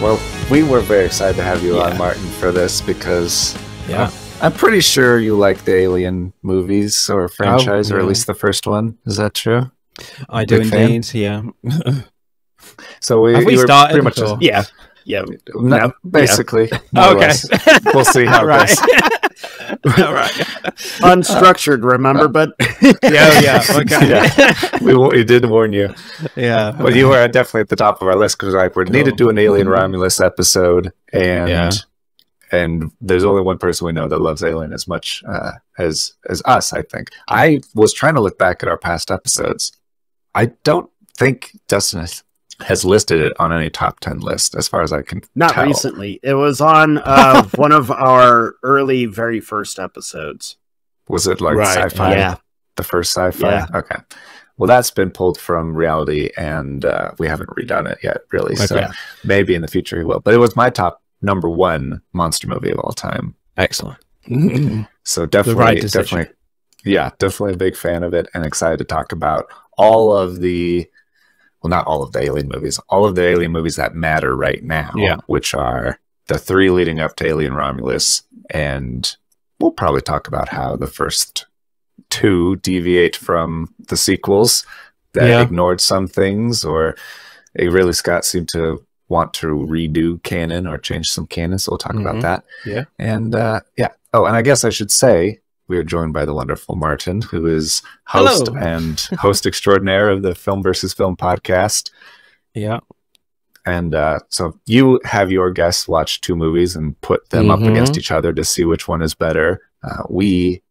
Well, we were very excited to have you on, Martin, for this because I'm pretty sure you like the Alien movies or franchise, or at least the first one. Is that true? I do indeed, yeah. So have we started? Pretty much basically. Okay. We'll see how it goes. All right. Unstructured, remember, but we did warn you. Yeah, but you were definitely at the top of our list because we need to do an Alien Romulus episode, and there's only one person we know that loves Alien as much as us. I think I was trying to look back at our past episodes. I don't think Dustin has listed it on any top 10 list, as far as I can Not tell. recently. It was on one of our early, very first episodes. Was it like sci-fi? Yeah. The first sci-fi? Yeah. Okay. Well, that's been pulled from reality, and we haven't redone it yet, really. Okay. So maybe in the future we will. But it was my top #1 monster movie of all time. Excellent. So definitely a big fan of it, and excited to talk about all of the... Well, not all of the Alien movies. All of the Alien movies that matter right now, which are the 3 leading up to Alien Romulus. And we'll probably talk about how the first 2 deviate from the sequels that ignored some things, or Ridley Scott seemed to want to redo canon or change some canon. So we'll talk about that. Yeah. And Oh, and I guess I should say, we are joined by the wonderful Martin, who is host and host extraordinaire of the Film versus Film podcast. Yeah. And so you have your guests watch 2 movies and put them up against each other to see which one is better. We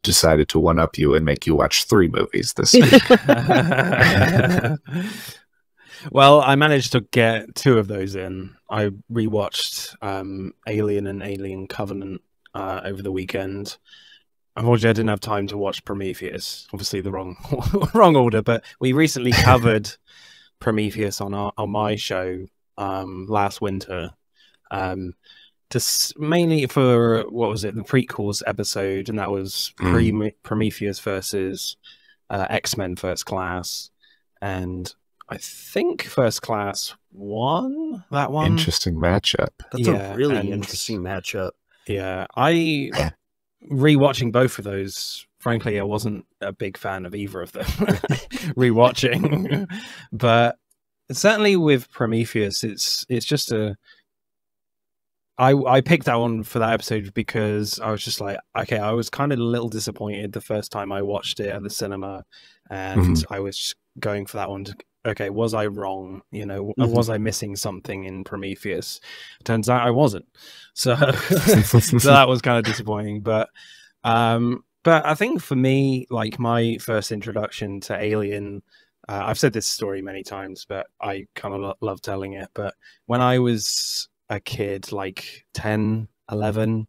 decided to one-up you and make you watch 3 movies this week. Well, I managed to get 2 of those in. I rewatched Alien and Alien Covenant over the weekend. Unfortunately, I didn't have time to watch Prometheus. Obviously, the wrong order. But we recently covered Prometheus on my show last winter, mainly for the prequels episode, and that was Prometheus versus X-Men First Class, and I think First Class won that one. Interesting matchup. That's a really interesting matchup. Yeah, rewatching both of those, frankly, I wasn't a big fan of either of them rewatching, but certainly with Prometheus, it's just I picked that one for that episode because I was just like, okay, I was kind of a little disappointed the first time I watched it at the cinema, and I was going for that one to, okay, was I wrong? You know, was I missing something in Prometheus? Turns out I wasn't. So, so that was kind of disappointing. But I think for me, like my first introduction to Alien, I've said this story many times, but I kind of love telling it. But when I was a kid, like 10, 11,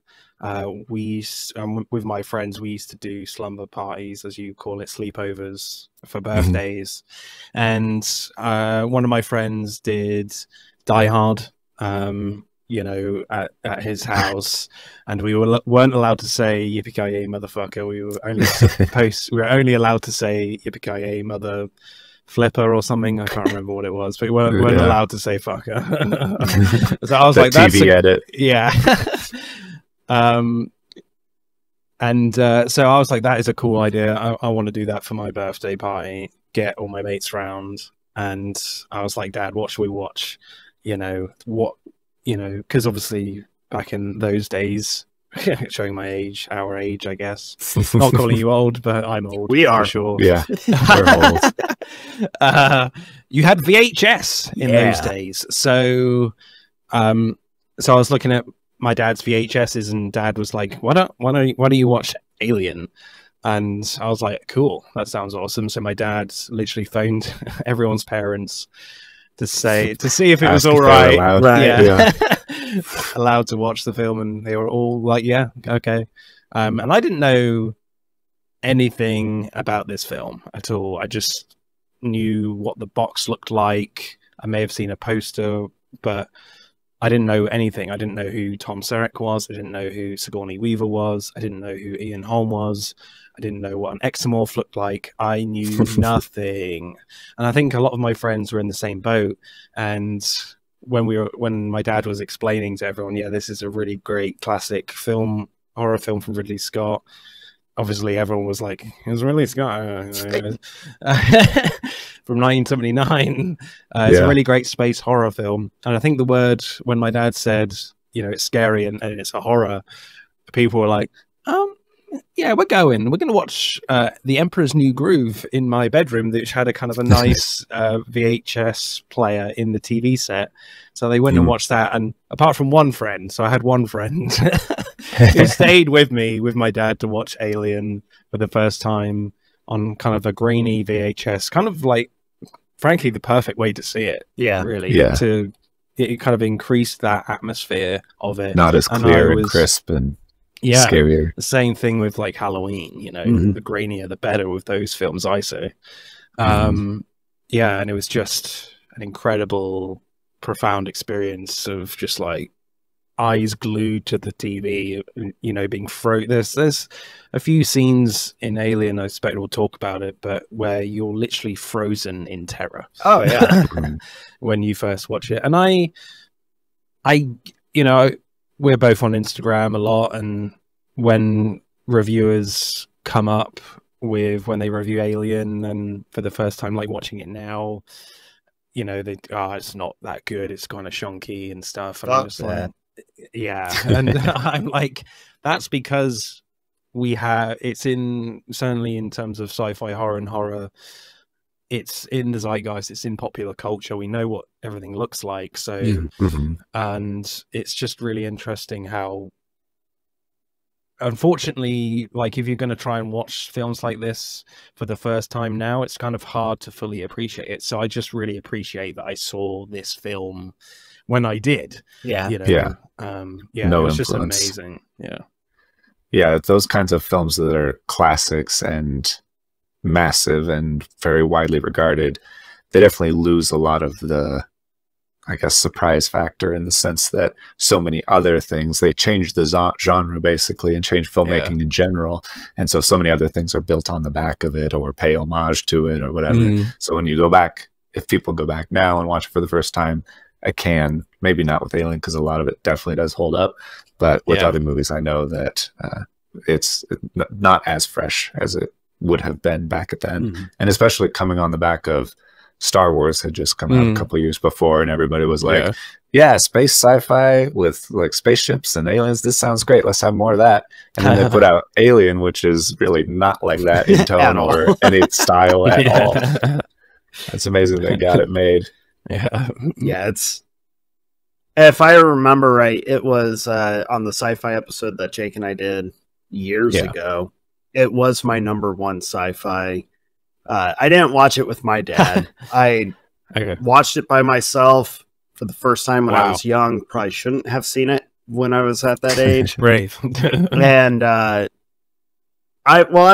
with my friends, we used to do slumber parties, as you call it, sleepovers for birthdays. And one of my friends did Die Hard, you know, at his house, and we weren't allowed to say yippee-ki-yay motherfucker. We were only allowed to say yippee-ki-yay mother flipper or something. I can't remember what it was, but we weren't allowed to say fucker. So I was like, that's TV edit. Yeah. So I was like, that is a cool idea. I want to do that for my birthday party, get all my mates round. And I was like, Dad, what should we watch? You know, because obviously back in those days, showing my age, our age, I guess. Not calling you old, but I'm old. We are. For sure. Yeah. We're old. You had VHS in those days. So I was looking at my dad's VHSs, and Dad was like, why don't you watch Alien? And I was like, cool, that sounds awesome. So my dad literally phoned everyone's parents to see if it was all right. Yeah. Allowed to watch the film, and they were all like, yeah, okay. And I didn't know anything about this film at all. I just knew what the box looked like. I may have seen a poster, but I didn't know anything. I didn't know who Tom Selleck was. I didn't know who Sigourney Weaver was. I didn't know who Ian Holm was. I didn't know what an ectomorph looked like. I knew nothing. And I think a lot of my friends were in the same boat. And when my dad was explaining to everyone, yeah, this is a really great classic horror film from Ridley Scott. Obviously, everyone was like, "It was Ridley Scott from 1979." It's a really great space horror film, and I think the word when my dad said, "You know, it's scary and it's a horror," people were like, yeah, we're going to watch The Emperor's New Groove in my bedroom, which had a kind of a nice VHS player in the TV set. So they went and watched that. And apart from one friend, so I had one friend who stayed with me, with my dad, to watch Alien for the first time on kind of a grainy VHS, kind of like, frankly, the perfect way to see it. Yeah. Really. Yeah. It kind of increased that atmosphere of it. Not as clear and crisp and scarier. The same thing with like Halloween, you know, the grainier the better with those films, I say. And it was just an incredible, profound experience of just like eyes glued to the TV, you know, being there's a few scenes in Alien, I expect we'll talk about it, but where you're literally frozen in terror. Oh yeah. When you first watch it. And I you know, we're both on Instagram a lot, and when reviewers come up with when they review Alien, and for the first time, like watching it now, you know, it's not that good, it's kind of shonky and stuff. And I'm just like, yeah. And I'm like, that's because certainly in terms of sci-fi horror and horror, it's in the zeitgeist, it's in popular culture, we know what everything looks like. So and it's just really interesting how, unfortunately, like if you're going to try and watch films like this for the first time now, it's kind of hard to fully appreciate it. So I just really appreciate that I saw this film when I did. No it was just amazing. Yeah, those kinds of films that are classics and massive and very widely regarded, they definitely lose a lot of the, I guess, surprise factor, in the sense that so many other things, they change the genre basically and change filmmaking in general, and so many other things are built on the back of it or pay homage to it or whatever. So when you go back, if people go back now and watch it for the first time, maybe not with Alien, because a lot of it definitely does hold up, but with other movies I know that it's not as fresh as it would have been back at then. And especially coming on the back of Star Wars had just come out a couple of years before, and everybody was like, space sci-fi with like spaceships and aliens, this sounds great, let's have more of that. And then they put out Alien, which is really not like that in tone or any style at all. It's amazing they got it made. It's, if I remember right, it was on the sci-fi episode that Jake and I did years ago. It was my #1 sci-fi. I didn't watch it with my dad. I watched it by myself for the first time when I was young. Probably shouldn't have seen it when I was at that age. Right. And I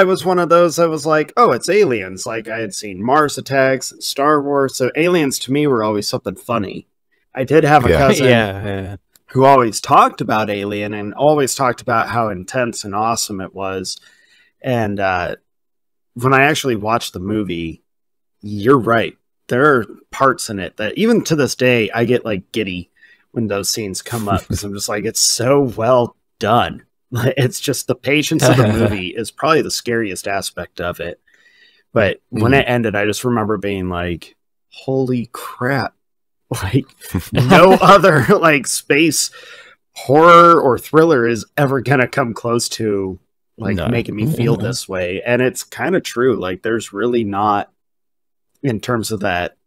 was one of those that was like, oh, it's aliens. Like I had seen Mars Attacks and Star Wars. So aliens to me were always something funny. I did have a cousin who always talked about Alien and always talked about how intense and awesome it was. And when I actually watched the movie, you're right. There are parts in it that even to this day, I get like giddy when those scenes come up, because I'm just like, it's so well done. It's just the patience of the movie is probably the scariest aspect of it. But when it ended, I just remember being like, holy crap. Like no other like space horror or thriller is ever going to come close to like making me feel this way. And it's kind of true. Like there's really not, in terms of that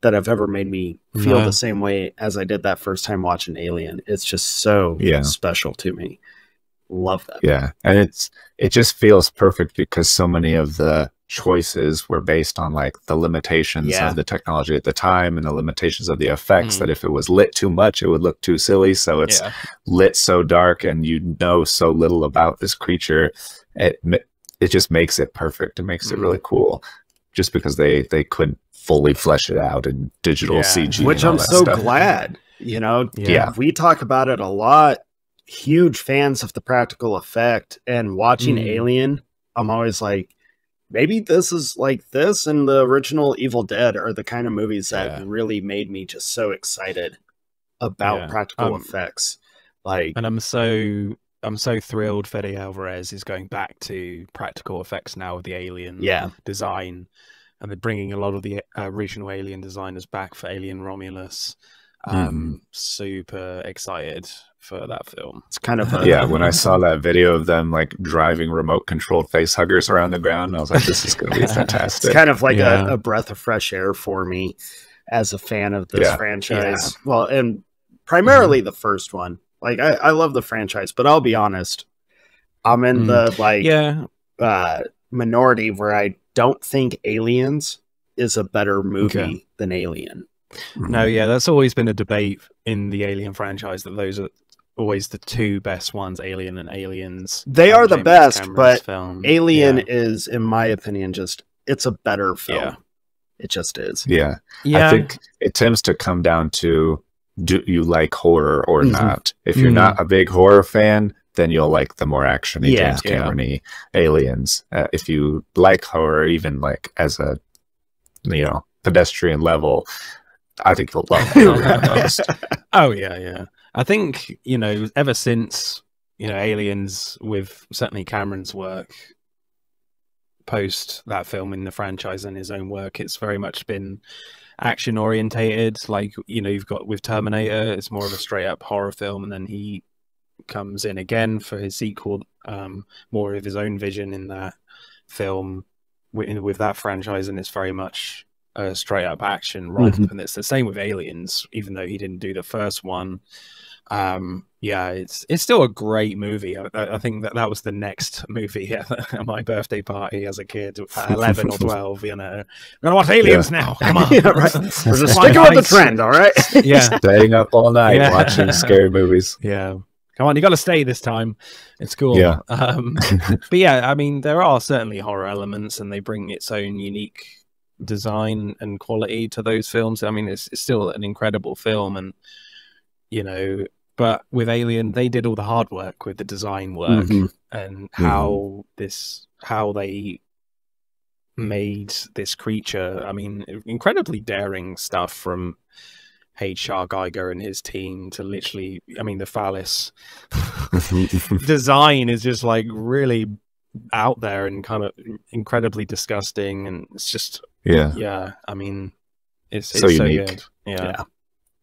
I've ever made me feel the same way as I did that first time watching Alien. It's just so special to me. Love that. Yeah. And it just feels perfect because so many of the choices were based on like the limitations of the technology at the time and the limitations of the effects, that if it was lit too much, it would look too silly. So it's lit so dark and you know so little about this creature. It just makes it perfect. It makes it really cool, just because they couldn't fully flesh it out in digital CG. Which I'm so glad, you know, we talk about it a lot. Huge fans of the practical effect, and watching Alien, I'm always like, maybe this is like this and the original Evil Dead are the kind of movies that really made me just so excited about practical effects. Like, and I'm so thrilled Fede Alvarez is going back to practical effects now with the alien design, and they're bringing a lot of the original alien designers back for Alien Romulus. Super excited for that film. It's kind of when I saw that video of them like driving remote controlled face huggers around the ground, I was like, this is going to be fantastic. It's kind of like a breath of fresh air for me as a fan of this franchise. Well, and primarily the first one. Like, I love the franchise, but I'll be honest, I'm in the minority where I don't think Aliens is a better movie than Alien. No, that's always been a debate in the Alien franchise, that those are always the two best ones, Alien and Aliens. They are the best, but Alien is, in my opinion, it's a better film. Yeah. It just is. Yeah. I think it tends to come down to, do you like horror or not? If you're not a big horror fan, then you'll like the more action-y, James Cameron-y Aliens. If you like horror, even like as a pedestrian level, I think you'll love it. Oh yeah. I think, ever since, Aliens, with certainly Cameron's work post that film in the franchise and his own work, it's very much been action orientated. Like, you've got with Terminator, it's more of a straight up horror film, and then he comes in again for his sequel, more of his own vision in that film with that franchise, and it's very much a straight up action romp. And it's the same with Aliens, even though he didn't do the first one. It's still a great movie. I think that was the next movie at my birthday party as a kid, 11 or 12. I'm gonna watch Aliens now. Come on, right. We're just sticking with the trend, all right? Staying up all night watching scary movies. Come on, you got to stay this time. It's cool. But I mean, there are certainly horror elements, and they bring its own unique design and quality to those films. I mean, it's still an incredible film, and but with Alien, they did all the hard work with the design work and how they made this creature. I mean, incredibly daring stuff from H.R. Geiger and his team to literally, I mean, the phallus design is just like really out there and kind of incredibly disgusting, and it's just I mean, it's so unique. Good.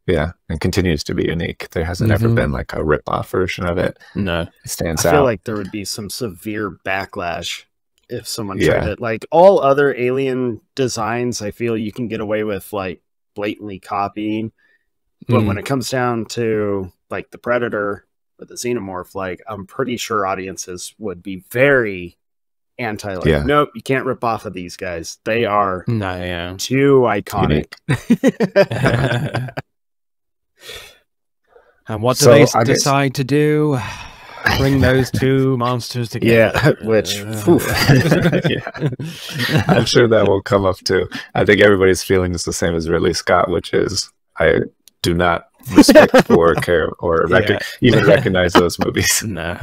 Yeah, and continues to be unique. There hasn't ever been like a rip-off version of it. No, it stands out. I feel like there would be some severe backlash if someone tried it. Like all other Alien designs, I feel you can get away with like blatantly copying, but when it comes down to like the Predator or the Xenomorph, like I'm pretty sure audiences would be very anti. Like, nope, you can't rip off of these guys. They are too iconic. And what do they decide to do? Bring those two monsters together. Which I'm sure that will come up too. I think everybody's feeling is the same as Ridley Scott, which is I do not respect or care or even recognize those movies. No.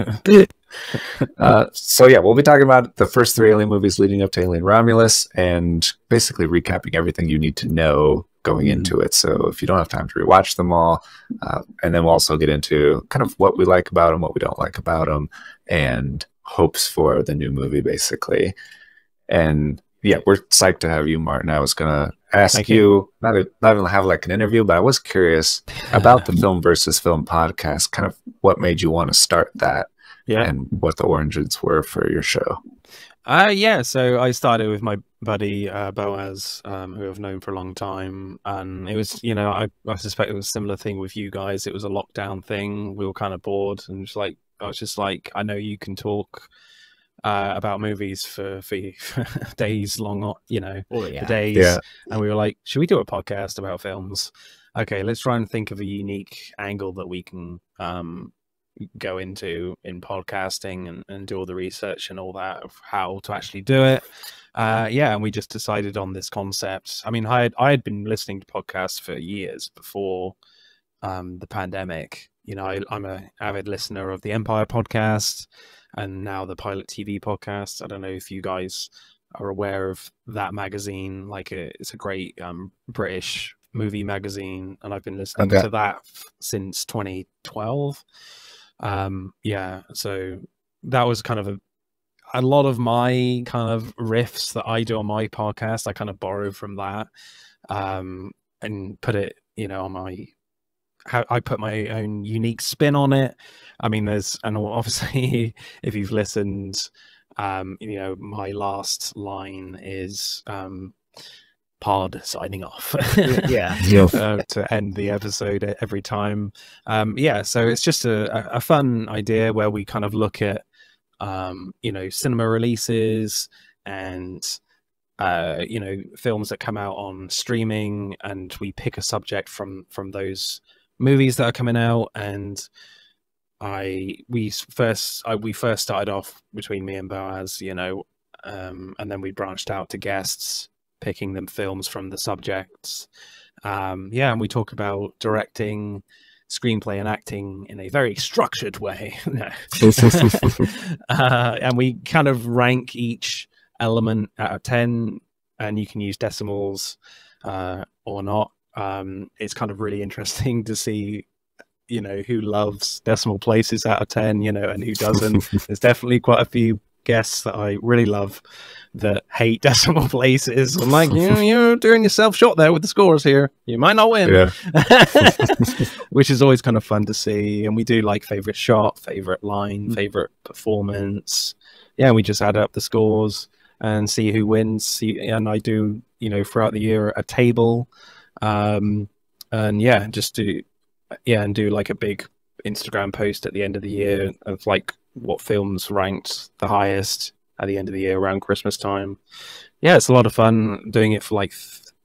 We'll be talking about the first 3 Alien movies leading up to Alien Romulus, and basically recapping everything you need to know going into it. So if you don't have time to rewatch them all, and then we'll also get into kind of what we like about them, what we don't like about them, and hopes for the new movie, basically. And we're psyched to have you, Martin. I was gonna ask you not even have like an interview, but I was curious about the Film versus Film podcast. Kind of what made you want to start that, and what the origins were for your show. So I started with my buddy Boaz, who I've known for a long time, and it was, I suspect it was a similar thing with you guys. It was a lockdown thing. We were kind of bored, and I was just like, I know you can talk about movies for days long, days. And we were like, should we do a podcast about films? Okay, let's try and think of a unique angle that we can go into in podcasting and do all the research and all that of how to actually do it. And we just decided on this concept. I mean, I had been listening to podcasts for years before the pandemic. I'm an avid listener of the Empire podcast and now the Pilot TV podcast. I don't know if you guys are aware of that magazine. Like it's a great British movie magazine, and I've been listening to that since 2012. Yeah, so that was kind of a lot of my kind of riffs that I do on my podcast. I kind of borrow from that, and put it, on I put my own unique spin on it. I mean, and obviously if you've listened, my last line is, pod signing off. To end the episode every time. So it's just a fun idea where we kind of look at cinema releases and films that come out on streaming, and we pick a subject from those movies that are coming out. And we first started off between me and Boaz, and then we branched out to guests, picking them films from the subjects. And we talk about directing, screenplay, and acting in a very structured way. And we kind of rank each element out of 10, and you can use decimals or not. It's kind of really interesting to see, who loves decimal places out of 10, and who doesn't. There's definitely quite a few guests that I really love that hate decimal places. I'm like, you're doing yourself short there with the scores here. You might not win. Which is always kind of fun to see. And we do like favorite shot, favorite line, favorite performance. Yeah, we just add up the scores and see who wins. And I do, throughout the year, a table. And do like a big Instagram post at the end of the year of like what films ranked the highest at the end of the year around Christmas time. Yeah, it's a lot of fun doing it for like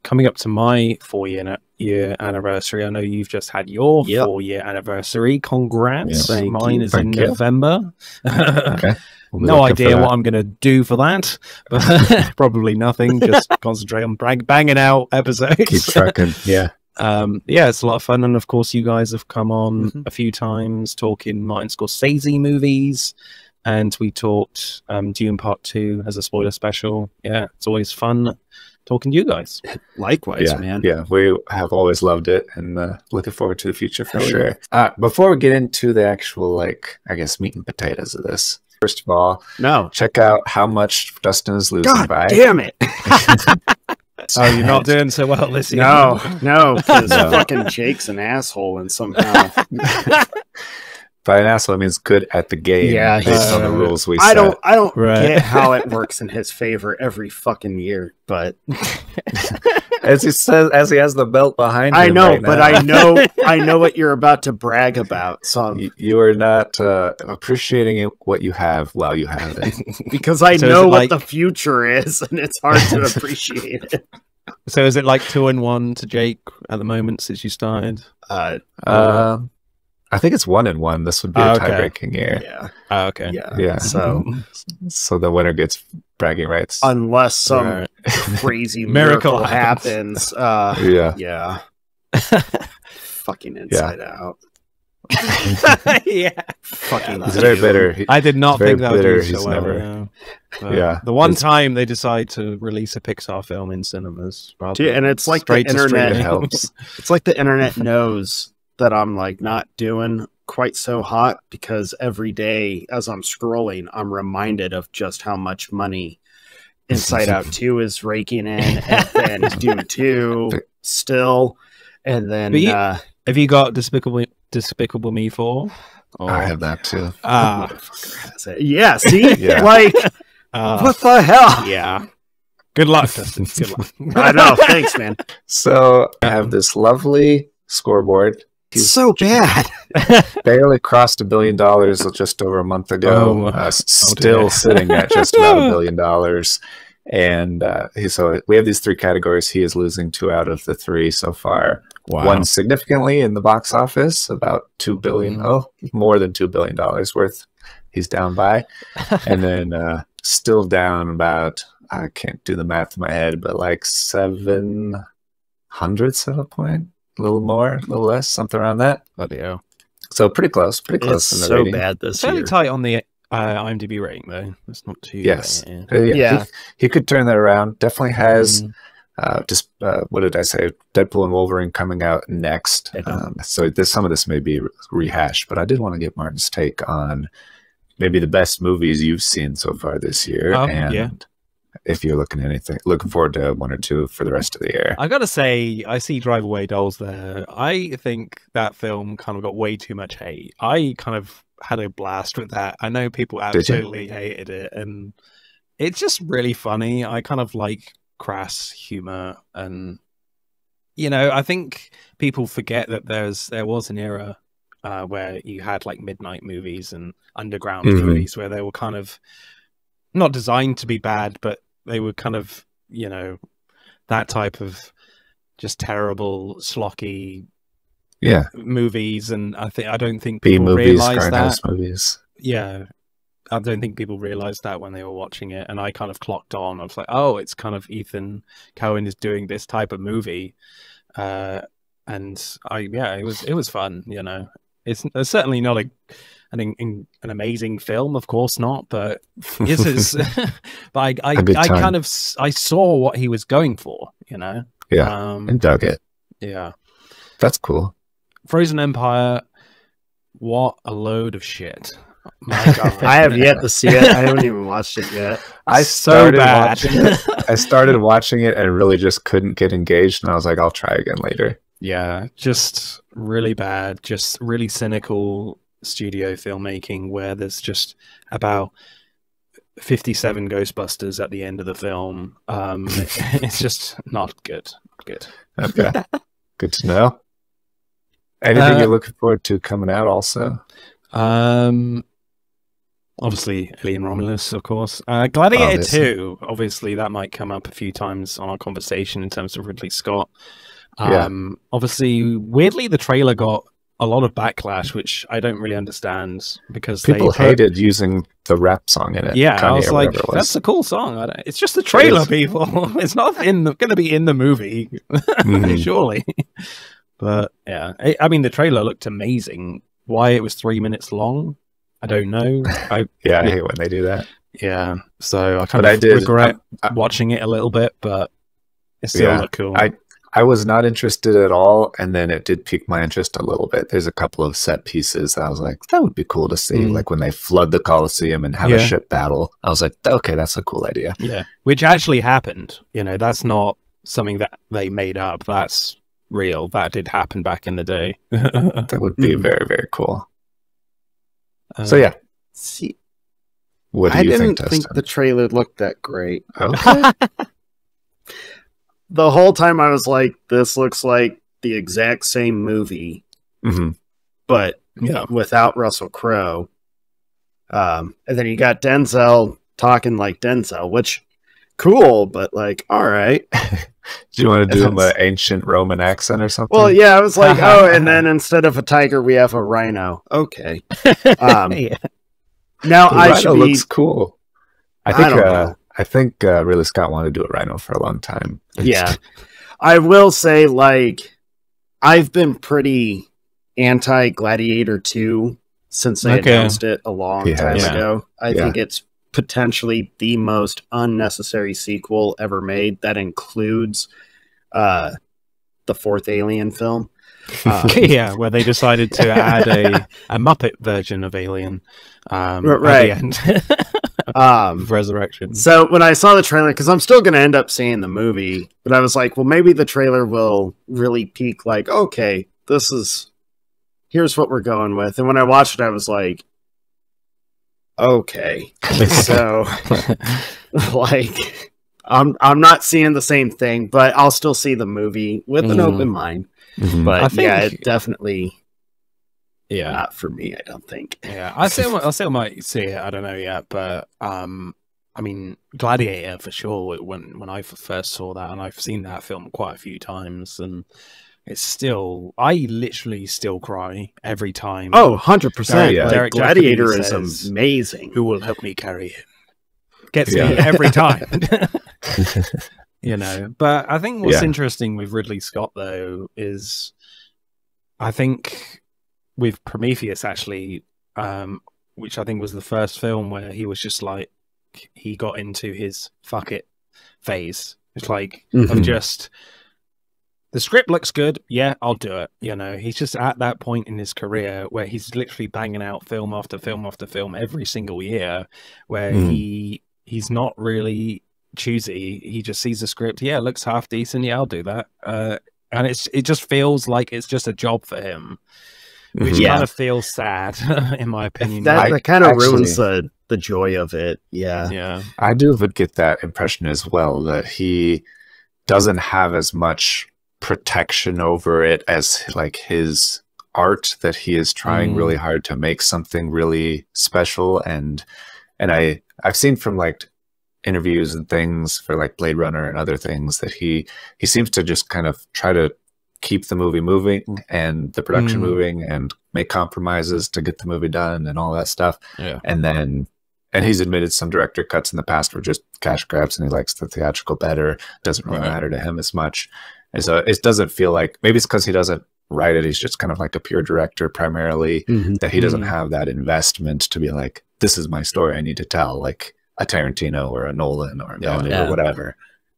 coming up to my 4-year anniversary. I know you've just had your 4-year anniversary. Congrats. Mine is in November. Okay. No idea what I'm going to do for that, but probably nothing. Just concentrate on banging out episodes. Keep tracking. Yeah. It's a lot of fun. And of course, you guys have come on a few times talking Martin Scorsese movies. And we talked Dune Part 2 as a spoiler special. Yeah, it's always fun talking to you guys. Likewise, man. Yeah, we have always loved it, and looking forward to the future for sure. Before we get into the actual, meat and potatoes of this, first of all, check out how much Dustin is losing by. Damn it! Oh, you're not doing so well this year. No, because fucking Jake's an asshole, and somehow. By an asshole, I mean, good at the game. Yeah, based on the rules we set. I don't get how it works in his favor every fucking year, but as he has the belt behind him. I know, but I know what you're about to brag about. So you are not appreciating what you have while you have it, because I know what the future is, and it's hard to appreciate it. So is it like 2-1 to Jake at the moment since you started? I think it's 1-1. This would be a tie-breaking year. Yeah. Okay. Yeah. So the winner gets bragging rights, unless some crazy miracle happens. Yeah. Fucking Inside Out. Fucking. He's very bitter. I did not think that would do so well. The one time they decide to release a Pixar film in cinemas, and it's like the internet helps. It's like the internet knows that I'm like not doing quite so hot, because every day as I'm scrolling, I'm reminded of just how much money Inside Out 2 is raking in, and then Dune 2 still, and then have you got Despicable Me 4? I have that too. Yeah, see? Like, what the hell? Yeah. Good luck, Dustin. Good luck. I know. Thanks, man. So I have this lovely scoreboard. He's so bad. Barely crossed $1 billion just over a month ago. Still sitting at just about $1 billion. And so we have these 3 categories. He is losing 2 out of the 3 so far. Wow. One significantly in the box office, about $2 billion. More than $2 billion worth. He's down by, and then still down about, I can't do the math in my head, but like 700 of a point. A little more, a little less, something around that. Bloody hell. So pretty close in the so rating. Bad this fairly year. Tight on the IMDb rating, though. That's not too Yes. bad. He could turn that around. Definitely has what did I say? Deadpool and Wolverine coming out next. So some of this may be rehashed, but I did want to get Martin's take on maybe the best movies you've seen so far this year, and if you're looking forward to one or two for the rest of the year. I gotta say, I see Drive Away Dolls there. I think that film kind of got way too much hate. I kind of had a blast with that. I know people absolutely hated it, and it's just really funny. I kind of like crass humor, and I think people forget that there was an era where you had like midnight movies and underground movies where they were kind of not designed to be bad, but they were kind of that type of just terrible schlocky movies. And I don't think people realize that. Movies. Yeah, I don't think people realized that when they were watching it, and I kind of clocked on. I was like, oh, it's kind of Ethan Coen is doing this type of movie, and it was fun. It's certainly not an amazing film, of course not, but this is. But I saw what he was going for. And dug it. Yeah, that's cool. Frozen Empire, what a load of shit. My God. I have yet to see it. I haven't even watched it yet. I started watching it and really just couldn't get engaged, and I was like, I'll try again later. Yeah, just really bad, just really cynical studio filmmaking where there's just about 57 Ghostbusters at the end of the film. It's just not good. Okay. Good to know. Anything you're looking forward to coming out also? Obviously Alien Romulus, of course. Gladiator 2, obviously that might come up a few times on our conversation in terms of Ridley Scott. Obviously, weirdly, the trailer got a lot of backlash, which I don't really understand because people hated using the rap song in it. Yeah, Kanye, I was like, that's a cool song. It's just the trailer, people. It's not going to be in the movie, surely. But yeah, I mean, the trailer looked amazing. Why it was 3 minutes long, I don't know. I hate when they do that. Yeah, so I kind of regret watching it a little bit, but it still looked cool. I was not interested at all, and then it did pique my interest a little bit. There's a couple of set pieces that I was like, that would be cool to see, like when they flood the Colosseum and have a ship battle. I was like, okay, that's a cool idea. Yeah, which actually happened. That's not something that they made up. That's real. That did happen back in the day. That would be very, very cool. So yeah. See, what do you think, Dustin? I didn't think the trailer looked that great. Okay. The whole time I was like, this looks like the exact same movie, but without Russell Crowe. And then you got Denzel talking like Denzel, which cool, but like, all right. Do you want to do an ancient Roman accent or something? Well, yeah, I was like, oh, and then instead of a tiger, we have a rhino. Okay. Now the rhino looks cool. I think Ridley Scott wanted to do a rhino for a long time. Yeah. I will say, like, I've been pretty anti-Gladiator 2 since they announced it a long time ago. I think it's potentially the most unnecessary sequel ever made. That includes the fourth Alien film. Where they decided to add a Muppet version of Alien at the end. Resurrection. So when I saw the trailer, because I'm still going to end up seeing the movie, but I was like, well, maybe the trailer will really peak, like, okay, here's what we're going with. And when I watched it, I was like, okay. So, like, I'm not seeing the same thing, but I'll still see the movie with an open mind. But I think, it definitely not for me, I don't think. Yeah, I still might see it. I don't know yet, but I mean, Gladiator for sure. When I first saw that, and I've seen that film quite a few times, and it's still, I literally still cry every time. Oh, 100%. Gladiator is amazing. Who will help me carry him? Gets me every time. But I think what's interesting with Ridley Scott, though, is I think with Prometheus, actually, which I think was the first film where he was just like, he got into his fuck it phase. It's like, of just, the script looks good, yeah, I'll do it. You know, he's just at that point in his career where he's literally banging out film after film after film every single year, where he's not really choosy. He just sees the script, yeah, it looks half decent, yeah, I'll do that. And it just feels like it's just a job for him, which kind of feels sad, in my opinion. That kind of ruins the joy of it. Yeah. I would get that impression as well, that he doesn't have as much protection over it as like his art, that he is trying really hard to make something really special. And I've seen from like interviews and things for like Blade Runner and other things that he seems to just kind of try to keep the movie moving and the production moving and make compromises to get the movie done and all that stuff. And he's admitted some director cuts in the past were just cash grabs, and he likes the theatrical better. Doesn't really matter to him as much. And so it doesn't feel like, maybe it's because he doesn't write it, he's just kind of like a pure director primarily, that he doesn't have that investment to be like, this is my story I need to tell, like a Tarantino or a Nolan or a Villeneuve or whatever.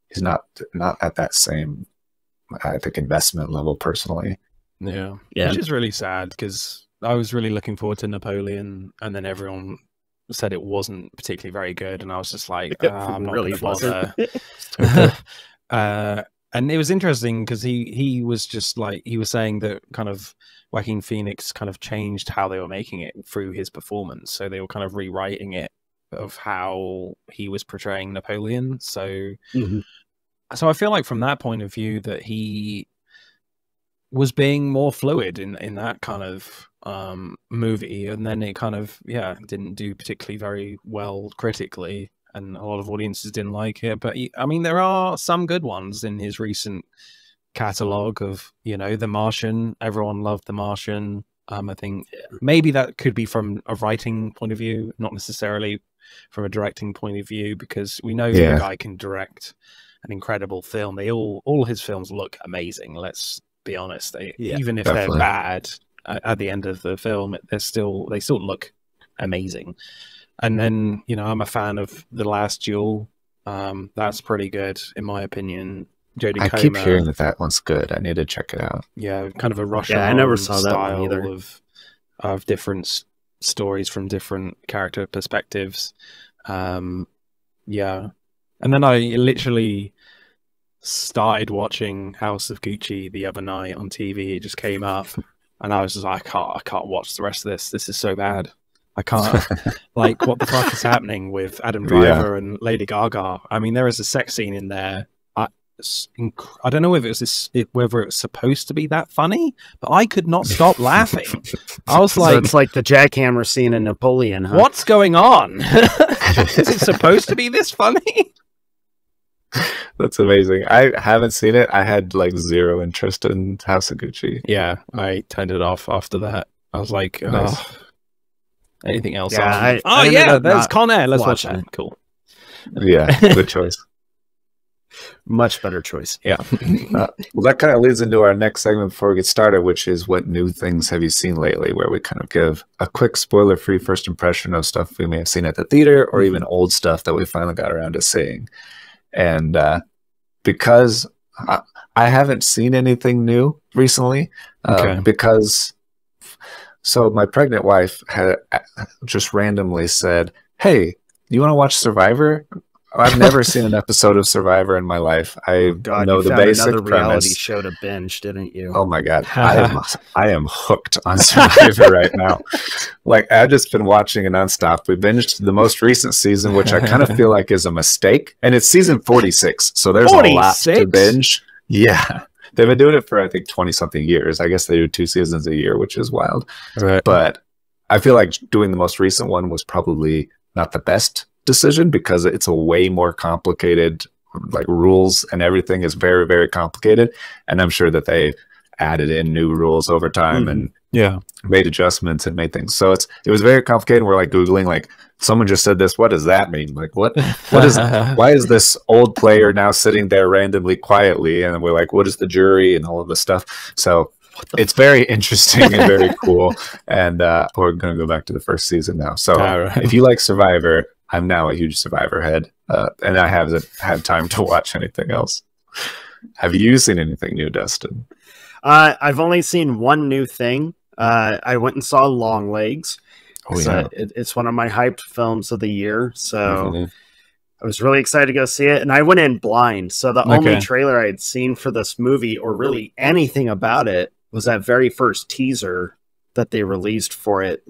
He's not at that same, I think, investment level personally. Yeah. Which is really sad, because I was really looking forward to Napoleon, and then everyone said it wasn't particularly very good, and I was just like, I'm not really bother. And it was interesting because he was just like, he was saying that kind of Joaquin Phoenix kind of changed how they were making it through his performance. So they were kind of rewriting it of how he was portraying Napoleon. So I feel like from that point of view that he was being more fluid in that kind of movie, and then it kind of didn't do particularly very well critically, and a lot of audiences didn't like it. But I mean, there are some good ones in his recent catalog of, you know, The Martian. Everyone loved The Martian. I think maybe that could be from a writing point of view, not necessarily from a directing point of view, because we know the guy can direct an incredible film. All his films look amazing. Let's be honest. Even if they're bad at the end of the film, they still look amazing. And then, you know, I'm a fan of The Last Duel. That's pretty good in my opinion. Jodie Comer. I keep hearing that one's good. I need to check it out. Yeah, kind of a Russian. I never saw that one either. Of different stories from different character perspectives. And then I literally started watching House of Gucci the other night on TV. It just came up, and I was just like, I can't watch the rest of this. This is so bad. I can't. Like, what the fuck is happening with Adam Driver and Lady Gaga? I mean, there is a sex scene in there. I don't know whether it was supposed to be that funny, but I could not stop laughing. I was like, so it's like the jackhammer scene in Napoleon, huh? What's going on? Is it supposed to be this funny? That's amazing. I haven't seen it. I had like zero interest in House of Gucci. Yeah, I turned it off after that. I was like, anything else? Yeah, there's Con Air. Let's watch that. Cool. Yeah, good choice. Much better choice. Yeah. Well, that kind of leads into our next segment before we get started, which is what new things have you seen lately, where we kind of give a quick spoiler-free first impression of stuff we may have seen at the theater, or even old stuff that we finally got around to seeing. And because I haven't seen anything new recently, so my pregnant wife had just randomly said, "Hey, you want to watch Survivor?" I've never seen an episode of Survivor in my life. I know the basic another reality premise. show to binge, didn't you? Oh my god, I am hooked on Survivor right now. Like, I've just been watching it nonstop. We binged the most recent season, which I kind of feel like is a mistake, and it's season 46, so there's 46? A lot to binge. Yeah, they've been doing it for I think 20-something years. I guess they do 2 seasons a year, which is wild. Right. But I feel like doing the most recent one was probably not the best decision, because it's a way more complicated, like, rules and everything is very, very complicated, and I'm sure that they added in new rules over time and made adjustments and made things, so it was very complicated. We're like Googling, like, someone just said this, what does that mean? Like, what is why is this old player now sitting there randomly quietly? And we're like, what is the jury and all of this stuff? So it's very interesting and very cool. And we're going to go back to the first season now. So if you like Survivor, I'm now a huge Survivor head. and I haven't had time to watch anything else. Have you seen anything new, Dustin? I've only seen one new thing. I went and saw Longlegs. Oh, yeah. It's one of my hyped films of the year, so I was really excited to go see it, and I went in blind. So the only trailer I had seen for this movie, or really anything about it, was that very first teaser that they released for it,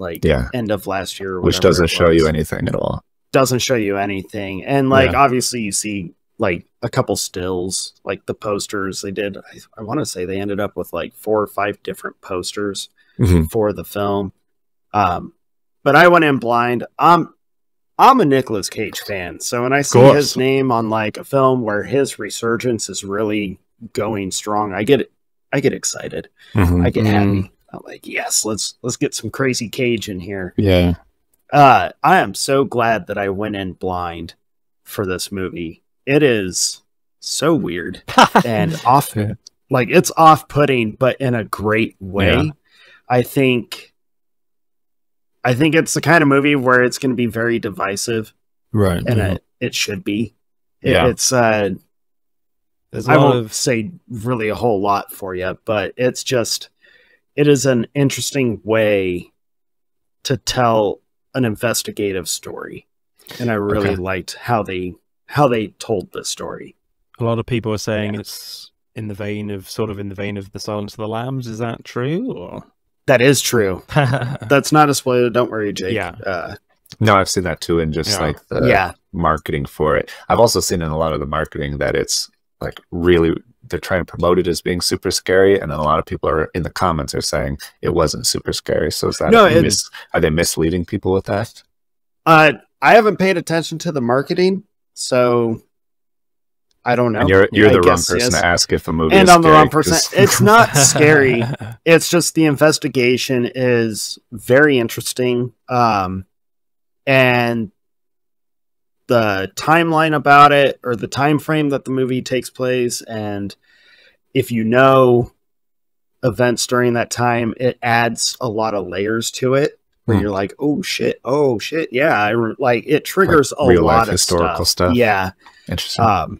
end of last year, which doesn't show you anything at all. Doesn't show you anything, and obviously you see a couple stills, like the posters they did. I want to say they ended up with 4 or 5 different posters for the film. But I went in blind. I'm a Nicolas Cage fan, so when I see his name on a film where his resurgence is really going strong, I get excited. I get happy. I'm like, yes, let's get some crazy Cage in here. Yeah. I am so glad that I went in blind for this movie. It is so weird and off. It's off-putting, but in a great way. Yeah. I think it's the kind of movie where it's going to be very divisive, right? And it should be. It's I won't say really a whole lot for you, but it is an interesting way to tell an investigative story, and I really liked how they told the story. A lot of people are saying it's in the vein of The Silence of the Lambs. Is that true? Or? That is true. That's not a spoiler. Don't worry, Jake. Yeah. No, I've seen that too, and just the marketing for it. I've also seen in a lot of the marketing that it's really, they're trying to promote it as being super scary, and then a lot of people are in the comments are saying it wasn't super scary. So is that are they misleading people with that? I haven't paid attention to the marketing, so I don't know. And you're the wrong person to ask if a movie and is I'm scary, the wrong person. It's not scary. It's just the investigation is very interesting. And the timeline about it, or the time frame that the movie takes place, and if you know events during that time, it adds a lot of layers to it. Where you're like, oh shit, yeah, it triggers a lot of historical stuff. Yeah, interesting.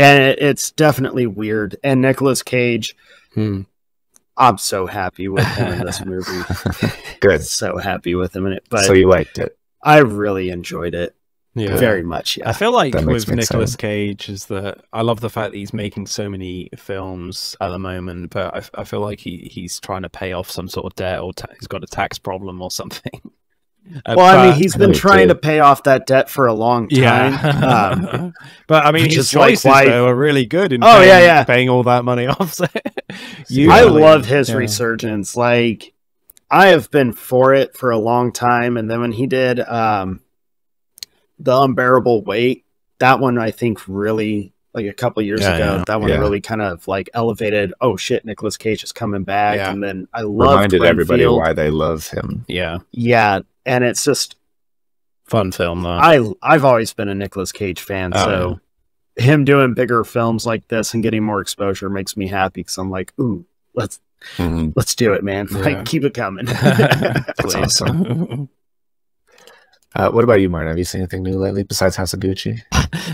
And it's definitely weird. And Nicolas Cage, I'm so happy with him in this movie. Good, so happy with him in it. But so you liked it? I really enjoyed it. Yeah. Very much. Yeah. I feel like with Nicolas Cage is that I love the fact that he's making so many films at the moment, but I feel like he's trying to pay off some sort of debt, or he's got a tax problem or something. Well, he's been trying to pay off that debt for a long time. Yeah. But I mean, his choices though are really good in paying all that money off. So I love his resurgence. I have been for it for a long time, and then when he did The Unbearable Weight, that one I think really, a couple years ago, that one really kind of elevated, oh shit, Nicolas Cage is coming back. And then I reminded everybody why they love him. Yeah. And it's just fun film though. I've always been a Nicolas Cage fan, so him doing bigger films like this and getting more exposure makes me happy, because I'm like, ooh, let's do it, man. Keep it coming. That's awesome. What about you, Martin? Have you seen anything new lately besides House of Gucci?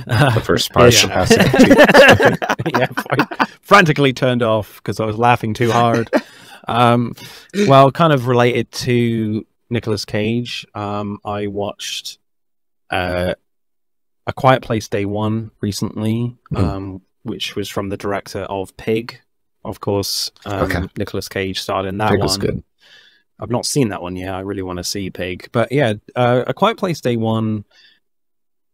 The first part of House of Gucci. Frantically turned off because I was laughing too hard. Well, kind of related to Nicolas Cage, I watched A Quiet Place Day 1 recently, which was from the director of Pig. Of course, Nicolas Cage starred in that one. Pig was good. I've not seen that one yet. I really want to see Pig. But yeah, A Quiet Place Day 1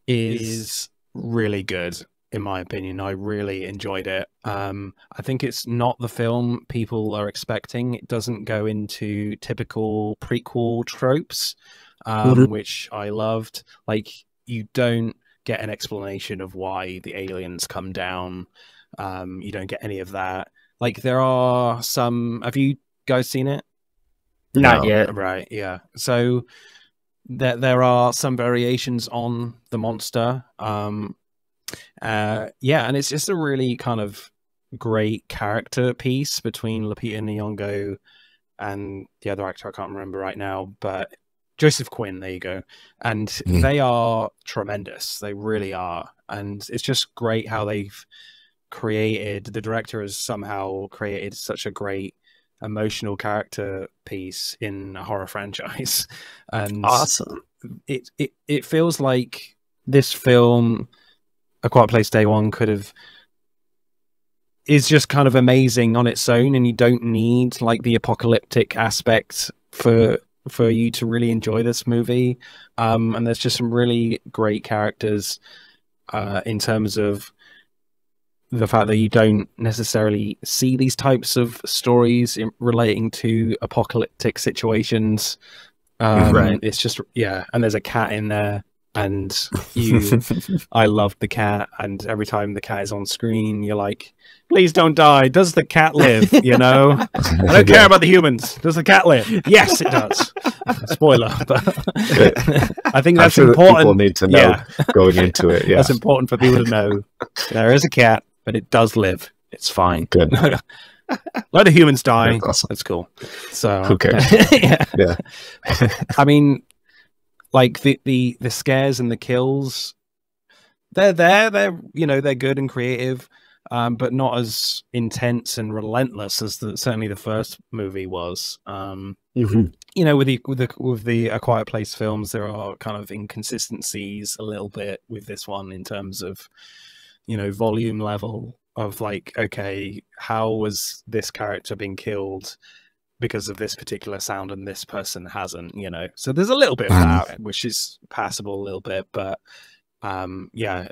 is really good, in my opinion. I really enjoyed it. I think it's not the film people are expecting. It doesn't go into typical prequel tropes, which I loved. You don't get an explanation of why the aliens come down. You don't get any of that. There are some... Have you guys seen it? Not yet. Right, yeah. So there are some variations on the monster. And it's just a really kind of great character piece between Lupita Nyong'o and the other actor I can't remember right now, but Joseph Quinn, there you go. And they are tremendous. They really are. And it's just great how they've created, the director has somehow created such a great emotional character piece in a horror franchise. And awesome. It feels like this film, A Quiet Place Day One, is just kind of amazing on its own, and you don't need like the apocalyptic aspect for you to really enjoy this movie. And there's just some really great characters in terms of the fact that you don't necessarily see these types of stories relating to apocalyptic situations. Right. It's just, yeah. And there's a cat in there, and I love the cat. And every time the cat is on screen, you're like, please don't die. Does the cat live? You know, I don't care about the humans. Does the cat live? Yes, it does. Spoiler, but I think that's important. People need to know going into it. Yeah, that's important for people to know. There is a cat, but it does live. It's fine. Good. Let the humans die. That's awesome. That's cool. So who cares? Yeah. I mean, like the scares and the kills, they're there. They're good and creative. But not as intense and relentless as certainly the first movie was. You know, with the A Quiet Place films, there are kind of inconsistencies a little bit with this one in terms of, you know, volume level of like, okay, how was this character being killed because of this particular sound and this person hasn't, you know? So there's a little bit of that, which is passable a little bit, but yeah.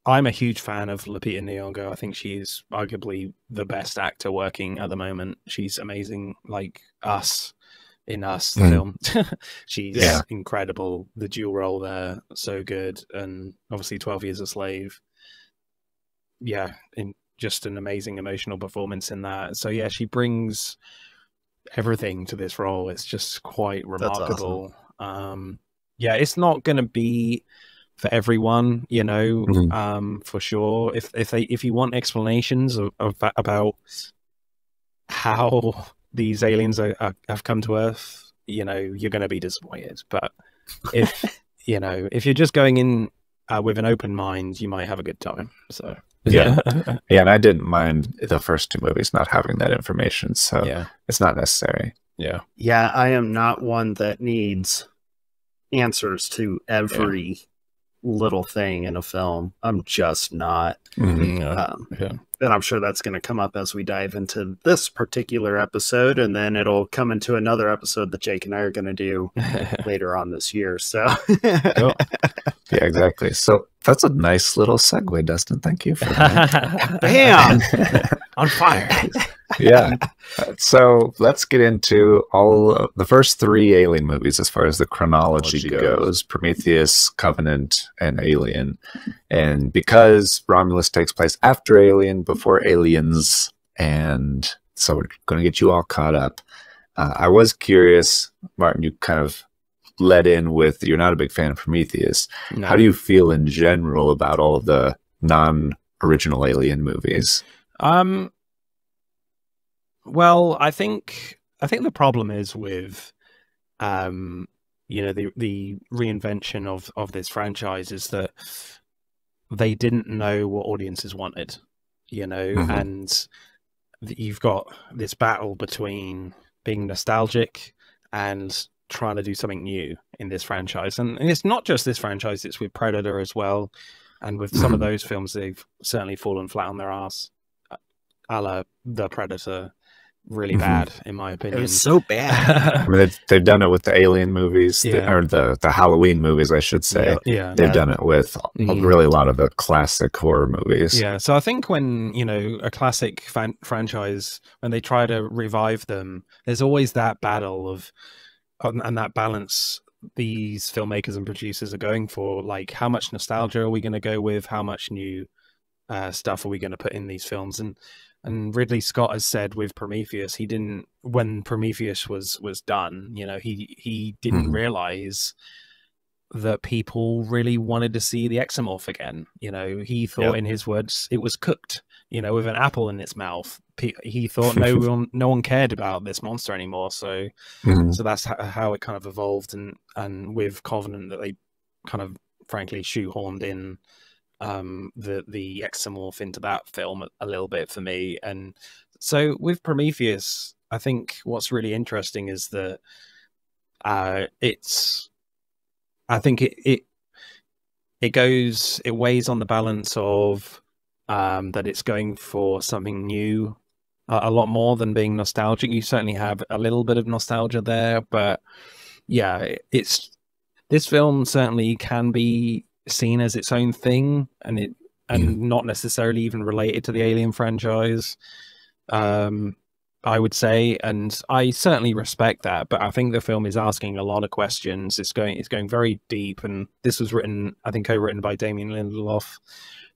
I'm a huge fan of Lupita Nyong'o. I think she's arguably the best actor working at the moment. She's amazing, like Us, in Us, the film. She's incredible. The dual role there, so good. And obviously 12 Years a Slave. Yeah, just an amazing emotional performance in that. So yeah, she brings everything to this role. It's just quite remarkable. Awesome. Yeah, it's not going to be for everyone, you know, for sure. If you want explanations about how these aliens have come to Earth, you know, you're going to be disappointed. But if if you're just going in with an open mind, you might have a good time. So yeah, and I didn't mind the first two movies not having that information, so it's not necessary. Yeah, I am not one that needs answers to every little thing in a film. I'm just not. And I'm sure that's going to come up as we dive into this particular episode, and then it'll come into another episode that Jake and I are going to do later on this year. So yeah, exactly. So that's a nice little segue, Dustin. Thank you for that. Bam! On fire. Yeah. So let's get into the first three Alien movies as far as the chronology goes: Prometheus, Covenant, and Alien. And because Romulus takes place after Alien, before Aliens, and so we're going to get you all caught up. I was curious, Martin, you kind of led in with you're not a big fan of Prometheus. No. How do you feel in general about all of the non-original Alien movies? Well, I think the problem is with, you know, the reinvention of this franchise is that they didn't know what audiences wanted, you know, and you've got this battle between being nostalgic and trying to do something new in this franchise. And it's not just this franchise, it's with Predator as well. And with some of those films, they've certainly fallen flat on their ass, a la The Predator. Really bad, in my opinion. It was so bad. I mean, they've done it with the Alien movies, or the Halloween movies, I should say. They've done it with really a lot of the classic horror movies. Yeah, so I think when, you know, a classic franchise, when they try to revive them, there's always that battle of, and that balance these filmmakers and producers are going for. Like, how much nostalgia are we going to go with? How much new stuff are we going to put in these films? And Ridley Scott has said with Prometheus, he didn't, when Prometheus was done, you know, he didn't realize that people really wanted to see the exomorph again. You know, he thought, in his words, it was cooked, you know, with an apple in its mouth. he thought no one cared about this monster anymore. So so that's how it kind of evolved, and with Covenant that they kind of frankly shoehorned in the exomorph into that film a little bit for me. And so with Prometheus, I think what's really interesting is that I think it weighs on the balance of that it's going for something new a lot more than being nostalgic. You certainly have a little bit of nostalgia there, but yeah, this film certainly can be seen as its own thing, and not necessarily even related to the Alien franchise, I would say, and I certainly respect that. But I think the film is asking a lot of questions. It's going very deep, and this was co-written by Damien Lindelof,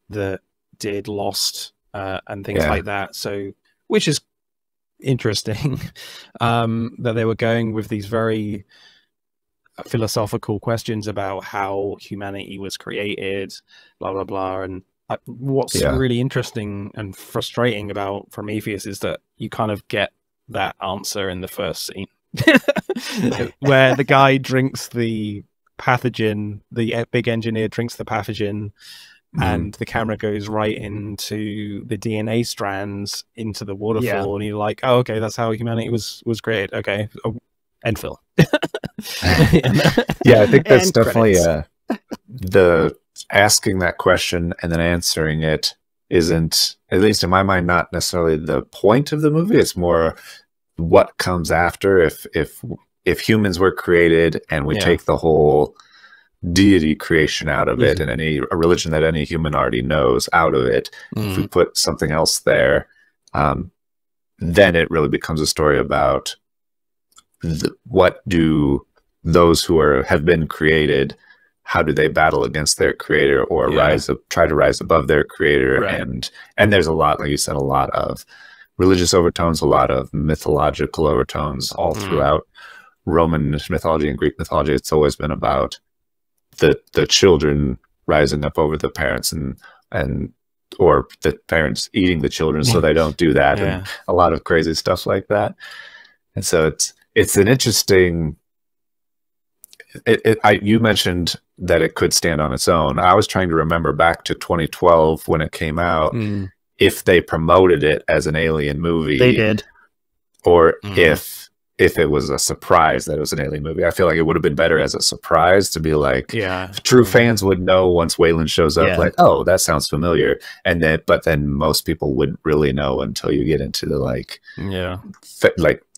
that did Lost and things like that. So, which is interesting that they were going with these very philosophical questions about how humanity was created, blah blah blah. And what's really interesting and frustrating about Prometheus is that you kind of get that answer in the first scene, where the guy drinks the pathogen, the big engineer drinks the pathogen, and the camera goes right into the DNA strands into the waterfall, and you're like, oh, okay, that's how humanity was created. Okay, end film. Yeah, I think that's definitely the asking that question and then answering it isn't, at least in my mind, not necessarily the point of the movie. It's more what comes after. If humans were created and we take the whole deity creation out of it, and a religion that any human already knows out of it, if we put something else there, then it really becomes a story about what do those who have been created, how do they battle against their creator, or try to rise above their creator? And there's a lot, like you said, a lot of religious overtones, a lot of mythological overtones all throughout Roman mythology and Greek mythology. It's always been about the children rising up over the parents, and or the parents eating the children so they don't do that, and a lot of crazy stuff like that. And so it's an interesting. You mentioned that it could stand on its own. I was trying to remember back to 2012 when it came out, if they promoted it as an Alien movie. They did. Or if it was a surprise that it was an Alien movie. I feel like it would have been better as a surprise, to be like, true fans would know once Wayland shows up, like, oh, that sounds familiar. But then most people wouldn't really know until you get into the like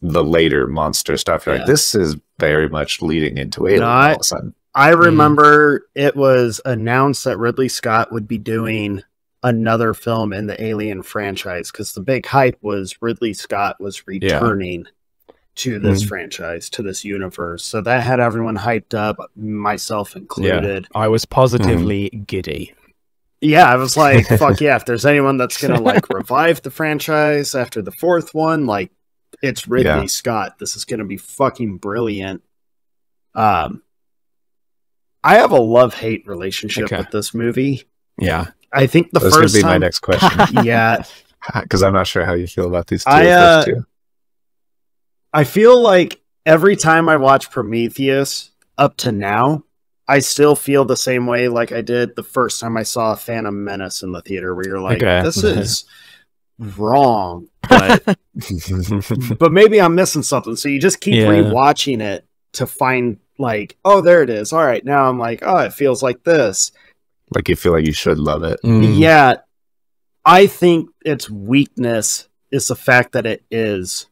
the later monster stuff. You're like, this is very much leading into Alien all of a sudden. I remember it was announced that Ridley Scott would be doing another film in the Alien franchise, because the big hype was Ridley Scott was returning to this franchise, to this universe. So that had everyone hyped up, myself included. I was positively giddy. Yeah, I was like, fuck yeah, if there's anyone that's going to like revive the franchise after the fourth one, like, it's Ridley Scott. This is going to be fucking brilliant. I have a love-hate relationship with this movie. Yeah. I think that's first going to be my next question. Yeah. Because I'm not sure how you feel about these two. I feel like every time I watch Prometheus up to now, I still feel the same way like I did the first time I saw Phantom Menace in the theater, where you're like, this is wrong, but maybe I'm missing something. So you just keep rewatching it to find like, oh, there it is. All right, now I'm like, oh, it feels like this. Like you feel like you should love it. Yeah, I think its weakness is the fact that it is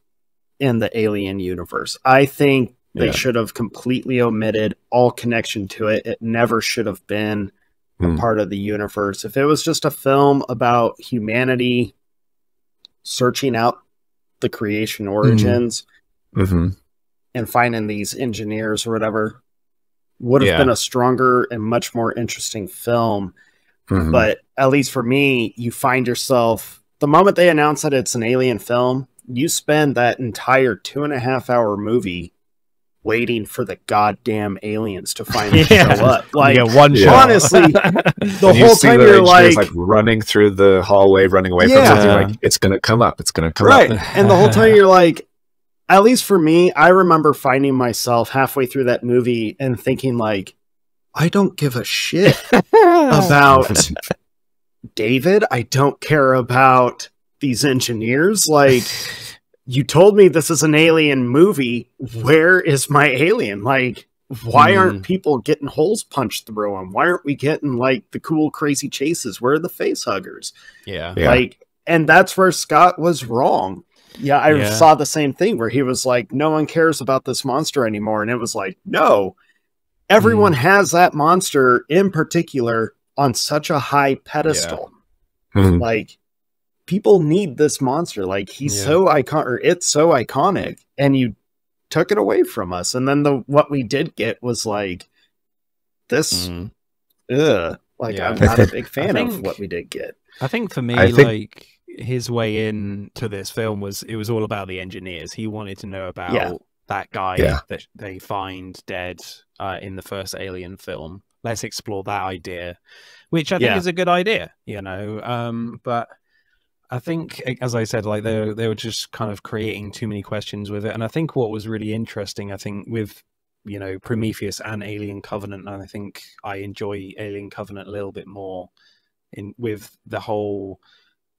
in the Alien universe. I think they should have completely omitted all connection to it. It never should have been a part of the universe. If it was just a film about humanity searching out the creation origins and finding these engineers or whatever, would have been a stronger and much more interesting film. But at least for me, you find yourself, the moment they announce that it's an Alien film, you spend that entire 2.5-hour movie waiting for the goddamn aliens to finally show up. Like, one shot. Honestly, the whole time you're like running through the hallway, running away from something, like, it's going to come up. It's going to come up. And the whole time you're like, at least for me, I remember finding myself halfway through that movie and thinking, like, I don't give a shit about David. I don't care about these engineers. Like, you told me this is an alien movie. Where is my alien? Like, why aren't people getting holes punched through them? Why aren't we getting, like, the cool, crazy chases? Where are the face huggers? Yeah. Like, and that's where Scott was wrong. Yeah, I saw the same thing where he was like, no one cares about this monster anymore. And it was like, no, everyone has that monster in particular on such a high pedestal. Like, people need this monster. Like, he's so iconic, or it's so iconic, and you took it away from us. And then what we did get was like this. Like, I'm not a big fan of what we did get. I think for me, like, his way into this film was all about the engineers. He wanted to know about that guy that they find dead in the first Alien film. Let's explore that idea, which I think is a good idea, you know. But I think, as I said, like, they were just kind of creating too many questions with it. And I think what was really interesting, I think, with, you know, Prometheus and Alien Covenant, and I think I enjoy Alien Covenant a little bit more with the whole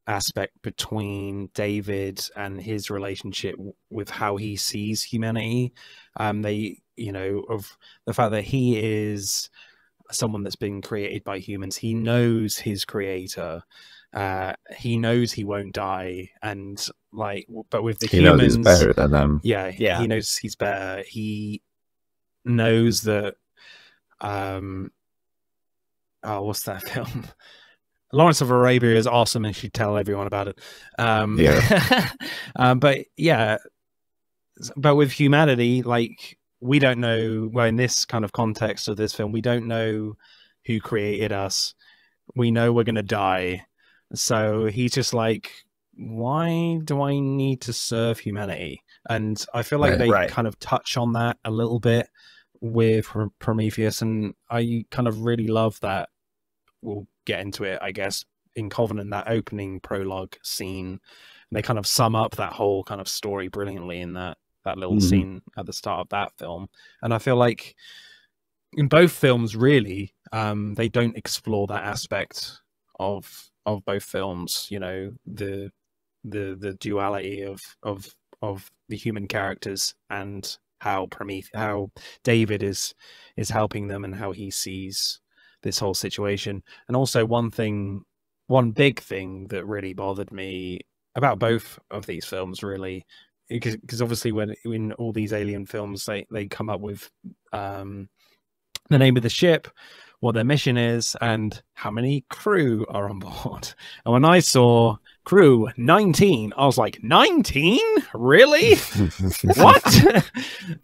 aspect between David and his relationship with how he sees humanity. You know, of the fact that he is someone that's been created by humans. He knows his creator. He knows he won't die, and like, but with the humans, knows he's better than them. Yeah, he knows he's better. He knows that. What's that film? Lawrence of Arabia is awesome, and she'd tell everyone about it. But with humanity, like, we don't know. Well, in this kind of context of this film, we don't know who created us. We know we're gonna die. So he's just like, why do I need to serve humanity? And I feel like they kind of touch on that a little bit with Prometheus, and I kind of really love that. We'll get into it, I guess, in Covenant, that opening prologue scene. And they kind of sum up that whole kind of story brilliantly in that little scene at the start of that film. And I feel like in both films, really, they don't explore that aspect of both films. You know, the duality of the human characters, and how David is helping them, and how he sees this whole situation. And also one big thing that really bothered me about both of these films, really, because obviously when in all these alien films, they come up with the name of the ship, what their mission is, and how many crew are on board. And when I saw crew 19, I was like, 19? Really? What?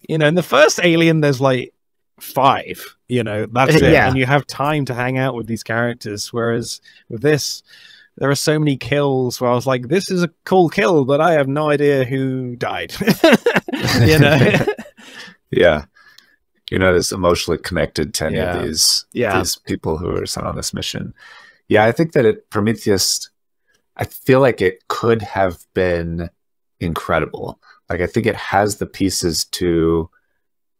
You know, in the first Alien, there's like 5, you know, that's it. And you have time to hang out with these characters, whereas with this, there are so many kills where I was like, this is a cool kill, but I have no idea who died. You know? You're not as emotionally connected to any of these people who are sent on this mission. I think that Prometheus, I feel like it could have been incredible. Like, I think it has the pieces to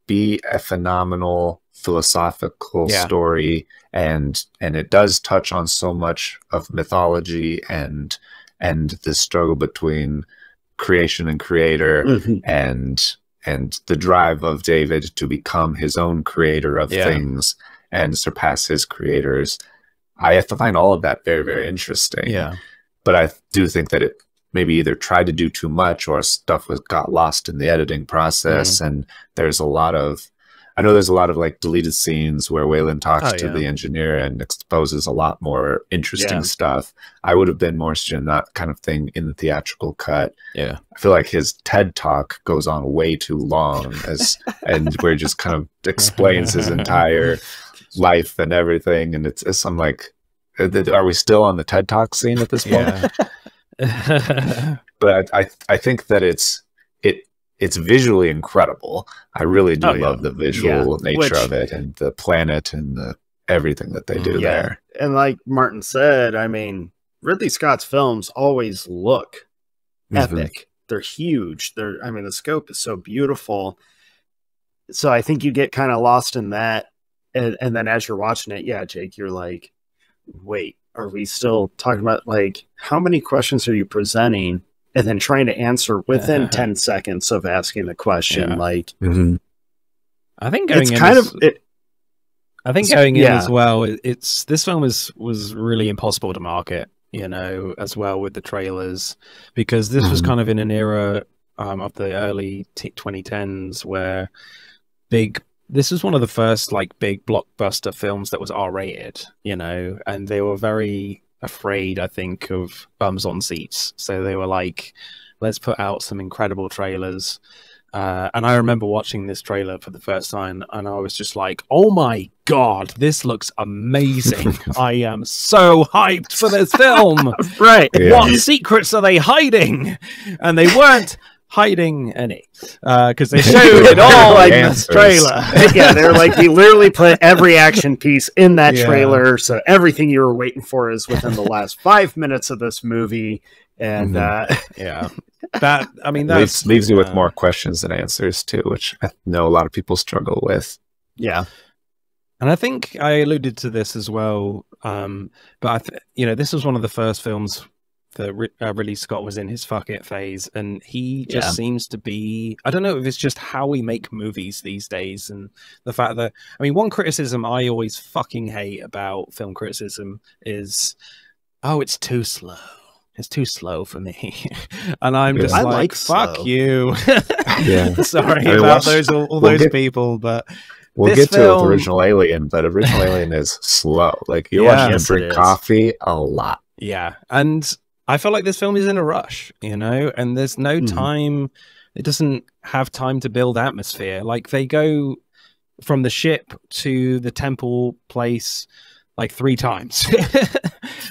be a phenomenal philosophical story, and it does touch on so much of mythology and the struggle between creation and creator, and the drive of David to become his own creator of things and surpass his creators. I find all of that very, very interesting. But I do think that it maybe either tried to do too much, or stuff got lost in the editing process. And there's a lot of like deleted scenes where Wayland talks to the engineer and exposes a lot more interesting stuff. I would have been more interested in that kind of thing in the theatrical cut. I feel like his TED talk goes on way too long, and where he just kind of explains his entire life and everything. And I'm like, are we still on the TED talk scene at this point? But I think that it's visually incredible. I really do love the visual nature of it, and the planet and the everything that they do there. And like Martin said, I mean, Ridley Scott's films always look epic. They're huge. I mean, the scope is so beautiful. So I think you get kind of lost in that. And then as you're watching it, Jake, you're like, wait, are we still talking about, like, how many questions are you presenting? And then trying to answer within 10 seconds of asking the question. Like, I think going in kind of... I think going in as well, this film was really impossible to market, you know, as well with the trailers, because this was kind of in an era of the early 2010s where this was one of the first like big blockbuster films that was R-rated, you know, and they were very afraid, I think, of bums on seats. So they were like, let's put out some incredible trailers. And I remember watching this trailer for the first time, and I was just like, oh my God, this looks amazing. I am so hyped for this film. Right. What secrets are they hiding? And they weren't hiding any, because they showed it all in this trailer. They're like, we literally put every action piece in that trailer, so everything you were waiting for is within the last 5 minutes of this movie. And that, I mean, that leaves you with more questions than answers too, which I know a lot of people struggle with. Yeah. And I think I alluded to this as well, but you know, this was one of the first films that Ridley Scott was in his fuck it phase, and he just seems to be, I don't know if it's just how we make movies these days, and the fact that, I mean, one criticism I always fucking hate about film criticism is, oh, it's too slow. It's too slow for me. And I'm just like fuck slow. You. Sorry about all those people, but we'll get to it with Original Alien, but Original Alien is slow. Like, you're watching him drink coffee a lot. Yeah. And I feel like this film is in a rush, you know, and there's no time. It doesn't have time to build atmosphere. Like, they go from the ship to the temple place like 3 times.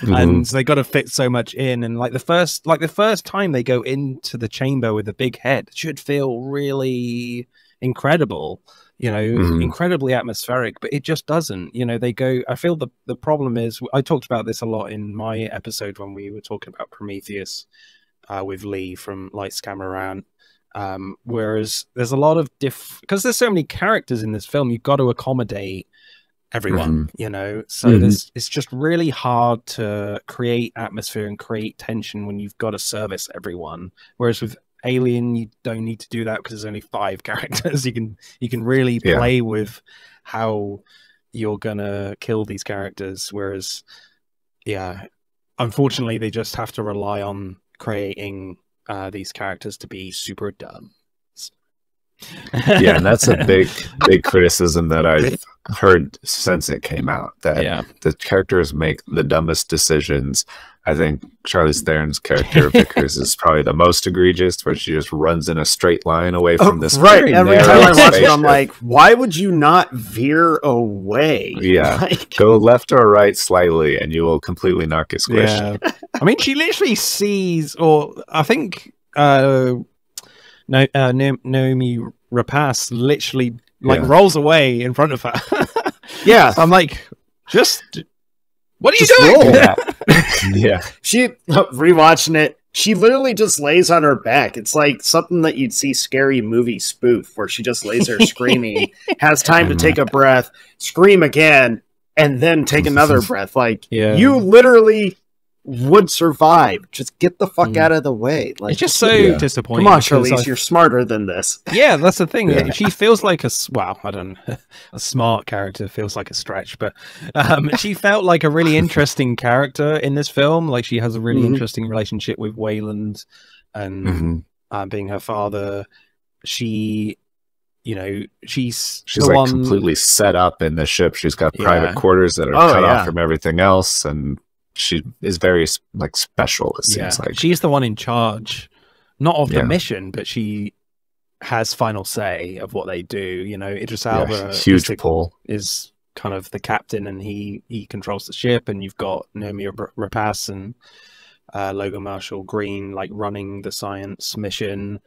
And they got to fit so much in, and like the first time they go into the chamber with the big head should feel really incredible, you know, incredibly atmospheric, but it just doesn't. You know, they go, I feel the problem is, I talked about this a lot in my episode when we were talking about Prometheus with Lee from Lights Camera Round, whereas there's a lot of because there's so many characters in this film, you've got to accommodate everyone, you know, so it's just really hard to create atmosphere and create tension when you've got to service everyone. Whereas with Alien, you don't need to do that because there's only 5 characters. You can really play with how you're gonna kill these characters. Whereas, unfortunately, they just have to rely on creating these characters to be super dumb. And that's a big criticism that I've heard since it came out, that the characters make the dumbest decisions. I think Charlize Theron's character Vickers is probably the most egregious, where she just runs in a straight line away from this. Right. Every time I watch it, I'm like, why would you not veer away? Yeah. Like, go left or right slightly and you will completely not get squished. Yeah. I mean, she literally sees, or I think Naomi Rapace literally rolls away in front of her. I'm like, what are you doing? She rewatching it, she literally just lays on her back. It's like something that you'd see Scary Movie spoof, where she just lays there screaming, has time to take a breath, scream again, and then take another breath. Like, you literally would survive. Just get the fuck out of the way. Like, it's just so disappointing. Come on, Charlize, you're smarter than this. Yeah, that's the thing. She feels like I don't know, a smart character feels like a stretch, but she felt like a really interesting character in this film. Like, she has a really interesting relationship with Wayland, and being her father. She, you know, she's like completely set up in the ship. She's got private quarters that are cut off from everything else, and she is very like special, it seems like. She's the one in charge, not of the mission, but she has final say of what they do. You know, Idris Elba huge pull is kind of the captain, and he controls the ship, and you've got Naomi Rapace and Logan Marshall Green like running the science mission.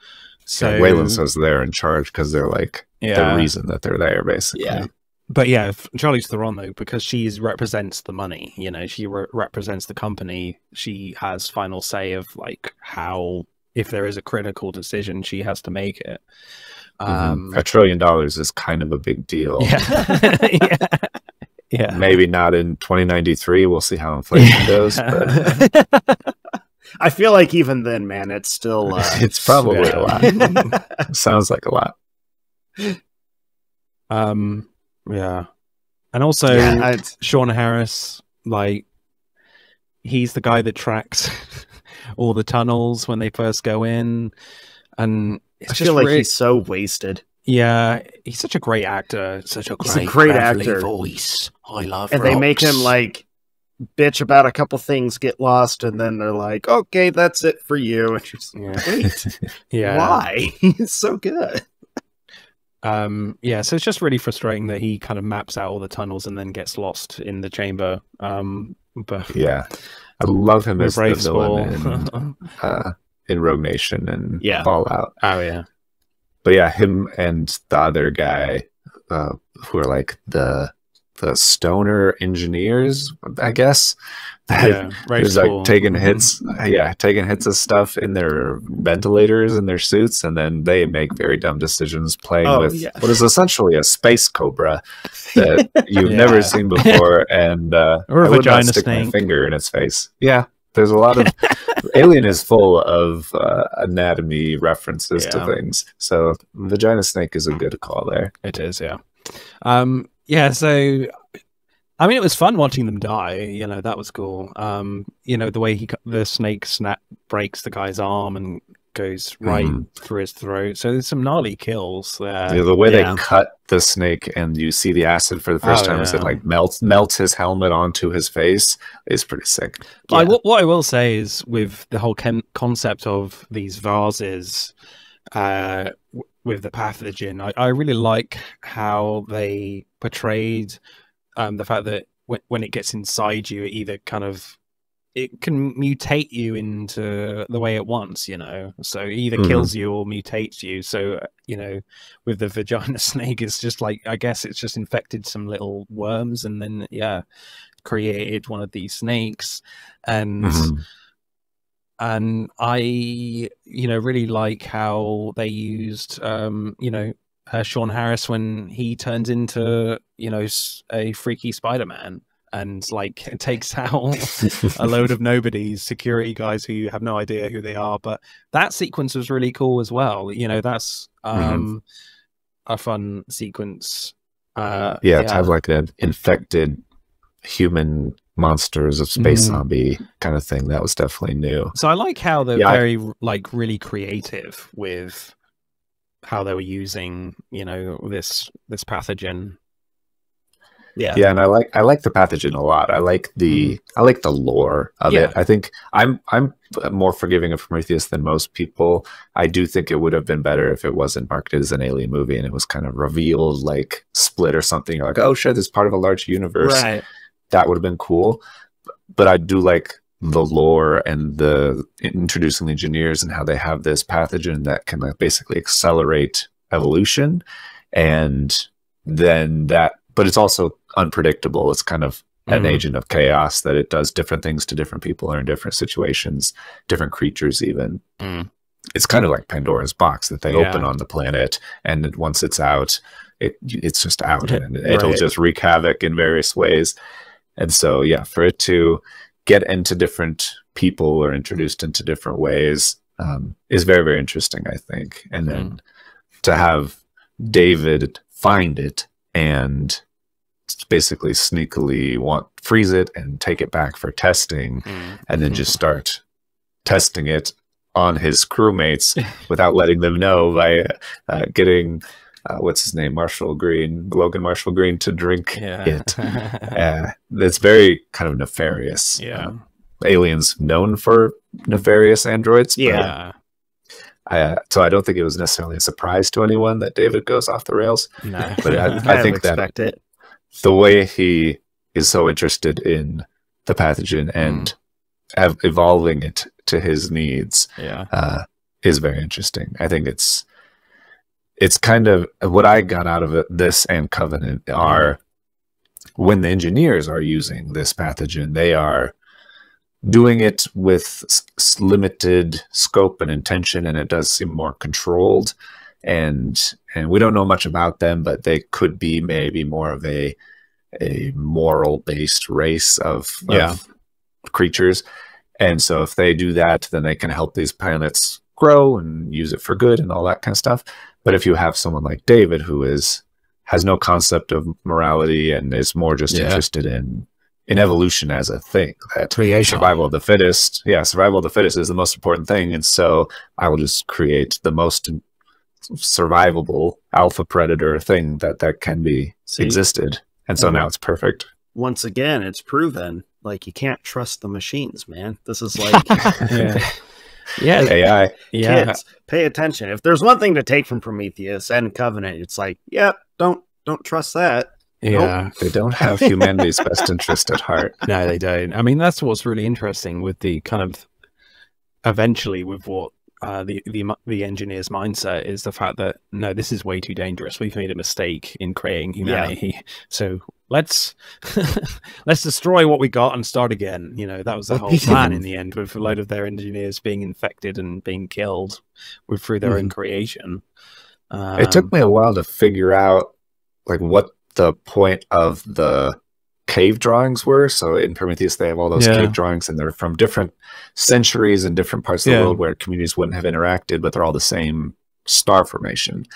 So Wayland says they're in charge because they're like the reason that they're there, basically. Yeah. But yeah, Charlize Theron, though, because she represents the money, you know, she represents the company. She has final say of like how, if there is a critical decision, she has to make it. $1 trillion is kind of a big deal. Yeah. Yeah. Maybe not in 2093. We'll see how inflation goes. But I feel like even then, man, it's still it's probably a lot. Sounds like a lot. Yeah. And also Sean Harris, like, he's the guy that tracks all the tunnels when they first go in, and I feel like he's so wasted. Yeah, he's such a great actor. Such a great actor. Voice. I love. And rocks. They make him like bitch about a couple things, get lost, and then they're like, "Okay, that's it for you." And you're just, wait, why? He's so good. Yeah, so it's just really frustrating that he kind of maps out all the tunnels and then gets lost in the chamber. But yeah, I love him as the villain in Rogue Nation and Fallout. Oh yeah. But yeah, him and the other guy, who are like the stoner engineers, I guess. Yeah, right. Like taking hits, taking hits of stuff in their ventilators and their suits, and then they make very dumb decisions playing with what is essentially a space cobra that you've never seen before, and or a vagina snake. My finger in its face. Yeah, there's a lot of Alien is full of anatomy references to things, so vagina snake is a good call there. It is, yeah. Yeah, so I mean, it was fun watching them die. You know, that was cool. You know, the way the snake breaks the guy's arm and goes right through his throat. So there's some gnarly kills there. Yeah, the way they cut the snake and you see the acid for the first time as it like melts his helmet onto his face is pretty sick. Yeah. What I will say is with the whole concept of these vases with the pathogen, I really like how they portrayed the fact that when it gets inside you, it can mutate you into the way it wants, you know. So it either kills you or mutates you. So, you know, with the vagina snake, it's just like, I guess it's just infected some little worms and then, created one of these snakes. And I, you know, really like how they used, Sean Harris when he turns into, you know, a freaky Spider-Man and like takes out a load of nobodies, security guys who have no idea who they are. But that sequence was really cool as well. You know, that's a fun sequence. To have like an infected human monsters of space zombie kind of thing, that was definitely new. So I like how they're very like really creative with how they were using, you know, this pathogen. Yeah, and I like the pathogen a lot. I like the lore of it. I think I'm more forgiving of Prometheus than most people. I do think it would have been better if it wasn't marketed as an alien movie and it was kind of revealed like Split or something. You're like, oh shit, this is part of a large universe. Right. That would have been cool. But I do like the lore and the introducing the engineers and how they have this pathogen that can like basically accelerate evolution, and then but it's also unpredictable. It's kind of an agent of chaos that it does different things to different people or in different situations, different creatures even. It's kind of like Pandora's box that they open on the planet, and once it's out, it's just out, and it'll just wreak havoc in various ways. And so, for it to get into different people or introduced into different ways is very, very interesting, I think. And then to have David find it and basically sneakily freeze it and take it back for testing, and then just start testing it on his crewmates without letting them know by getting what's his name, Logan Marshall Green, to drink it. It's very kind of nefarious. Aliens known for nefarious androids. So I don't think it was necessarily a surprise to anyone that David goes off the rails. No. But I think that the way he is so interested in the pathogen and evolving it to his needs is very interesting. I think it's kind of what I got out of it, this and Covenant, are when the engineers are using this pathogen, they are doing it with limited scope and intention, and it does seem more controlled. And we don't know much about them, but they could be maybe more of a moral-based race of creatures. And so if they do that, then they can help these planets grow and use it for good and all that kind of stuff. But if you have someone like David, who has no concept of morality and is more just interested in evolution as a thing, that survival of the fittest, survival of the fittest is the most important thing. And so I will just create the most survivable alpha predator thing that can be existed. And so now it's perfect. Once again, it's proven, like, you can't trust the machines, man. This is like AI. Kids, pay attention. If there's one thing to take from Prometheus and Covenant, it's like, don't trust that. Nope. They don't have humanity's best interest at heart. No, they don't. I mean, that's what's really interesting with the kind of eventually with what the engineer's mindset is, the fact that no, this is way too dangerous. We've made a mistake in creating humanity, so let's destroy what we got and start again. You know, that was the whole plan in the end, with a load of their engineers being infected and being killed through their own creation. It took me a while to figure out like what the point of the cave drawings were. So in Prometheus, they have all those cave drawings, and they're from different centuries and different parts of the world where communities wouldn't have interacted, but they're all the same star formation.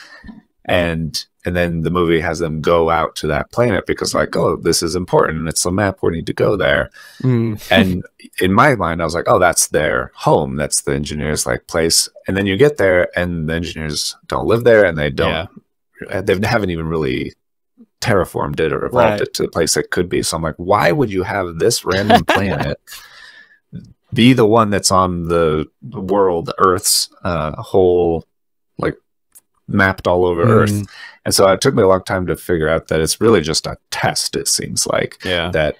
And then the movie has them go out to that planet because, like, oh, this is important. It's a map. We need to go there. And in my mind, I was like, oh, that's their home. That's the engineers' like place. And then you get there, and the engineers don't live there, and they don't. They haven't even really terraformed it or evolved it to the place it could be. So I'm like, why would you have this random planet be the one that's on the world, Earth's whole, like, mapped all over Earth? And so it took me a long time to figure out that it's really just a test, it seems like. That,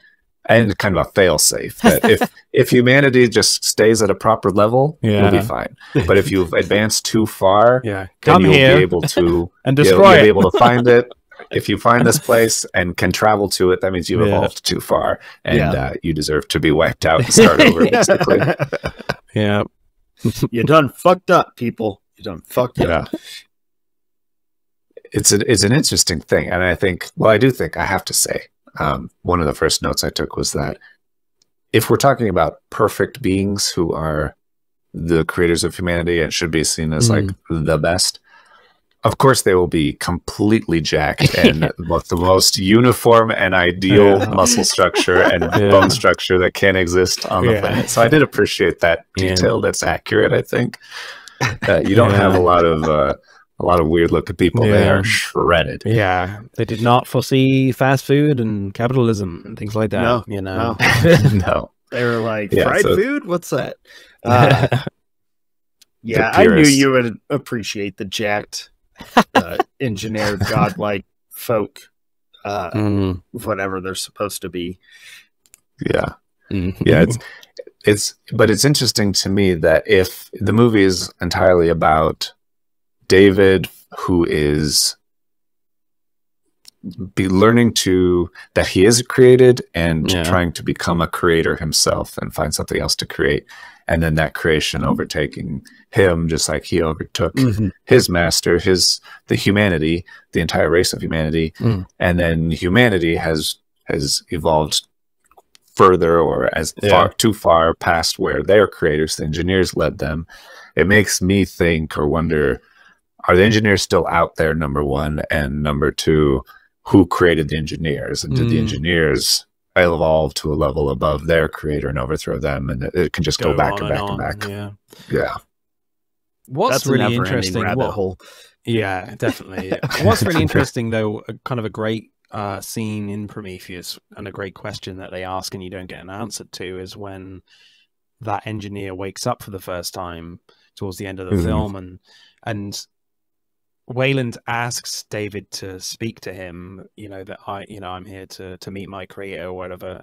and kind of a fail-safe, that if humanity just stays at a proper level, we'll be fine. But if you've advanced too far, then you'll be able to and destroy you'll be able to find it. If you find this place and can travel to it, that means you've evolved too far, and you deserve to be wiped out and start over, basically. You done fucked up, people. You done fucked up. It's an interesting thing, and I think, well, I do think I have to say, one of the first notes I took was that if we're talking about perfect beings who are the creators of humanity and should be seen as like the best, of course they will be completely jacked and the most uniform and ideal muscle structure and bone structure that can exist on the planet. So I did appreciate that detail. That's accurate, I think. You don't have a lot of weird looking people. They are shredded. They did not foresee fast food and capitalism and things like that. No, you know, no. They were like, fried food? What's that? I knew you would appreciate the jacked, engineered, godlike folk, whatever they're supposed to be. But it's interesting to me that if the movie is entirely about David, who is learning that he is created and trying to become a creator himself and find something else to create, and then that creation overtaking him just like he overtook his master, the humanity, the entire race of humanity, and then humanity has evolved further or too far past where their creators, the engineers, led them. It makes me think or wonder, are the engineers still out there, number one, and number two, who created the engineers, and did the engineers evolve to a level above their creator and overthrow them, and it can just go back and back and back. What's That's really a interesting rabbit hole. Definitely. What's really interesting, though, kind of a great scene in Prometheus and a great question that they ask and you don't get an answer to, is when that engineer wakes up for the first time towards the end of the film, and Wayland asks David to speak to him, that I'm here to meet my creator or whatever,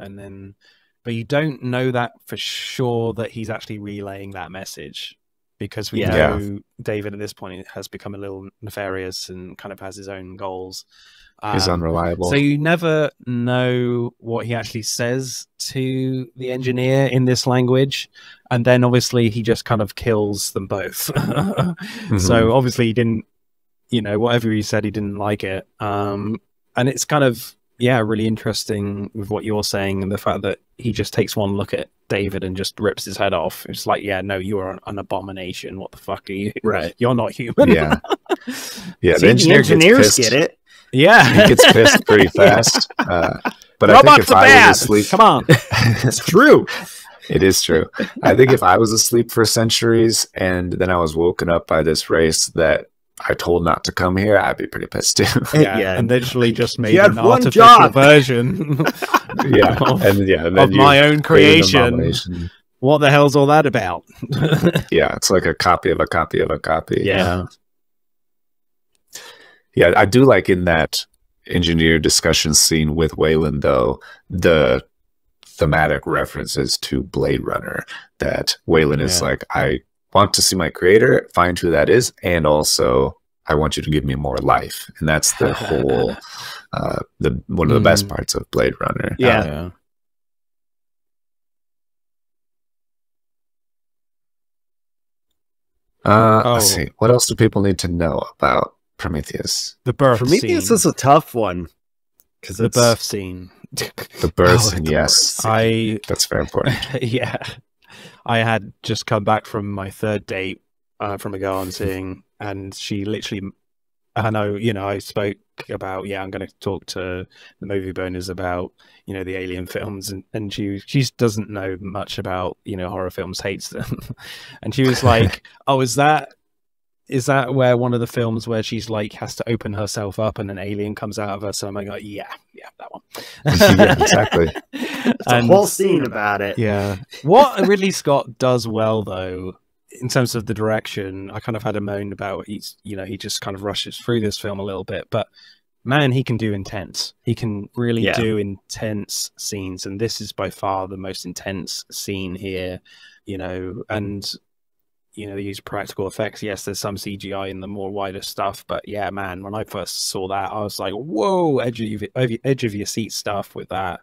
but you don't know that for sure that he's actually relaying that message. because we know David at this point has become a little nefarious and kind of has his own goals. He's unreliable. So you never know what he actually says to the engineer in this language. And then obviously he just kind of kills them both. So obviously he didn't, you know, whatever he said, he didn't like it. And it's kind of, really interesting with what you're saying and the fact that he just takes one look at David and just rips his head off. It's like, no, you are an abomination. What the fuck are you? Right. You're not human. Yeah. The engineers get it. Yeah. He gets pissed pretty fast. But Robots I think if I was asleep... Come on. It's true. It is true. I think if I was asleep for centuries and then I was woken up by this race that I told not to come here, I'd be pretty pissed too. And they literally just made an artificial version of my own creation. What the hell's all that about? It's like a copy of a copy of a copy. Yeah, I do like in that engineer discussion scene with Wayland, though, the thematic references to Blade Runner, that Wayland is like, I want to see my creator, find who that is, and also I want you to give me more life. And that's the whole one of the best parts of Blade Runner. Let's see, what else do people need to know about Prometheus? The birth Prometheus scene. is a tough one because the birth scene. The birth scene, yes. That's very important. I had just come back from my third date from a girl I'm seeing, and she literally, I spoke about, I'm going to talk to the movie boners about, the Alien films, and she doesn't know much about, horror films, hates them. And she was like, oh, is that where one of the films where she's like has to open herself up and an alien comes out of her? So I'm like, that one. Exactly. It's a whole scene about it. Yeah. What Ridley Scott does well, though, in terms of the direction, I kind of had a moan about he just kind of rushes through this film a little bit, but man, he can do intense. He can really do intense scenes, and this is by far the most intense scene here, and they use practical effects. Yes, there's some CGI in the more wider stuff, but yeah, man, when I first saw that, I was like, whoa, edge of your seat stuff with that.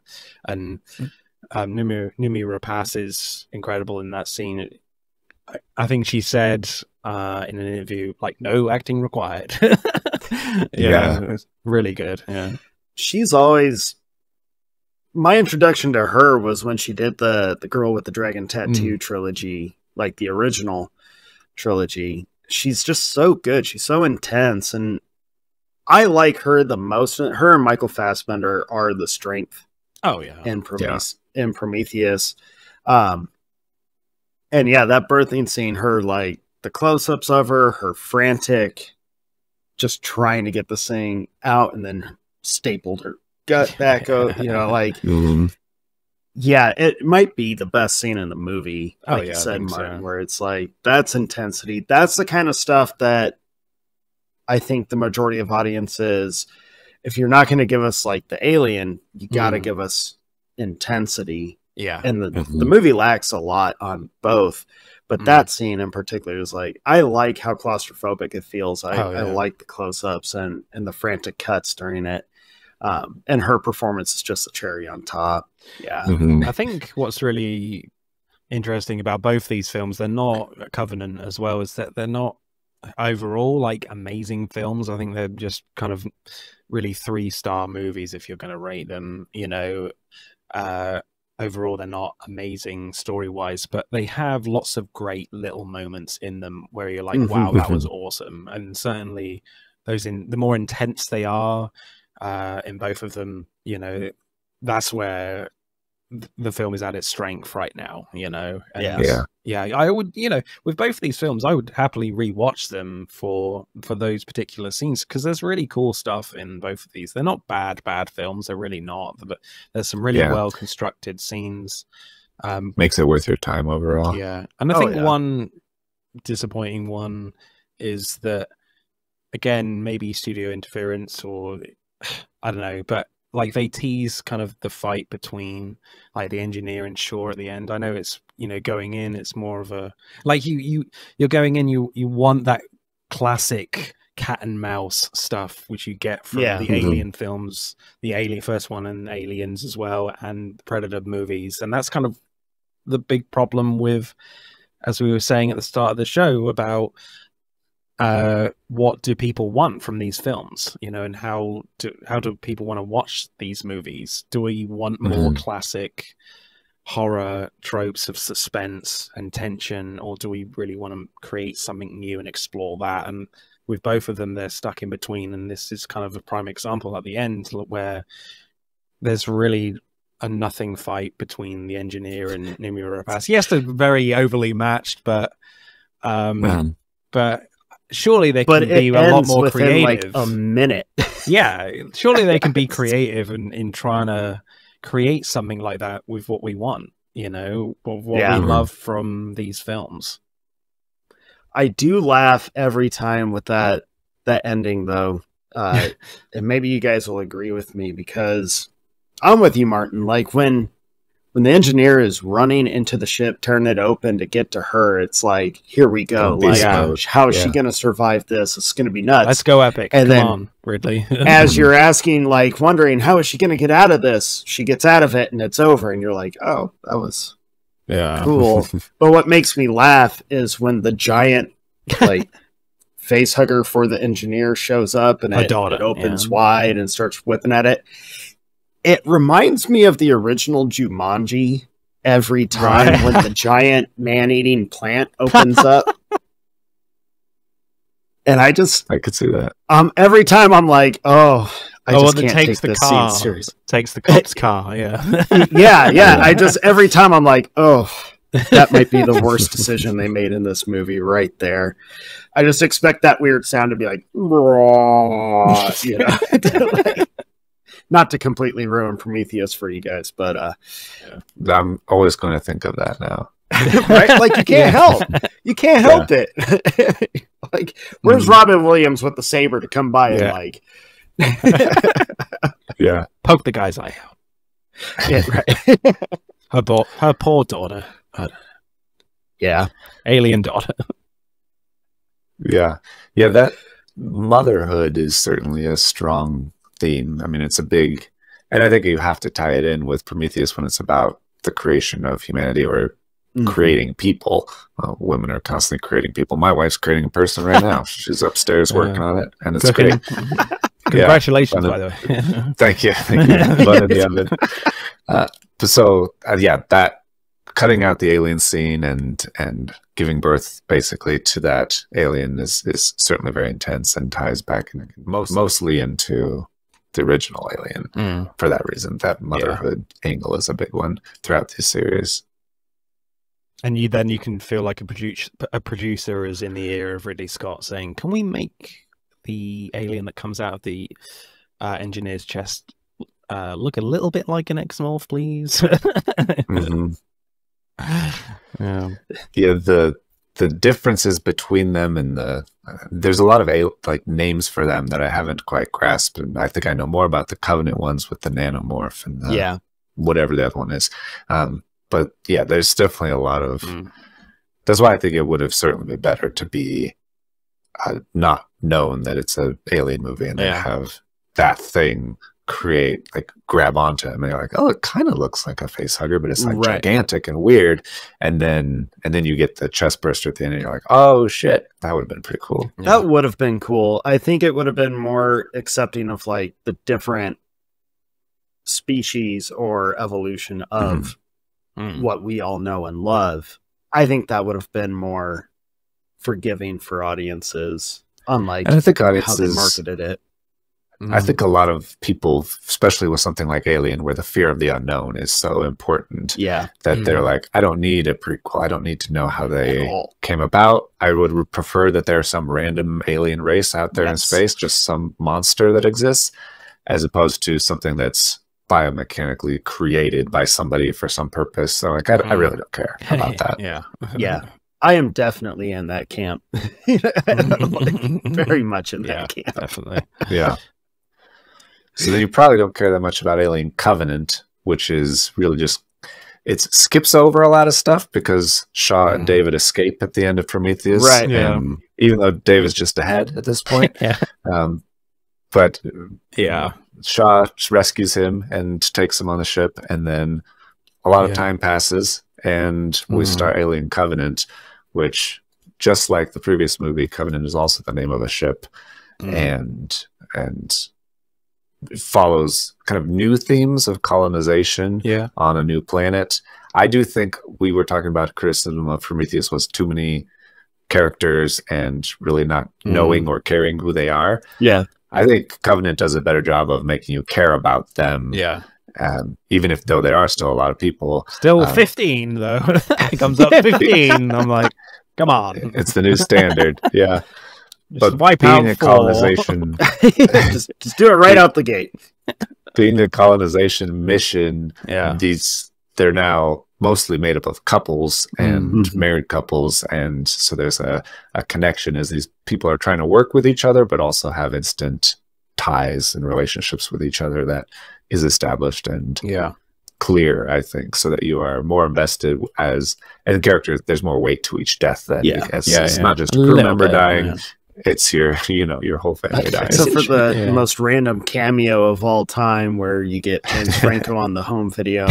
And Noomi Rapace is incredible in that scene. I think she said in an interview, like, no acting required. It's really good. Yeah, she's always, my introduction to her was when she did the Girl with the Dragon Tattoo trilogy, like the original trilogy. She's just so good. She's so intense, and I like her the most. Her and Michael Fassbender are the strength. In Prometheus. And that birthing scene, her, like, the close-ups of her frantic, just trying to get this thing out, and then stapled her gut back up, it might be the best scene in the movie, like you said, Martin, where it's like, that's intensity. That's the kind of stuff that I think the majority of audiences, if you're not going to give us, like, the alien, you got to give us intensity. And the movie lacks a lot on both, but that scene in particular is like, I like how claustrophobic it feels. I like the close-ups and the frantic cuts during it. And her performance is just a cherry on top. I think what's really interesting about both these films, they're not Covenant as well, is that they're not overall like amazing films. I think they're just kind of really 3-star movies if you're going to rate them. Overall, they're not amazing story-wise, but they have lots of great little moments in them where you're like, wow, that was awesome. And certainly the more intense they are in both of them, that's where the film is at its strength right now, and I would, with both of these films, I would happily rewatch them for those particular scenes, because there's really cool stuff in both of these. They're not bad films, they're really not, but there's some really well constructed scenes. Makes it worth your time overall. And I think one disappointing one is that, again, maybe studio interference, or I don't know, but like they tease kind of the fight between like the engineer and Shaw at the end. I know it's, you know, going in, it's more of a like you're going in, you want that classic cat and mouse stuff which you get from the Alien films, the Alien first one and Aliens as well, and Predator movies. And that's kind of the big problem with, as we were saying at the start of the show, about what do people want from these films, you know, and how do people want to watch these movies? Do we want more classic horror tropes of suspense and tension, or do we really want to create something new and explore that? And with both of them, they're stuck in between, and this is kind of a prime example at the end where there's really a nothing fight between the engineer and Nimura Rapace. Yes, they're very overly matched, but surely they can be a lot more creative. Like a minute. Yeah, surely they can be creative in trying to create something like that with what we want, you know, what we love from these films. I do laugh every time with that ending, though. And maybe you guys will agree with me, because I'm with you, Martin. Like when the engineer is running into the ship, turning it open to get to her, it's like, here we go. Like, how is she going to survive this? It's going to be nuts. Let's go epic. And Come on, Ridley. As you're asking, like, wondering, how is she going to get out of this? She gets out of it and it's over. And you're like, oh, that was cool. But what makes me laugh is when the giant, like, face hugger for the engineer shows up and it opens wide and starts whipping at it. It reminds me of the original Jumanji every time when the giant man-eating plant opens up. And I could see that. Every time I'm like, I just can't take this scene seriously. Takes the cop's car, yeah. Every time I'm like, that might be the worst decision they made in this movie right there. I just expect that weird sound to be like, raw, you know. Not to completely ruin Prometheus for you guys, but I'm always going to think of that now. Right? Like, you can't help. You can't help it. Like, where's Robin Williams with the saber to come by and like poke the guy's eye out. Yeah, right. Her poor daughter. Alien daughter. Yeah, that motherhood is certainly a strong theme. I mean, it's a big, and I think you have to tie it in with Prometheus when it's about the creation of humanity or creating people. Women are constantly creating people. My wife's creating a person right now. She's upstairs working on it, and it's great. Congratulations, by the way. Thank you. Bun in the oven. So that cutting out the alien scene and giving birth basically to that alien is certainly very intense and ties back mostly into the original Alien for that reason. That motherhood angle is a big one throughout this series. And you can feel like a producer is in the ear of Ridley Scott saying, can we make the alien that comes out of the engineer's chest look a little bit like an Exmorph, please? The differences between them and there's a lot of like names for them that I haven't quite grasped, and I think I know more about the Covenant ones with the nanomorph and whatever the other one is. But yeah, there's definitely a lot of. That's why I think it would have certainly been better to be not known that it's an alien movie and they have that thing grab onto him and you're like, oh, it kind of looks like a face hugger, but it's like gigantic and weird, and then you get the chest burster at the end and you're like, oh shit, that would have been pretty cool. That would have been cool. I think it would have been more accepting of like the different species or evolution of what we all know and love. I think that would have been more forgiving for audiences, unlike and I think how they marketed it. I think a lot of people, especially with something like Alien, where the fear of the unknown is so important, that they're like, I don't need a prequel. I don't need to know how they came about. I would prefer that there's some random alien race out there in space, just some monster that exists, as opposed to something that's biomechanically created by somebody for some purpose. So like, I really don't care about that. Yeah. I am definitely in that camp. Very much in that camp. Definitely. Yeah. So then you probably don't care that much about Alien Covenant, which is really just, it skips over a lot of stuff because Shaw and David escape at the end of Prometheus. Right. Yeah. And even though David's just ahead at this point. Yeah. But Yeah. Shaw rescues him and takes him on the ship. And then a lot of time passes and we start Alien Covenant, which, just like the previous movie, Covenant is also the name of a ship. And it follows kind of new themes of colonization on a new planet. I do think we were talking about criticism of Prometheus was too many characters and really not knowing or caring who they are. Yeah. I think Covenant does a better job of making you care about them. Yeah. Even if though there are still a lot of people. Still 15 though. It comes up 15. I'm like, come on. It's the new standard. Yeah. Just but wipe being out a colonization, just do it right out the gate. Being a colonization mission, Yeah. they're now mostly made up of couples and married couples, and so there's a connection as these people are trying to work with each other, but also have instant ties and relationships with each other that is established and clear, I think, so that you are more invested as characters. There's more weight to each death than it's not just a crew member dying. Yeah. It's your whole family dying. Except for the most random cameo of all time where you get James Franco on the home video.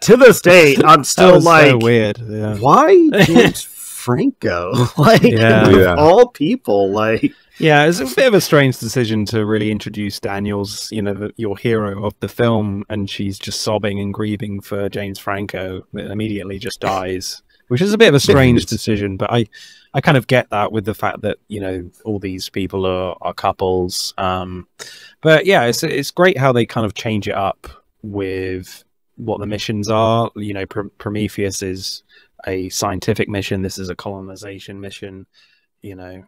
To this day, I'm still like, so weird. Yeah. Why James Franco? Like, of all people, like. Yeah, it's a bit of a strange decision to really introduce Daniels, your hero of the film, and she's just sobbing and grieving for James Franco that immediately just dies, which is a bit of a strange decision, but I kind of get that with the fact that, all these people are couples. But yeah, it's great how they kind of change it up with what the missions are. Prometheus is a scientific mission. This is a colonization mission.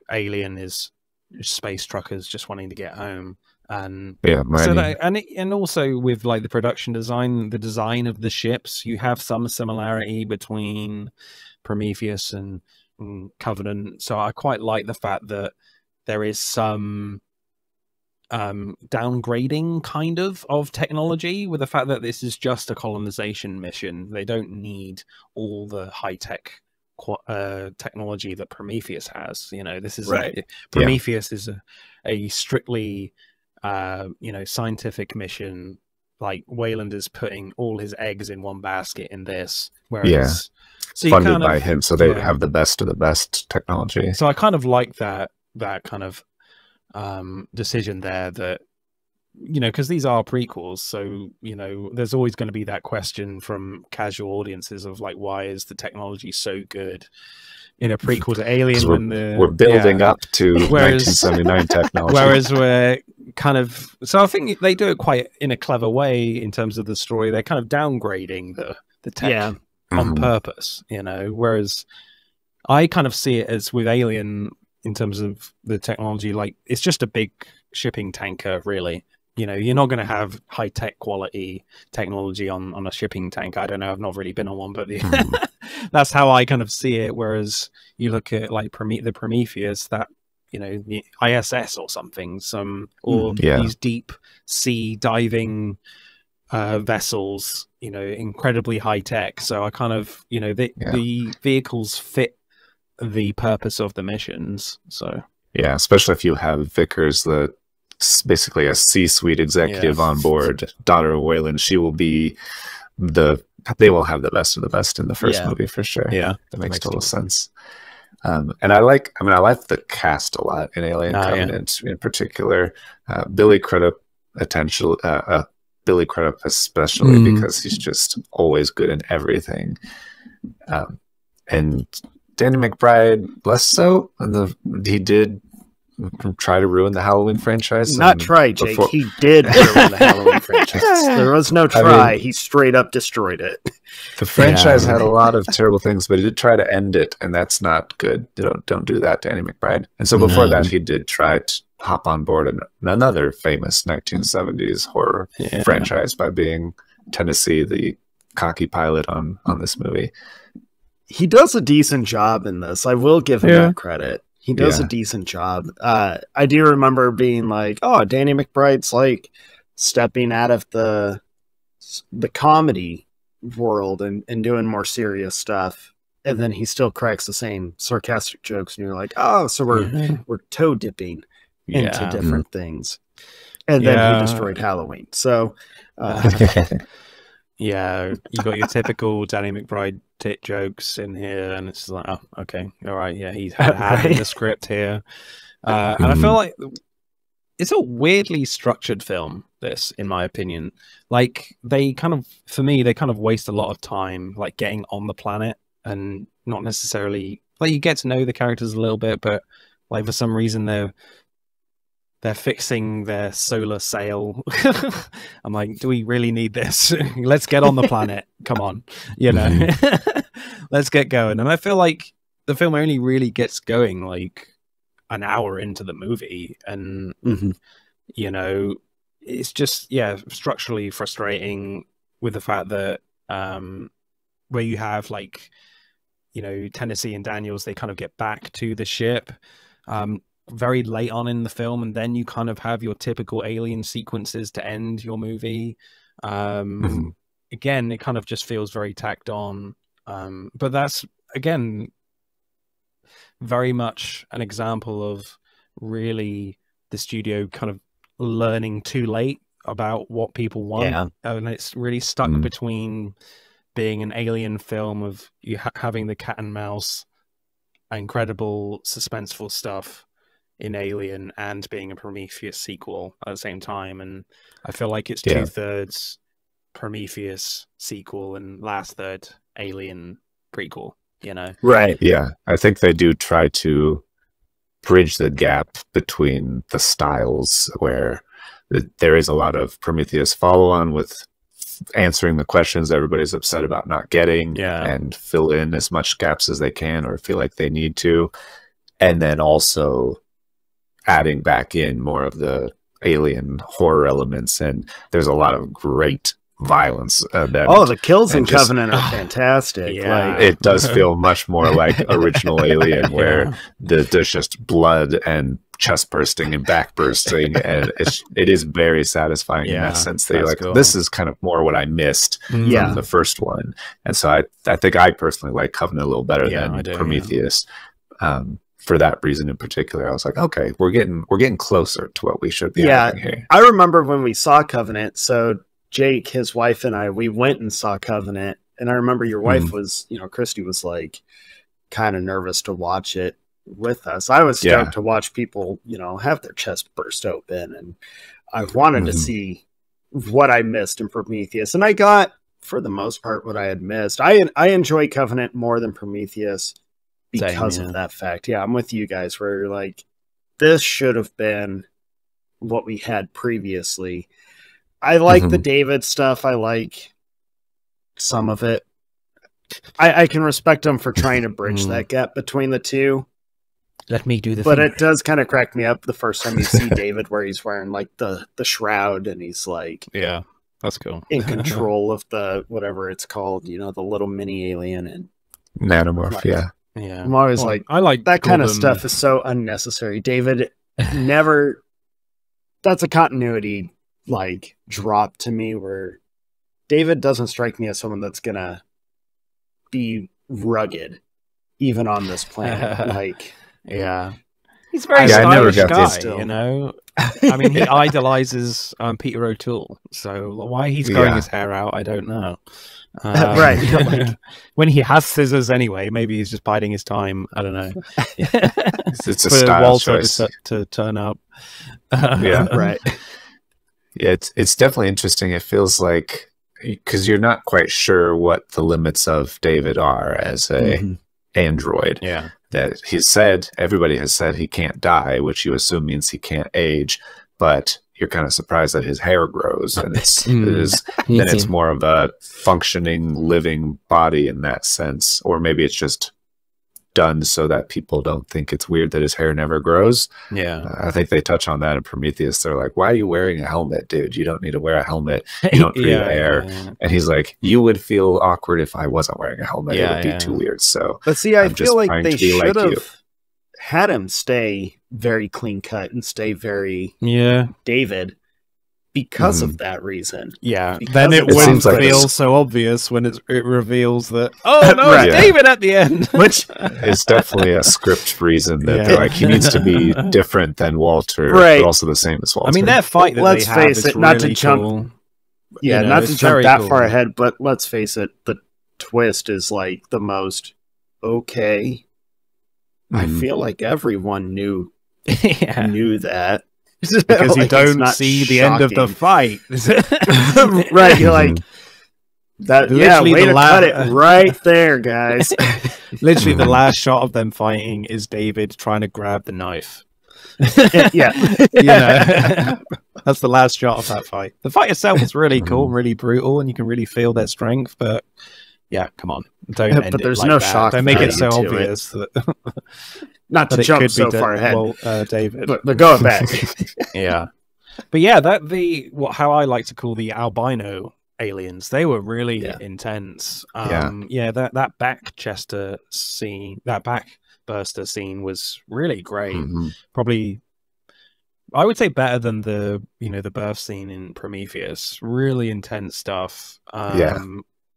Alien is space truckers just wanting to get home. And and also with like the production design, the design of the ships, you have some similarity between Prometheus and Covenant. So I quite like the fact that there is some downgrading kind of technology with the fact that this is just a colonization mission. They don't need all the high-tech technology that Prometheus has. This is Prometheus is a strictly scientific mission. Like Wayland is putting all his eggs in one basket in this, whereas funded by him, so they have the best of the best technology. So I kind of like that kind of decision there, that because these are prequels, so there's always going to be that question from casual audiences of like, why is the technology so good in a prequel to Alien when we're building up to 1979 technology, whereas we're kind of, so I think they do it quite in a clever way in terms of the story. They're kind of downgrading the tech on purpose, whereas I kind of see it as with Alien in terms of the technology, like it's just a big shipping tanker, really. You're not going to have high-tech quality technology on a shipping tanker. I don't know. I've not really been on one, but that's how I kind of see it. Whereas you look at like the Prometheus, that, the ISS or something, these deep sea diving vessels, incredibly high-tech. So I kind of, the vehicles fit the purpose of the missions. So yeah, especially if you have Vickers, basically a C-suite executive on board, daughter of Wayland. She will be they will have the best of the best in the first movie for sure. Yeah, that makes total sense. And I like the cast a lot in Alien Covenant, in particular. Billy Crudup, Billy Crudup especially, because he's just always good in everything. And Danny McBride, less so. He did try to ruin the Halloween franchise. Not try, Jake. He did ruin the Halloween franchise. There was no try. He straight up destroyed it. The franchise had a lot of terrible things, but he did try to end it, and that's not good. Don't do that, Danny McBride. And so before that, he did try to hop on board another famous 1970s horror franchise by being Tennessee, the cocky pilot on this movie. He does a decent job in this. I will give him that credit. He does a decent job. I do remember being like, oh, Danny McBride's like stepping out of the comedy world and doing more serious stuff. And then he still cracks the same sarcastic jokes. And you're like, oh, so we're toe dipping into different things. And then he destroyed Halloween. So, yeah, you got your typical Danny McBride tit jokes in here, and it's like, oh, okay, all right, yeah, he's had in the script here, and I feel like it's a weirdly structured film. This, in my opinion, like they kind of, for me, they kind of waste a lot of time, like getting on the planet, and not necessarily like you get to know the characters a little bit, but like for some reason they're fixing their solar sail. I'm like, do we really need this? Let's get on the planet. Come on, you know, let's get going. And I feel like the film only really gets going like an hour into the movie. And, you know, it's just, structurally frustrating with the fact that where you have like, you know, Tennessee and Daniels, they kind of get back to the ship very late on in the film, and then you kind of have your typical alien sequences to end your movie. Again, it kind of just feels very tacked on, but that's again very much an example of really the studio kind of learning too late about what people want, and it's really stuck between being an alien film of you having the cat and mouse incredible suspenseful stuff in Alien and being a Prometheus sequel at the same time. And I feel like it's 2/3 Prometheus sequel and last third Alien prequel, you know? Right. Yeah. I think they do try to bridge the gap between the styles where there is a lot of Prometheus follow-on with answering the questions everybody's upset about not getting and fill in as much gaps as they can or feel like they need to. And then also adding back in more of the alien horror elements, and there's a lot of great violence. The kills in Covenant are fantastic. Like, it does feel much more like original Alien, where there's just blood and chest bursting and back bursting, and it is very satisfying in that sense. That you're like, cool. This is kind of more what I missed from the first one, and so I think I personally like Covenant a little better than Prometheus. For that reason in particular, I was like, okay, we're getting closer to what we should be having here. I remember when we saw Covenant, so Jake, his wife, and I, we went and saw Covenant, and I remember your wife was, you know, Christy was like kind of nervous to watch it with us. I was stoked to watch people, you know, have their chest burst open, and I wanted to see what I missed in Prometheus, and I got, for the most part, what I had missed. I enjoy Covenant more than Prometheus because of that fact. Yeah, I'm with you guys where you're like, this should have been what we had previously. I like the David stuff. I like some of it. I can respect him for trying to bridge that gap between the two. Let me do the But it does kind of crack me up the first time you see David where he's wearing like the shroud and he's like, yeah, that's cool, in control of the whatever it's called, you know, the little mini alien and Nanomorph. Like, yeah. I'm always like, I like that kind of stuff is so unnecessary. David never. That's a continuity like drop to me where David doesn't strike me as someone that's gonna be rugged even on this planet. Like, he's a very stylish guy, you know. I mean, he idolizes Peter O'Toole, so why he's growing his hair out, I don't know. Right. Like, when he has scissors anyway, maybe he's just biding his time. I don't know. It's a style choice to turn up. Right. Yeah, it's definitely interesting. It feels like, because you're not quite sure what the limits of David are as a android. Yeah. That everybody has said he can't die, which you assume means he can't age, but you're kind of surprised that his hair grows, and it's more of a functioning, living body in that sense. Or maybe it's just done so that people don't think it's weird that his hair never grows. Yeah. I think they touch on that in Prometheus. They're like, why are you wearing a helmet, dude? You don't need to wear a helmet. You don't breathe air. Yeah. And he's like, you would feel awkward if I wasn't wearing a helmet. It would be too weird. So, but see, I feel like they should have had him stay very clean cut and stay very David because of that reason. Yeah, because then it wouldn't feel so obvious when it reveals that, oh no, it's David at the end. Which is definitely a script reason that they're like, he needs to be different than Walter, but also the same as Walter. I mean, their fight that let's they have face is it, really not to jump, cool. Yeah, you know, not to jump that cool. far ahead, but let's face it, the twist is like the most I feel like everyone knew that. Because you don't see the end of the fight. Right, you're like, that, literally way to cut it right there, guys. Literally the last shot of them fighting is David trying to grab the knife. Yeah. You know, that's the last shot of that fight. The fight itself is really cool, really brutal, and you can really feel their strength, but yeah, come on. Don't end but there's it like no that. shock. Don't make it so obvious that not to jump so far ahead. David. But going back. Yeah. But yeah, how I like to call the albino aliens, they were really intense. That backburster scene was really great. Probably, I would say, better than the birth scene in Prometheus. Really intense stuff.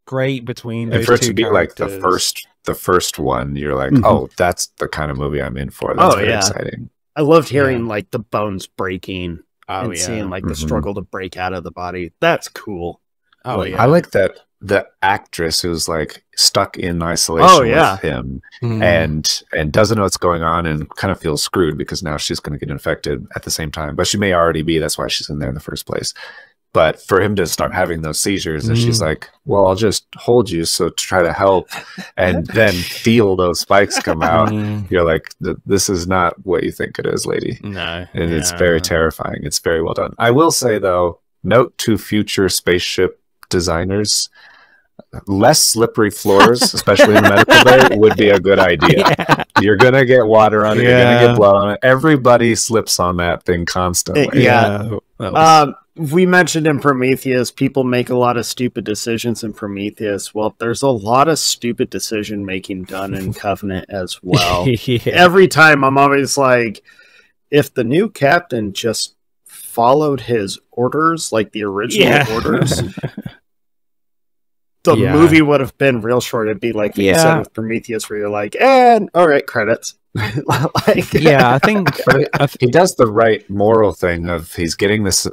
Great between those for it two to be characters. like the first one, you're like, oh, that's the kind of movie I'm in for. That's very exciting. I loved hearing like the bones breaking and seeing like the struggle to break out of the body. That's cool. I like that the actress who's like stuck in isolation with him and doesn't know what's going on and kind of feels screwed because now she's going to get infected at the same time, but she may already be. That's why she's in there in the first place. But for him to start having those seizures, and she's like, well, I'll just hold you to try to help, and then feel those spikes come out. You're like, this is not what you think it is, lady. No. And it's very terrifying. It's very well done. I will say, though, note to future spaceship designers, less slippery floors, especially in the medical bay, would be a good idea. You're going to get water on it. You're going to get blood on it. Everybody slips on that thing constantly. We mentioned in Prometheus, people make a lot of stupid decisions in Prometheus. Well, there's a lot of stupid decision making done in Covenant as well. Every time I'm always like, if the new captain just followed his orders, like the original orders, the movie would have been real short. It'd be like you said with Prometheus, where you're like, and all right, credits. I think he does the right moral thing of he's getting this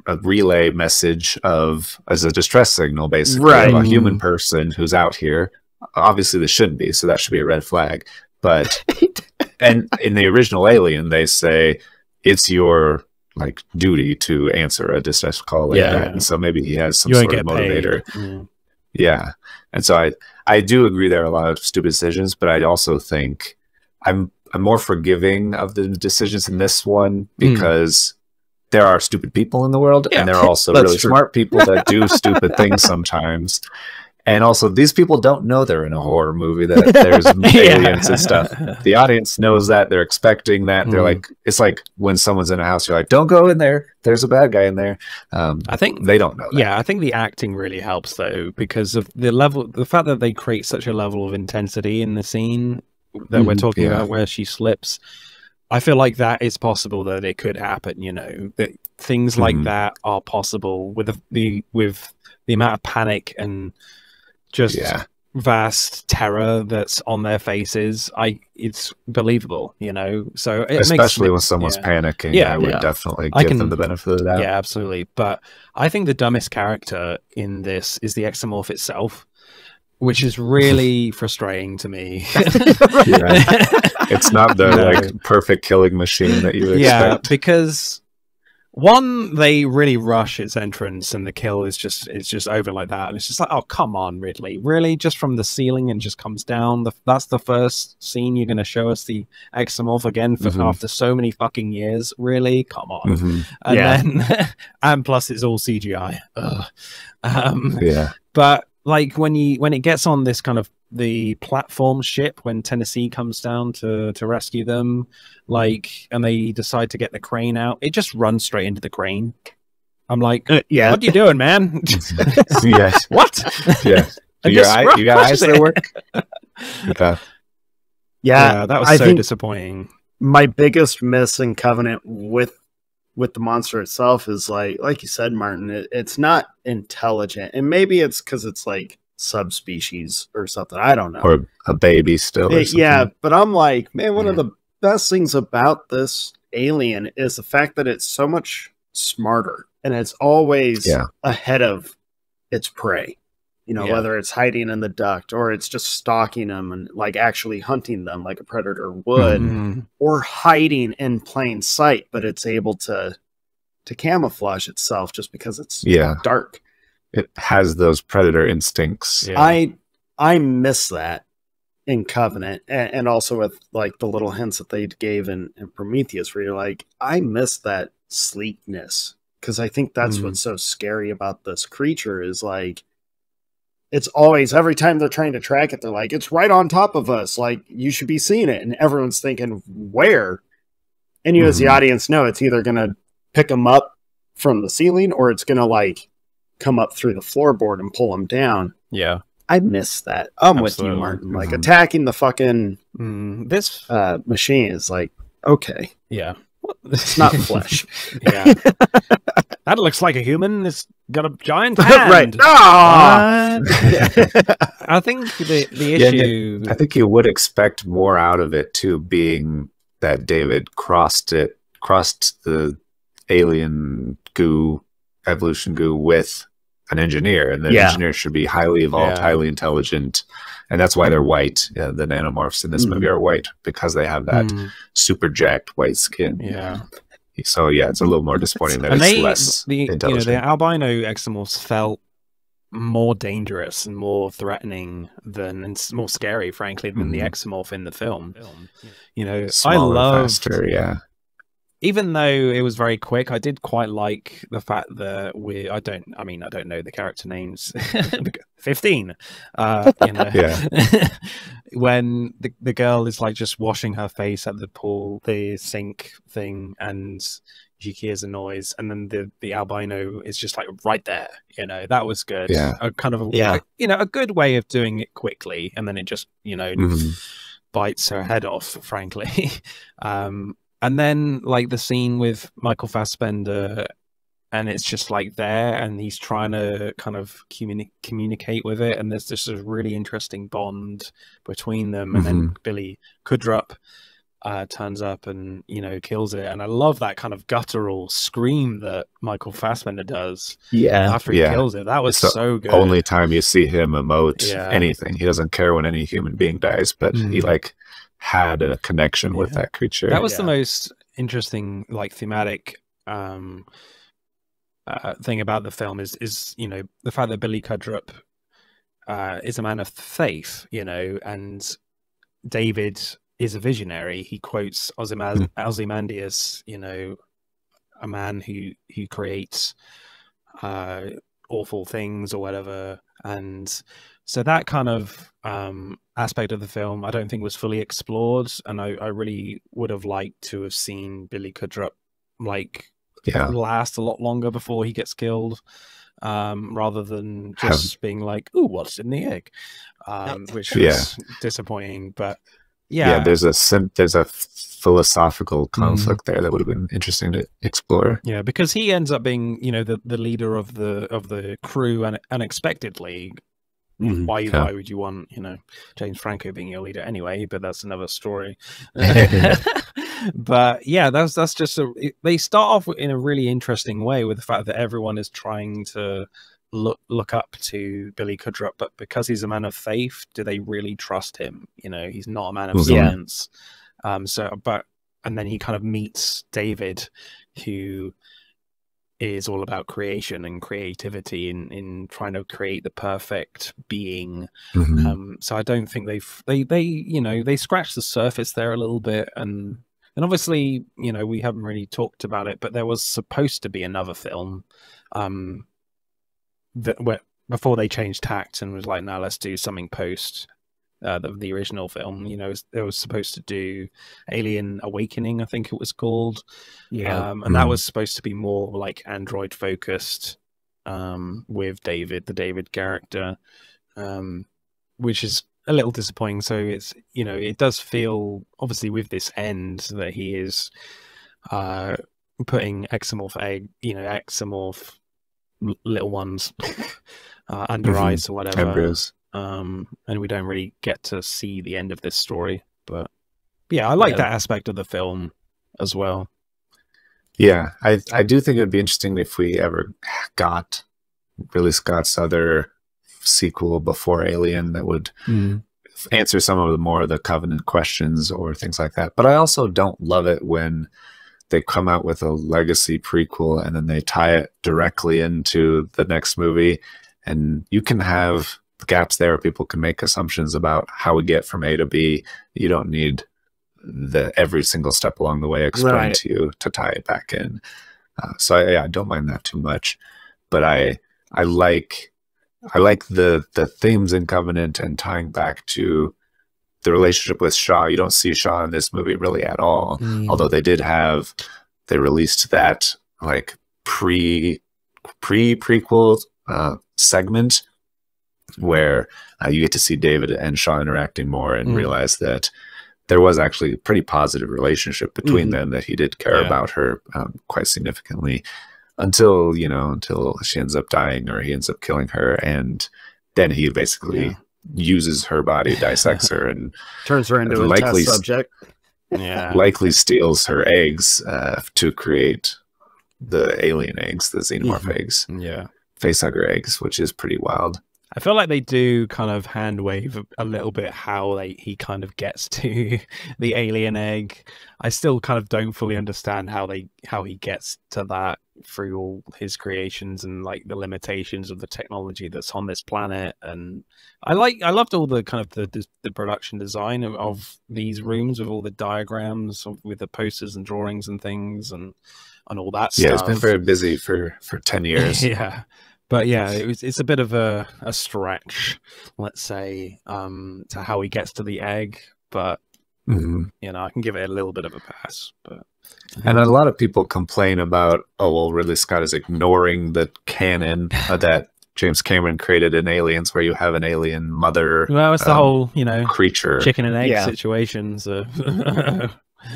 a relay message as a distress signal, basically, of a human person who's out here. Obviously, this shouldn't be, so that should be a red flag. But and in the original Alien, they say it's your like duty to answer a distress call like that. And so maybe he has some sort of motivator. Yeah. And so I do agree there are a lot of stupid decisions, but I also think I'm more forgiving of the decisions in this one because there are stupid people in the world, and there are also really smart people that do stupid things sometimes. And also, these people don't know they're in a horror movie, that there's aliens and stuff. The audience knows that. They're expecting that. They're like, it's like when someone's in a house, you're like, don't go in there. There's a bad guy in there. I think they don't know that. Yeah, I think the acting really helps, though, because of the fact that they create such a level of intensity in the scene that we're talking about where she slips. I feel like that is possible, that it could happen, that things like that are possible with the amount of panic and just vast terror that's on their faces. It's believable, so especially when someone's panicking, I would definitely give them the benefit of the doubt. Yeah, absolutely. But I think the dumbest character in this is the exomorph itself, which is really frustrating to me. It's not the like perfect killing machine that you expect. Yeah, because one, they really rush its entrance, and the kill is just over like that, and it's just like, oh come on, Ridley, really? Just from the ceiling and just comes down. That's the first scene you're going to show us the exomorph again after so many fucking years. Really, come on. And then, and plus it's all CGI. But like when it gets on this kind of the platform ship, when Tennessee comes down to rescue them, and they decide to get the crane out, it just runs straight into the crane. I'm like, what are you doing, man? What? You got eyes that work? Yeah, that was so disappointing. My biggest miss in Covenant with the monster itself is like you said, Martin, it's not intelligent. And maybe it's because it's like subspecies or something. I don't know. Or a baby still. Yeah, but I'm like, man, one of the best things about this alien is the fact that it's so much smarter and it's always ahead of its prey. You know, whether it's hiding in the duct or it's just stalking them and like actually hunting them like a predator would, or hiding in plain sight, but it's able to camouflage itself just because it's dark. It has those predator instincts. Yeah. I miss that in Covenant, and also with like the little hints that they gave in Prometheus, where you're like, I miss that sleekness, because I think that's what's so scary about this creature is like, it's always, every time they're trying to track it, they're like, it's right on top of us. Like, you should be seeing it. And everyone's thinking, where? And you as the audience know it's either going to pick them up from the ceiling or it's going to like come up through the floorboard and pull them down. Yeah. I miss that. I'm with you, Martin. Like, attacking the fucking this machine is like, okay. Yeah. It's not flesh. Yeah. That looks like a human. It's got a giant hand. Right. I think the issue... I think you would expect more out of it too, being that David crossed the alien goo, evolution goo, with an engineer, and the engineer should be highly evolved, highly intelligent, and that's why they're white. Yeah, the nanomorphs in this movie are white because they have that super jacked white skin. Yeah. So it's a little more disappointing that it's less intelligent. The albino exomorphs felt more dangerous and more threatening and more scary, frankly, than the exomorph in the film. You know, Smaller, faster, even though it was very quick, I did quite like the fact that I don't know the character names. 15. You know, when the girl is like just washing her face at the pool, the sink thing, and she hears a noise, and then the albino is just like right there. You know, that was good. Yeah. A kind of a good way of doing it quickly, and then it just bites her head off, frankly. And then, like, the scene with Michael Fassbender, and it's just, like, there, and he's trying to kind of communicate with it, and there's just a really interesting bond between them, and then Billy Kudrup turns up and, you know, kills it, and I love that kind of guttural scream that Michael Fassbender does after he kills it. That was so good. Only time you see him emote anything. He doesn't care when any human being dies, but he, like, had a connection with that creature. That was the most interesting, like, thematic thing about the film is you know, the fact that Billy Kudrup is a man of faith, you know, and David is a visionary. He quotes Ozymandias, you know, a man who creates awful things or whatever, and so that kind of aspect of the film I don't think was fully explored, and I really would have liked to have seen Billy Kudrup like last a lot longer before he gets killed, rather than just being like, "Ooh, what's in the egg," which was disappointing. But there's a philosophical conflict there that would have been interesting to explore. Yeah, because he ends up being, you know, the leader of the crew, and unexpectedly. Why would you want, you know, James Franco being your leader anyway? But that's another story. But yeah, that's just they start off in a really interesting way with the fact that everyone is trying to look up to Billy Kudrup, but because he's a man of faith, do they really trust him? You know, he's not a man of science. And then he kind of meets David, who is all about creation and creativity in trying to create the perfect being. So I don't think they you know, they scratched the surface there a little bit, and obviously, you know, we haven't really talked about it, but there was supposed to be another film before they changed tact and was like, no, let's do something post the original film. You know, it was supposed to do Alien Awakening, I think it was called. And that was supposed to be more like android focused, with the David character, which is a little disappointing. So it's, you know, it does feel obviously with this end that he is putting exomorph little ones under ice or whatever. Embryos. And we don't really get to see the end of this story. But yeah, I like that aspect of the film as well. Yeah, I do think it would be interesting if we ever got Ridley Scott's other sequel before Alien that would answer some of the more of the Covenant questions or things like that. But I also don't love it when they come out with a legacy prequel and then they tie it directly into the next movie. And you can have gaps there where people can make assumptions about how we get from A to B. You don't need every single step along the way explained to you to tie it back in. So I don't mind that too much. But I like the themes in Covenant and tying back to the relationship with Shaw. You don't see Shaw in this movie really at all. Although they released that like prequel segment where you get to see David and Shaw interacting more and realize that there was actually a pretty positive relationship between them, that he did care about her quite significantly until she ends up dying or he ends up killing her. And then he basically uses her body, dissects her, and turns her into a test subject. Likely steals her eggs to create the alien eggs, the xenomorph eggs. Yeah. Facehugger eggs, which is pretty wild. I feel like they do kind of hand wave a little bit how he kind of gets to the alien egg. I still kind of don't fully understand how he gets to that through all his creations and like the limitations of the technology that's on this planet. And I loved all the kind of the production design of these rooms with all the diagrams with the posters and drawings and things and all that stuff. Yeah, it's been very busy for 10 years. Yeah. But yeah, it's a bit of a stretch, let's say, to how he gets to the egg. But you know, I can give it a little bit of a pass. But and a lot of people complain about, Ridley Scott is ignoring the canon that James Cameron created in Aliens, where you have an alien mother. Well, it's the whole creature, chicken and egg situation. So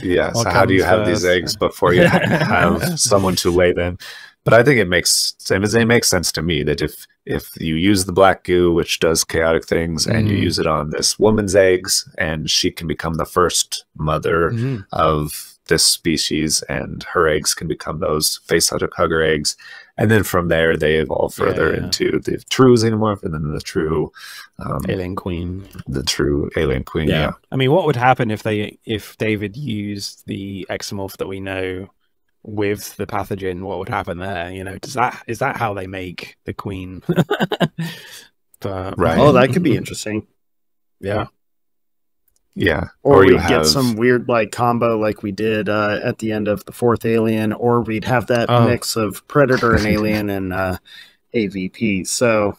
yeah. So how do you have these eggs before you have someone to lay them? But I think it makes sense to me that if you use the black goo, which does chaotic things, and you use it on this woman's eggs, and she can become the first mother of this species, and her eggs can become those facehugger eggs, and then from there they evolve further into the true xenomorph, and then the true alien queen. The true alien queen. Yeah. I mean, what would happen if David used the exomorph that we know with the pathogen? What would happen there? Is that how they make the queen? But, right. Oh, that could be interesting. Yeah. Or we'd get some weird like combo like we did at the end of the fourth Alien, or we'd have that mix of Predator and Alien and AVP. So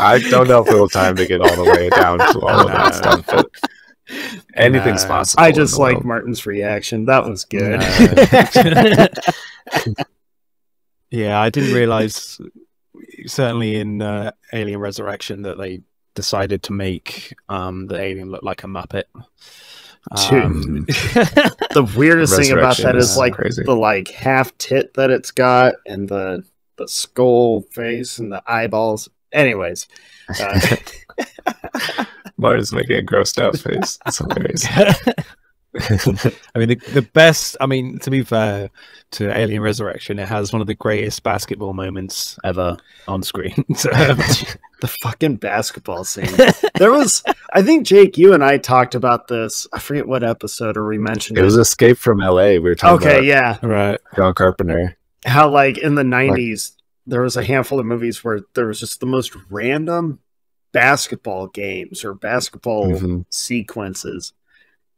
I don't know if it'll time to get all the way down to all of that stuff, but anything's possible. I just like Martin's reaction. That was good. Yeah, I didn't realize, certainly in Alien Resurrection, that they decided to make the alien look like a Muppet. The weirdest thing about that is like crazy. The like half tit that it's got, and the skull face and the eyeballs. Anyways. Martin's making a grossed out face. That's hilarious. I mean, the best, to be fair to Alien Resurrection, it has one of the greatest basketball moments ever on screen. The fucking basketball scene. There was, I think, Jake, you and I talked about this. I forget what episode, or we mentioned it. It was Escape from LA. We were talking about right. John Carpenter. How, like, in the 90s, there was a handful of movies where there was just the most random basketball games or basketball sequences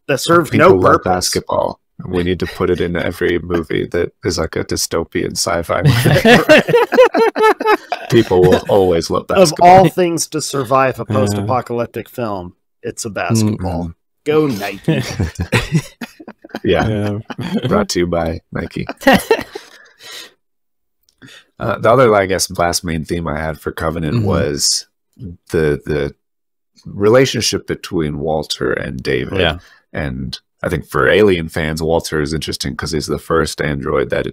that serve no purpose. Basketball. We need to put it in every movie that is like a dystopian sci-fi movie. People will always love basketball. Of all things to survive a post-apocalyptic film, it's a basketball. Go Nike. Yeah. Brought to you by Nike. The other, I guess, last main theme I had for Covenant was the relationship between Walter and David, and I think for Alien fans, Walter is interesting because he's the first android that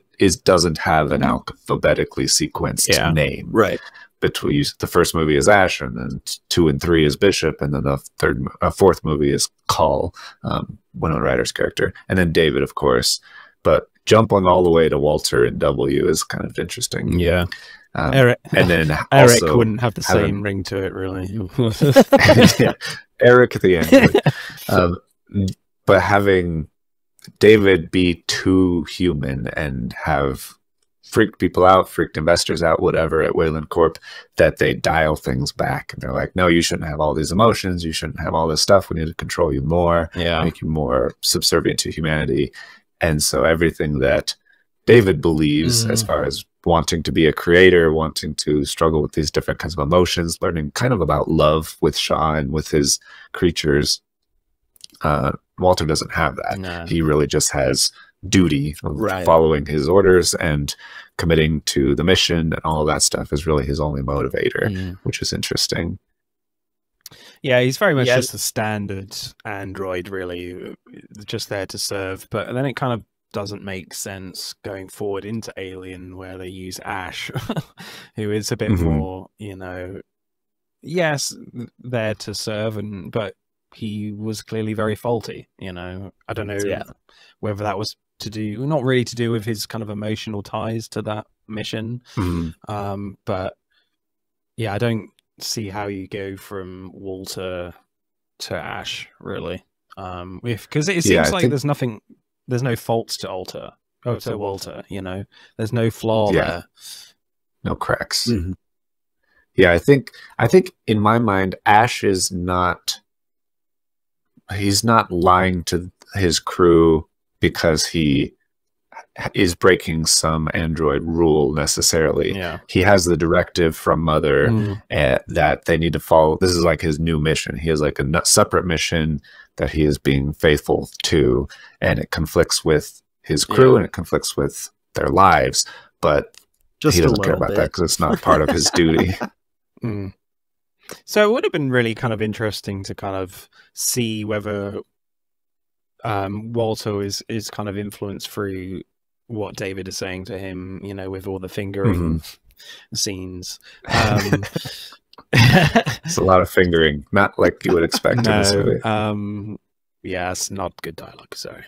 doesn't have an alphabetically sequenced name. Right. Between the first movie is Ash, and then 2 and 3 is Bishop, and then the fourth movie is Call, Winona Ryder's character, and then David, of course. But jumping all the way to Walter and W is kind of interesting. Yeah. And then Eric wouldn't have the same ring to it, really. Eric at the end. But having David be too human and have freaked people out, freaked investors out, whatever, at Wayland Corp, that they dial things back. And they're like, no, you shouldn't have all these emotions. You shouldn't have all this stuff. We need to control you more, make you more subservient to humanity. And so everything that David believes as far as wanting to be a creator, wanting to struggle with these different kinds of emotions, learning kind of about love with Shaw and with his creatures, Walter doesn't have that. No. He really just has duty of following his orders and committing to the mission, and all of that stuff is really his only motivator, which is interesting. Yeah, he's very much just a standard android, really, just there to serve. But then it kind of doesn't make sense going forward into Alien, where they use Ash, who is a bit more, you know, yes, there to serve, but he was clearly very faulty, you know. I don't know whether that was to do, not really to do with his kind of emotional ties to that mission. But yeah, I don't see how you go from Walter to Ash, really. Because it seems like there's no faults to Walter, you know. There's no flaw there. No cracks. Yeah, I think in my mind, Ash is not, he's not lying to his crew because he is breaking some android rule necessarily. He has the directive from Mother that they need to follow. This is like his new mission. He has like a separate mission that he is being faithful to, and it conflicts with his crew and it conflicts with their lives, but he doesn't care about that because it's not part of his duty. So it would have been really kind of interesting to kind of see whether Walter is kind of influenced through what David is saying to him, you know, with all the fingering scenes. It's a lot of fingering, not like you would expect in this movie. Yeah, it's not good dialogue, sorry.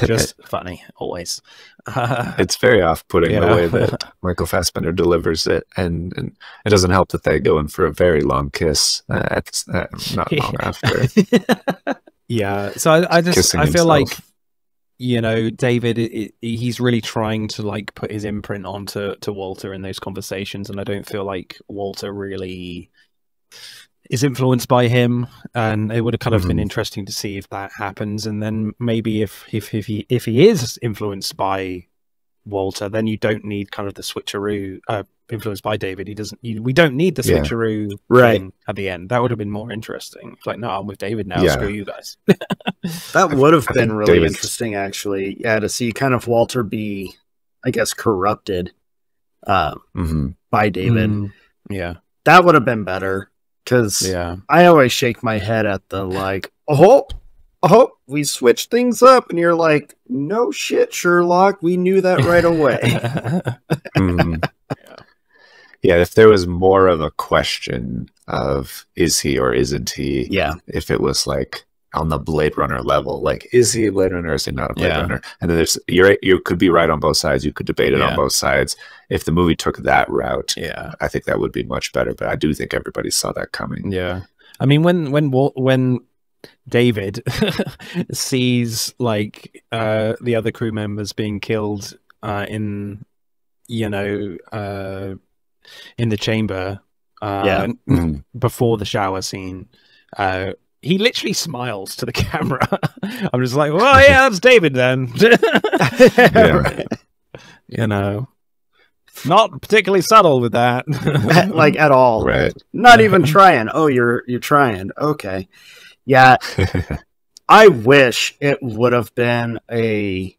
Just funny, always. It's very off-putting the way that Michael Fassbender delivers it, and it doesn't help that they go in for a very long kiss not long after. So I feel like, you know, David, he's really trying to like put his imprint onto Walter in those conversations, and I don't feel like Walter really is influenced by him, and it would have kind of been interesting to see if that happens. And then maybe if he is influenced by Walter, then you don't need kind of the switcheroo influenced by David. We don't need the switcheroo thing at the end. That would have been more interesting. It's like, no, I'm with David now. Screw you guys. That would have been really interesting, actually. Yeah, to see kind of Walter be, I guess, corrupted by David. Yeah, that would have been better. Because I always shake my head at the like, oh, we switched things up, and you're like, no shit, Sherlock, we knew that right away. Yeah, if there was more of a question of is he or isn't he? If it was like on the Blade Runner level, like, is he a Blade Runner or is he not a Blade Runner? And then you could be right on both sides. You could debate it on both sides. If the movie took that route, I think that would be much better. But I do think everybody saw that coming. Yeah, I mean, when David sees like the other crew members being killed in the chamber before the shower scene, he literally smiles to the camera. I'm just like, well, yeah, that's David then. You know, not particularly subtle with that. Like at all. Right. Not even trying. Oh, you're trying. Okay. Yeah. I wish it would have been a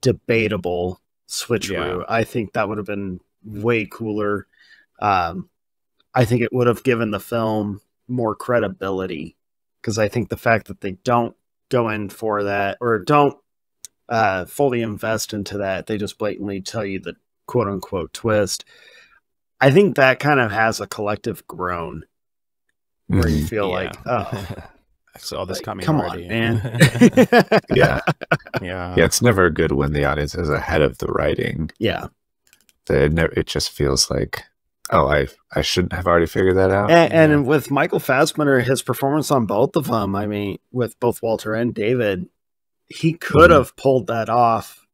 debatable switcheroo. I think that would have been way cooler. I think it would have given the film more credibility, because I think the fact that they don't go in for that, or don't fully invest into that, they just blatantly tell you the quote unquote twist. I think that kind of has a collective groan where you feel like, oh, I saw this coming. Come already. on, man. Yeah. Yeah. It's never good when the audience is ahead of the writing. Yeah. It just feels like, oh, I shouldn't have already figured that out. And with Michael Fassbender, his performance on both of them, I mean, with both Walter and David, he could have pulled that off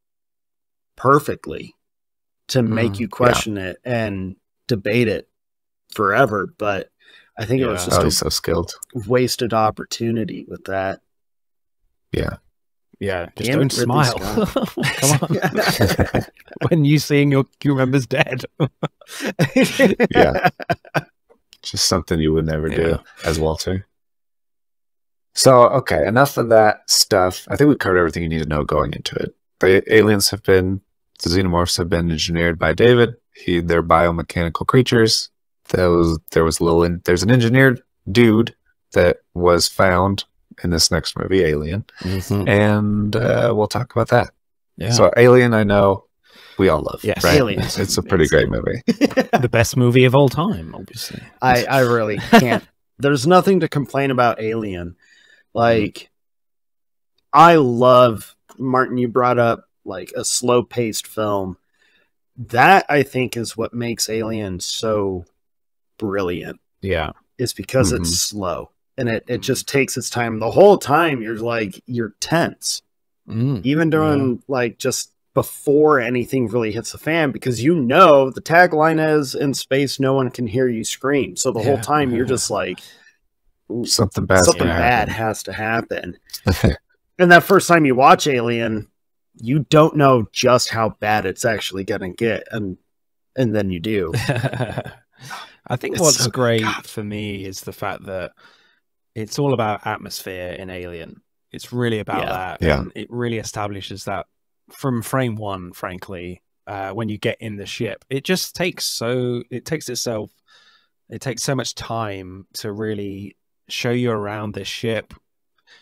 perfectly to make you question it and debate it forever. But I think it was just he's so skilled. Wasted opportunity with that. Yeah. Yeah, just don't smile. Come on. When you seeing your crew members dead. Yeah. Just something you would never do as Walter. So, okay, enough of that stuff. I think we covered everything you need to know going into it. The xenomorphs have been engineered by David. They're biomechanical creatures. There's an engineered dude that was found in this next movie, Alien. And we'll talk about that. Yeah. So Alien, I know we all love. Yes. Right? Alien. It's a pretty great movie. The best movie of all time, obviously. I really can't. There's nothing to complain about Alien. Like, I love, Martin, you brought up like a slow-paced film. That, I think, is what makes Alien so brilliant. Yeah. Is because it's slow. And it just takes its time. The whole time you're tense. Even during like just before anything really hits the fan, because the tagline is, in space no one can hear you scream. So the whole time you're just like, something bad has to happen. And that first time you watch Alien, you don't know just how bad it's actually gonna get, and then you do. I think what's great for me is the fact that it's all about atmosphere in Alien. It's really about that. Yeah. And it really establishes that from frame one, frankly, when you get in the ship. It just takes so much time to really show you around this ship.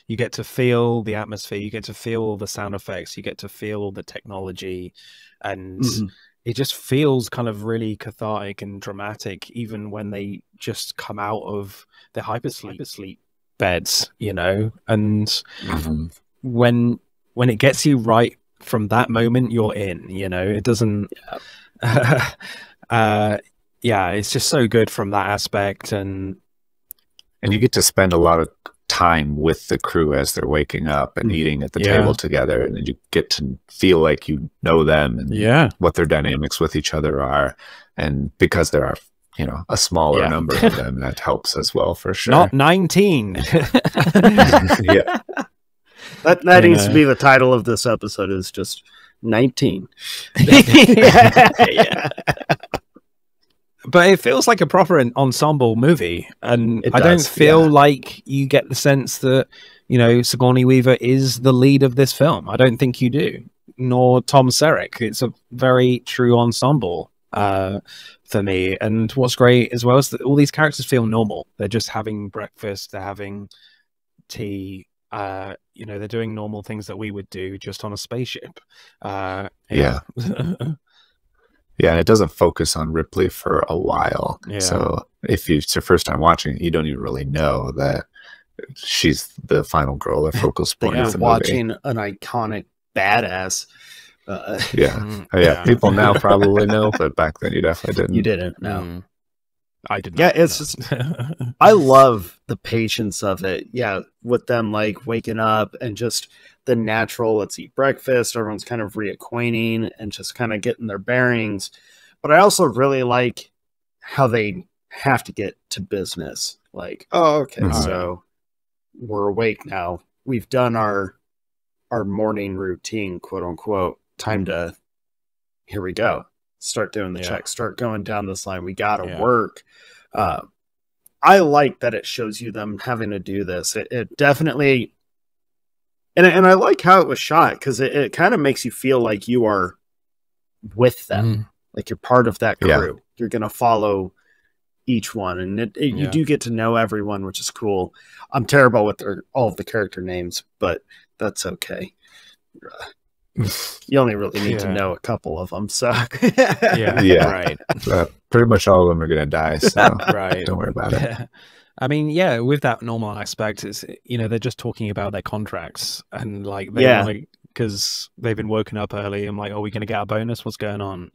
You get to feel the atmosphere, you get to feel the sound effects, you get to feel the technology, and it just feels kind of really cathartic and dramatic, even when they just come out of the hypersleep beds, and when it gets you right from that moment, you're in. It doesn't. It's just so good from that aspect, and you get to spend a lot of time with the crew as they're waking up and eating at the table together, and then you get to feel like you know them and what their dynamics with each other are, and because there are a smaller number of them, that helps as well, for sure. Not 19. That needs to be the title of this episode, is just 19. But it feels like a proper ensemble movie, and I don't feel like you get the sense that Sigourney Weaver is the lead of this film. I don't think you do, nor Tom Selleck. It's a very true ensemble for me. And what's great as well is that all these characters feel normal. They're just having breakfast, they're having tea, they're doing normal things that we would do just on a spaceship. Yeah, and it doesn't focus on Ripley for a while. Yeah. So if it's your first time watching it, you don't even really know that she's the final girl or focal point of the movie. Watching an iconic badass. People now probably know, but back then you definitely didn't. You didn't, no. I did not. Yeah, it's just, I love the patience of it. Yeah, with them like waking up and just the natural, let's eat breakfast. Everyone's kind of reacquainting and just kind of getting their bearings. But I also really like how they have to get to business. Like, so we're awake now. We've done our morning routine, quote unquote. Time to, here we go. Start doing the checks. Start going down this line. We got to work. I like that it shows you them having to do this. It definitely... And I like how it was shot, because it kind of makes you feel like you are with them. Like you're part of that crew. You're going to follow each one, and you do get to know everyone, which is cool. I'm terrible with all of the character names, but that's okay. You only really need to know a couple of them, so right. Pretty much all of them are gonna die, so right. Don't worry about it. I mean, with that normal aspect, it's they're just talking about their contracts and like because they've been woken up early. I'm like, are we going to get a bonus? What's going on?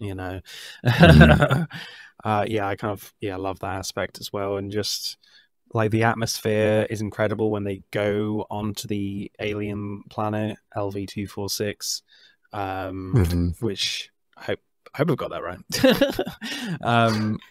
I kind of love that aspect as well, and just like the atmosphere is incredible when they go onto the alien planet LV-246, which I hope I've got that right.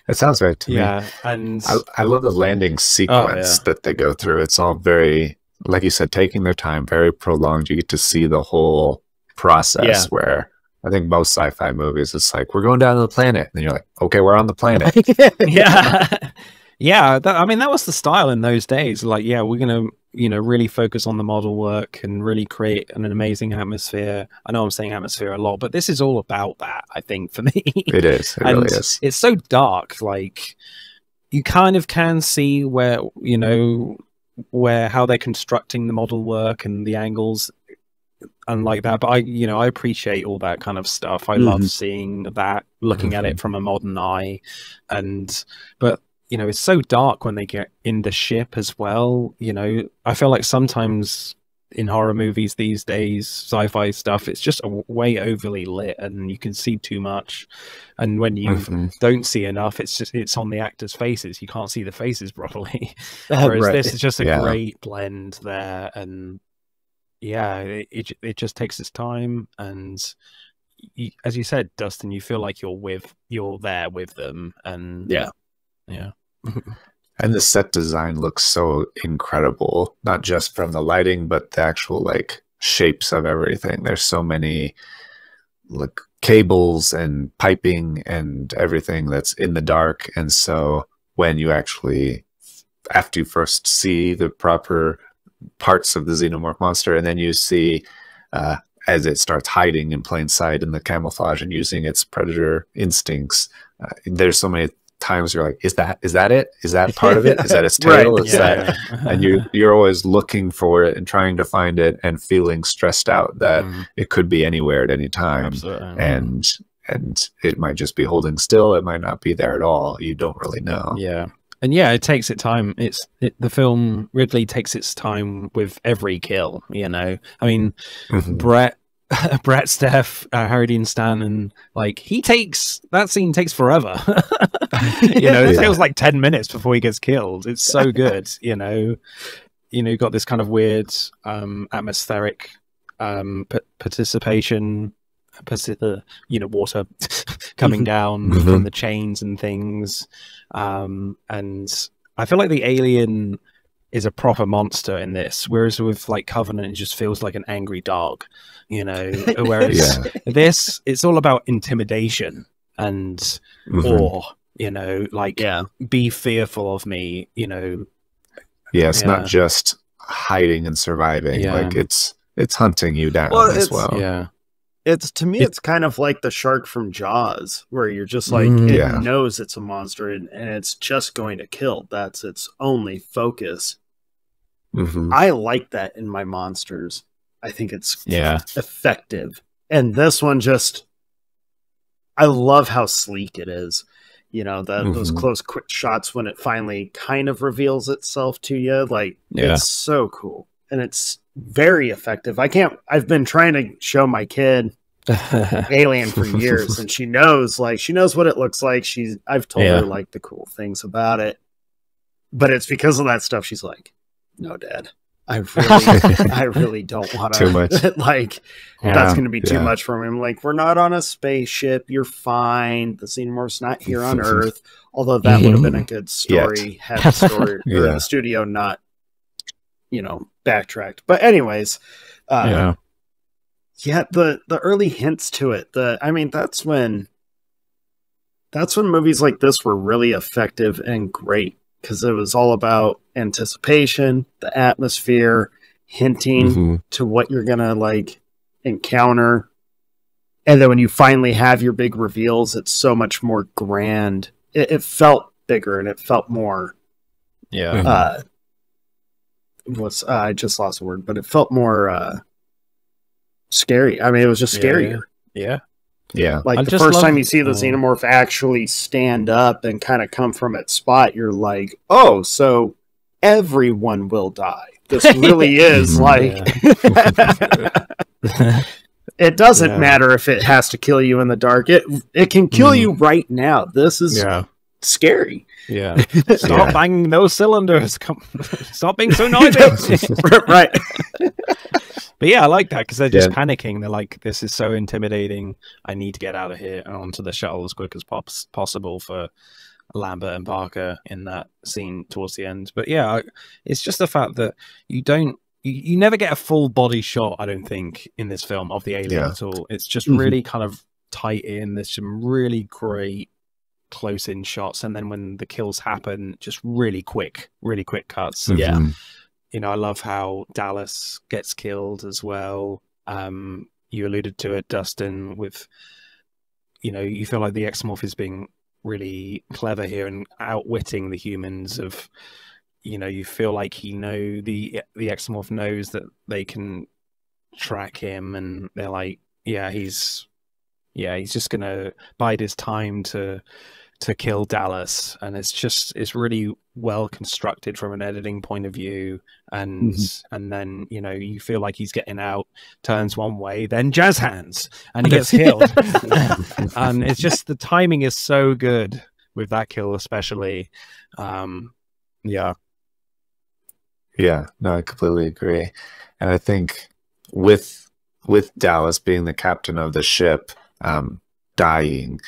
It sounds right to me. Yeah, and I love the landing sequence that they go through. It's all very, like you said, taking their time, very prolonged. You get to see the whole process where I think most sci-fi movies, it's like, we're going down to the planet. And you're like, okay, we're on the planet. That was the style in those days. Like, we're going to, really focus on the model work and really create an amazing atmosphere. I know I'm saying atmosphere a lot, but this is all about that, I think, for me. It is. It really is. It's so dark. Like, you kind of can see where, how they're constructing the model work and the angles and like that. But I appreciate all that kind of stuff. I love seeing that, looking at it from a modern eye. But it's so dark when they get in the ship as well. I feel like sometimes in horror movies these days, sci-fi stuff, it's just way overly lit and you can see too much. And when you don't see enough, it's on the actors' faces. You can't see the faces properly. Whereas this is just a great blend there. And it just takes its time. And as you said, Dustin, you feel like you're there with them. And yeah. And the set design looks so incredible, not just from the lighting, but the actual like shapes of everything. There's so many like cables and piping and everything that's in the dark. And so when you actually, after you first see the proper parts of the xenomorph monster, and then you see as it starts hiding in plain sight in the camouflage and using its predator instincts, there's so many times you're like, is that it? Is that part of it? Is that its tail? Is that? And you're always looking for it and trying to find it and feeling stressed out that it could be anywhere at any time. Absolutely. And it might just be holding still. It might not be there at all. You don't really know. Yeah. And it takes its time. The film Ridley takes its time with every kill. I mean, Brett, Steph, Harry Dean Stanton, like that scene takes forever. It feels like 10 minutes before he gets killed. It's so good. You've got this kind of weird atmospheric participation, water coming down from the chains and things. And I feel like the alien is a proper monster in this, whereas with like Covenant, it just feels like an angry dog, whereas this, it's all about intimidation and awe, be fearful of me, it's not just hiding and surviving, like it's hunting you down as well. It's, to me, it's kind of like the shark from Jaws, where you're just like, it knows it's a monster and it's just going to kill. That's its only focus. I like that in my monsters. I think it's effective. And this one I love how sleek it is. Those close, quick shots when it finally kind of reveals itself to you. Like, it's so cool. And it's very effective. I've been trying to show my kid Alien for years, and she knows what it looks like. I've told her like the cool things about it, but it's because of that stuff. She's like, no, Dad, I really don't want to. Too much. That's going to be too much for me. I'm like, we're not on a spaceship. You're fine. The xenomorph's not here on Earth. Although that would have been a good story had the story or the studio not, backtracked. But anyways, the early hints to it. That's when movies like this were really effective and great, because it was all about anticipation, the atmosphere, hinting to what you're gonna encounter, and then when you finally have your big reveals, it's so much more grand. It felt bigger and it felt more. Yeah. I just lost the word, but it felt more scary. I mean, it was just scarier. Yeah. Like the first time you see the xenomorph actually stand up and kind of come from its spot, you're like, oh, so everyone will die. This really is like... It doesn't matter if it has to kill you in the dark. It can kill you right now. This is scary. Yeah. Stop banging those cylinders. Stop being so noisy. Right. But yeah, I like that because they're just panicking. They're like, this is so intimidating. I need to get out of here and onto the shuttle as quick as possible for Lambert and Parker in that scene towards the end. But yeah, it's just the fact that you never get a full body shot, I don't think, in this film of the alien at all. It's just really kind of tight in. There's some really great close in shots, and then when the kills happen, just really quick cuts. You know, I love how Dallas gets killed as well. You alluded to it, Dustin, with, you know, you feel like the Exomorph is being really clever here and outwitting the humans of, you know, you feel like the Exomorph knows that they can track him, and they're like, he's just gonna bide his time to kill Dallas, and it's really well constructed from an editing point of view, and then, you know, you feel like he's getting out, turns one way, then jazz hands, and he gets killed. And it's just, the timing is so good with that kill especially. Yeah, no, I completely agree. And I think with Dallas being the captain of the ship, dying,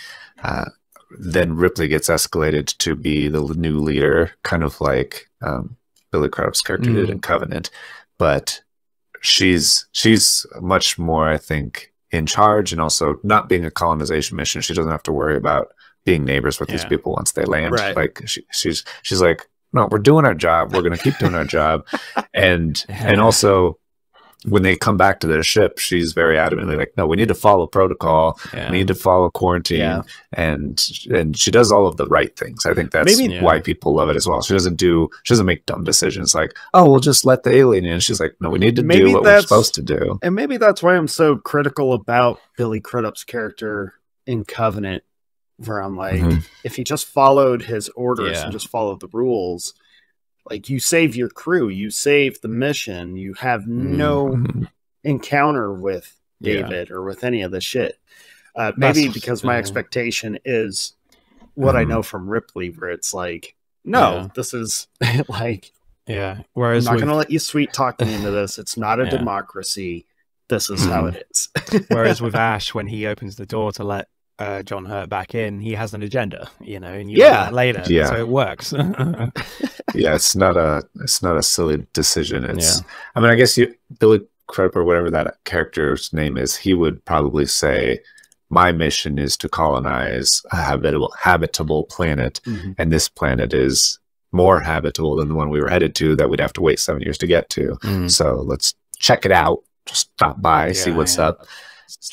then Ripley gets escalated to be the new leader, kind of like Billy Crudup's character did in Covenant. But she's much more, I think, in charge, and also not being a colonization mission. She doesn't have to worry about being neighbors with these people once they land. Right. Like she's like, no, we're doing our job. We're going to keep doing our job. And also, when they come back to their ship, she's very adamantly like, no, we need to follow protocol. We need to follow quarantine. And she does all of the right things. I think that's why people love it as well. She doesn't make dumb decisions like, oh, we'll just let the alien in. She's like, no, we need to do what we're supposed to do. And maybe that's why I'm so critical about Billy Crudup's character in Covenant, where I'm like, if he just followed his orders and just followed the rules, like, you save your crew, you save the mission, you have no encounter with David or with any of the shit. Maybe because my expectation is what I know from Ripley, where it's like, no, this is like, whereas I'm not going to let you sweet talk me into this. It's not a democracy. This is how it is. Whereas with Ash, when he opens the door to let John Hurt back in, he has an agenda, you know, and you learn that later, so it works. It's not a silly decision. It's I mean, I guess Billy Crudup, or whatever that character's name is, he would probably say, my mission is to colonize a habitable planet, and this planet is more habitable than the one we were headed to that we'd have to wait 7 years to get to. So let's check it out, just stop by, see what's up,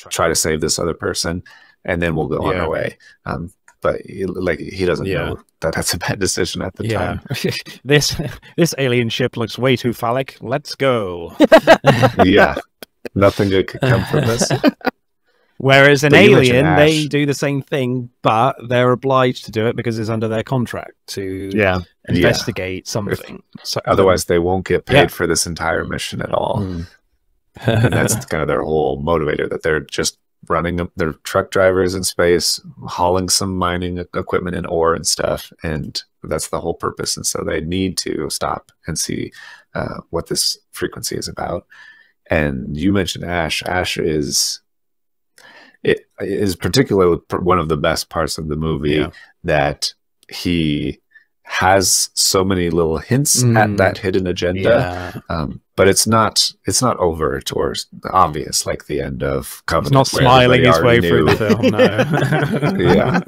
try to save this other person, and then we'll go on our way. But he doesn't know that that's a bad decision at the time. This alien ship looks way too phallic. Let's go. Nothing good could come from this. Whereas an alien, they do the same thing, but they're obliged to do it because it's under their contract to investigate something. So, otherwise, they won't get paid for this entire mission at all. And that's kind of their whole motivator, that they're just running their truck drivers in space, hauling some mining equipment and ore and stuff, and that's the whole purpose. And so they need to stop and see what this frequency is about. And you mentioned Ash. Ash is particularly one of the best parts of the movie, that he has so many little hints at that hidden agenda, but it's not overt or obvious like the end of Covenant. He's not smiling his way through the film, no.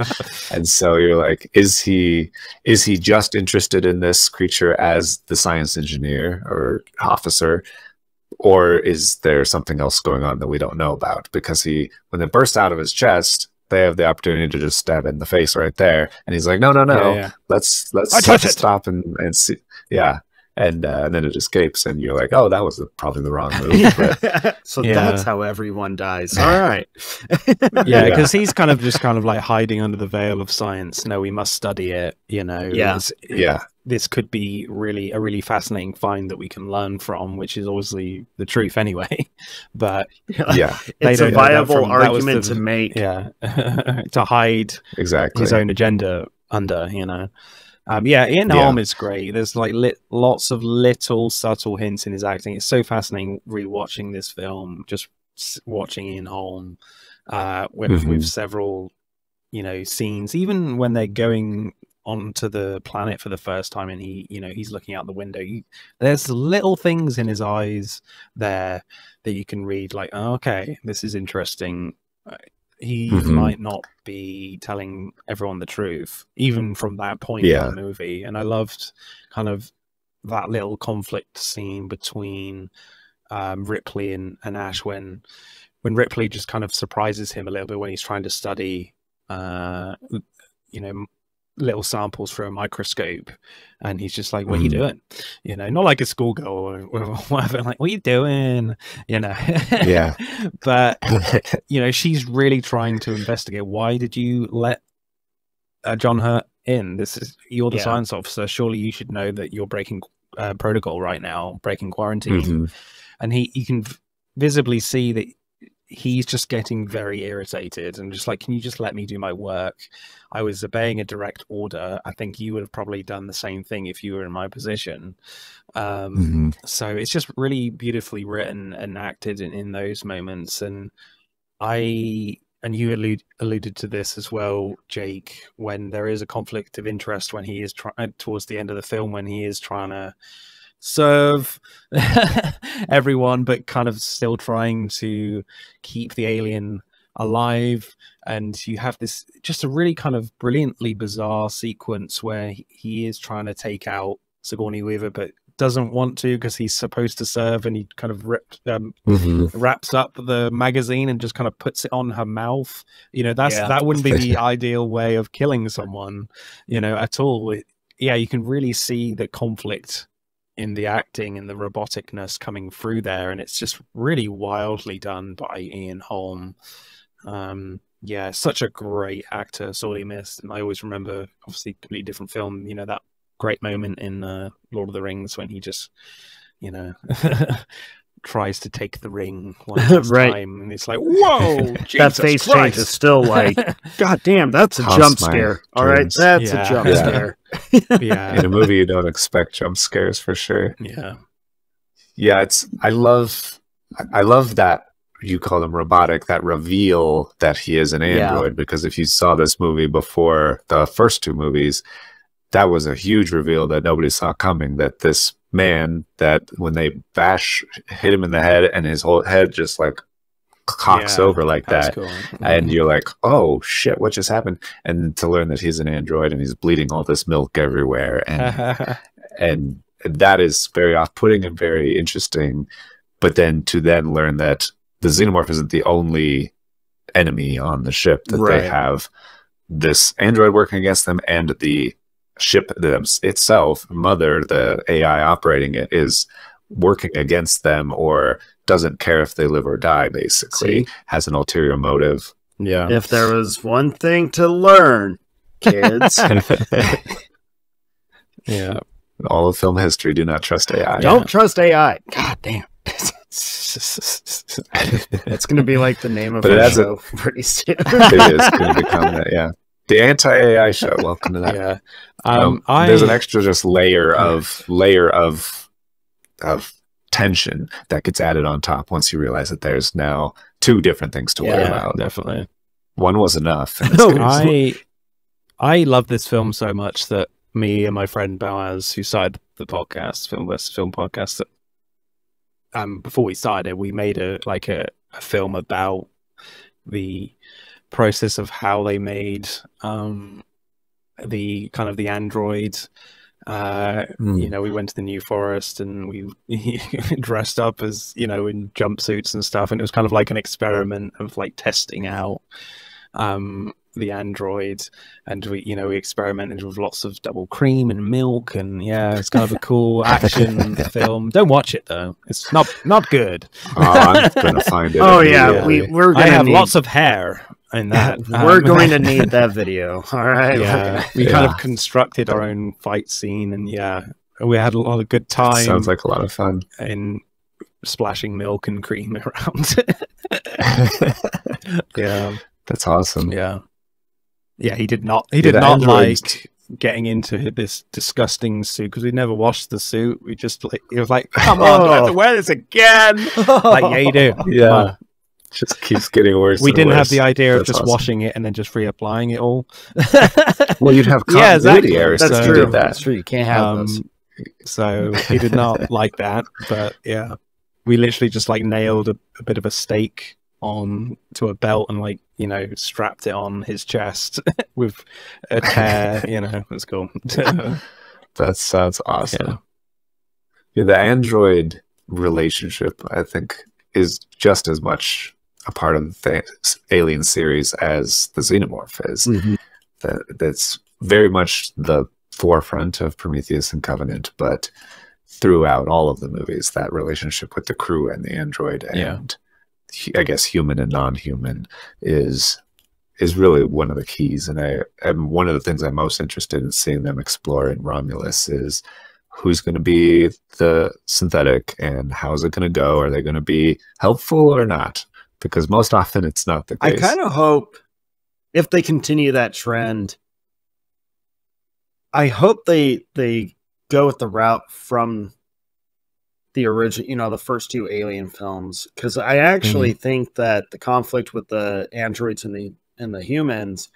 And so you're like, is he just interested in this creature as the science engineer or officer, or is there something else going on that we don't know about? Because when it bursts out of his chest, they have the opportunity to just stab it in the face right there, and he's like, no, let's stop and see, and then it escapes, and you're like, oh, that was probably the wrong move. But, so that's how everyone dies. All right. Because he's kind of like hiding under the veil of science. No, we must study it. This could be a really fascinating find that we can learn from, which is obviously the truth anyway. But it's a viable argument to make. To hide exactly his own agenda under, Ian Holm is great. There's like lots of little subtle hints in his acting. It's so fascinating rewatching this film, just watching Ian Holm with several, scenes, even when they're going onto the planet for the first time and he's looking out the window. There's little things in his eyes there that you can read, like, oh, okay, this is interesting. He might not be telling everyone the truth, even from that point in the movie. And I loved kind of that little conflict scene between Ripley and Ash when Ripley just kind of surprises him a little bit when he's trying to study, little samples through a microscope, and he's just like, what are you doing? Not like a schoolgirl or whatever, like, what are you doing? But she's really trying to investigate. Why did you let John Hurt in? You're the science officer, surely you should know that you're breaking protocol right now, breaking quarantine. And you can visibly see that he's just getting very irritated and just like, can you just let me do my work? I was obeying a direct order. I think you would have probably done the same thing if you were in my position. So it's just really beautifully written and acted in those moments. And you alluded to this as well, Jake, when there is a conflict of interest, when he is towards the end of the film, when he is trying to serve everyone, but kind of still trying to keep the alien alive. And you have this just a really kind of brilliantly bizarre sequence where he is trying to take out Sigourney Weaver, but doesn't want to because he's supposed to serve, and he kind of wraps up the magazine and just kind of puts it on her mouth. That wouldn't be the ideal way of killing someone, at all. You can really see the conflict in the acting and the roboticness coming through there, and it's just really wildly done by Ian Holm. Such a great actor, sorely missed. And I always remember, obviously, completely different film, that great moment in Lord of the Rings when he just, tries to take the ring one last time, and it's like, whoa, that face change is still like, god damn, that's a jump scare. All right, that's a jump scare. In a movie you don't expect jump scares for sure. I love that you call them robotic, that reveal that he is an android, because if you saw this movie before the first two movies, that was a huge reveal that nobody saw coming, that this man, that when they hit him in the head and his whole head just like cocks over like that, cool. And you're like, oh shit, what just happened? And to learn that he's an android and he's bleeding all this milk everywhere, and that is very off-putting and very interesting. But then to learn that the xenomorph isn't the only enemy on the ship, that they have this android working against them, and the ship itself, Mother, the AI operating it, is working against them, or doesn't care if they live or die, basically. Has an ulterior motive. If there was one thing to learn, kids. All of film history, do not trust AI. Don't trust AI. God damn. It's going to be like the name of our show pretty soon. It is going to become that, the anti-AI show. Welcome to that. There's an extra just layer of tension that gets added on top once you realize that there's now two different things to worry about. Definitely. One was enough. I love this film so much that me and my friend Boaz, who started the podcast, Film vs. Film podcast, before we started, we made a film about the process of how they made the kind of the android. We went to the New Forest and we dressed up as in jumpsuits and stuff, and it was kind of like an experiment of like testing out the android, and we experimented with lots of double cream and milk, and it's kind of a cool action film. Don't watch it though; it's not good. Oh, I'm gonna find it. Oh yeah, we're gonna have lots of hair in that. We're going to need that video. All right. Yeah, we kind of constructed our own fight scene, and we had a lot of good time. Sounds like a lot of fun. And splashing milk and cream around. Yeah, that's awesome. Yeah, he did not like getting into this disgusting suit, because we never washed the suit. We just he was like, come on, do I have to wear this again? Like, yeah, you do. Yeah. Just keeps getting worse. We didn't have the idea of just washing it and then just reapplying it all. Well, you'd have continuity errors. That's true. That's true. You can't have those. So he did not like that, but yeah, we literally just nailed a bit of a stake to a belt and strapped it on his chest with a tear. It was cool. That sounds awesome. Yeah, the android relationship, I think, is just as much a part of the Alien series as the xenomorph is. That's very much the forefront of Prometheus and Covenant, but throughout all of the movies, that relationship with the crew and the android and I guess human and non-human is really one of the keys. And one of the things I'm most interested in seeing them explore in Romulus is who's going to be the synthetic and how's it going to go? Are they going to be helpful or not? Because most often it's not the case. I kind of hope if they continue that trend, I hope they go with the route from the original, the first two Alien films, because I actually think that the conflict with the androids and the humans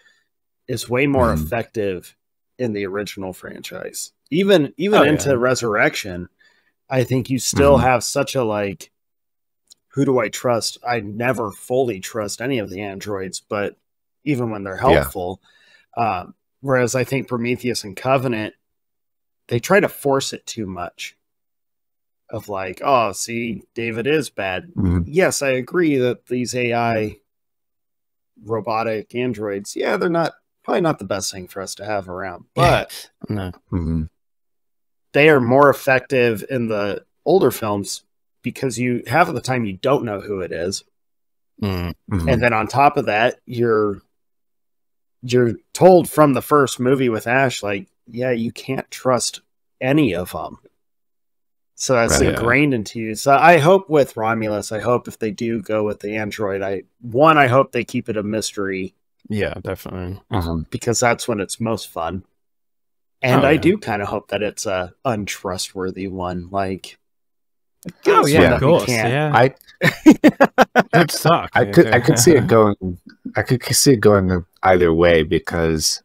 is way more effective in the original franchise. Even into Resurrection, I think you still have such a who do I trust? I never fully trust any of the androids, but even when they're helpful, whereas I think Prometheus and Covenant, they try to force it too much. Of oh, see, David is bad. Yes, I agree that these AI robotic androids, they're probably not the best thing for us to have around, but they are more effective in the older films because you half of the time you don't know who it is. And then on top of that, you're told from the first movie with Ash, you can't trust any of them. So that's ingrained into you. So I hope with Romulus, I hope if they do go with the android, I hope they keep it a mystery. Yeah, definitely. Because that's when it's most fun. And I do kind of hope that it's a untrustworthy one. Of course. Yeah. That'd suck. I could see it going. I could see it going either way, because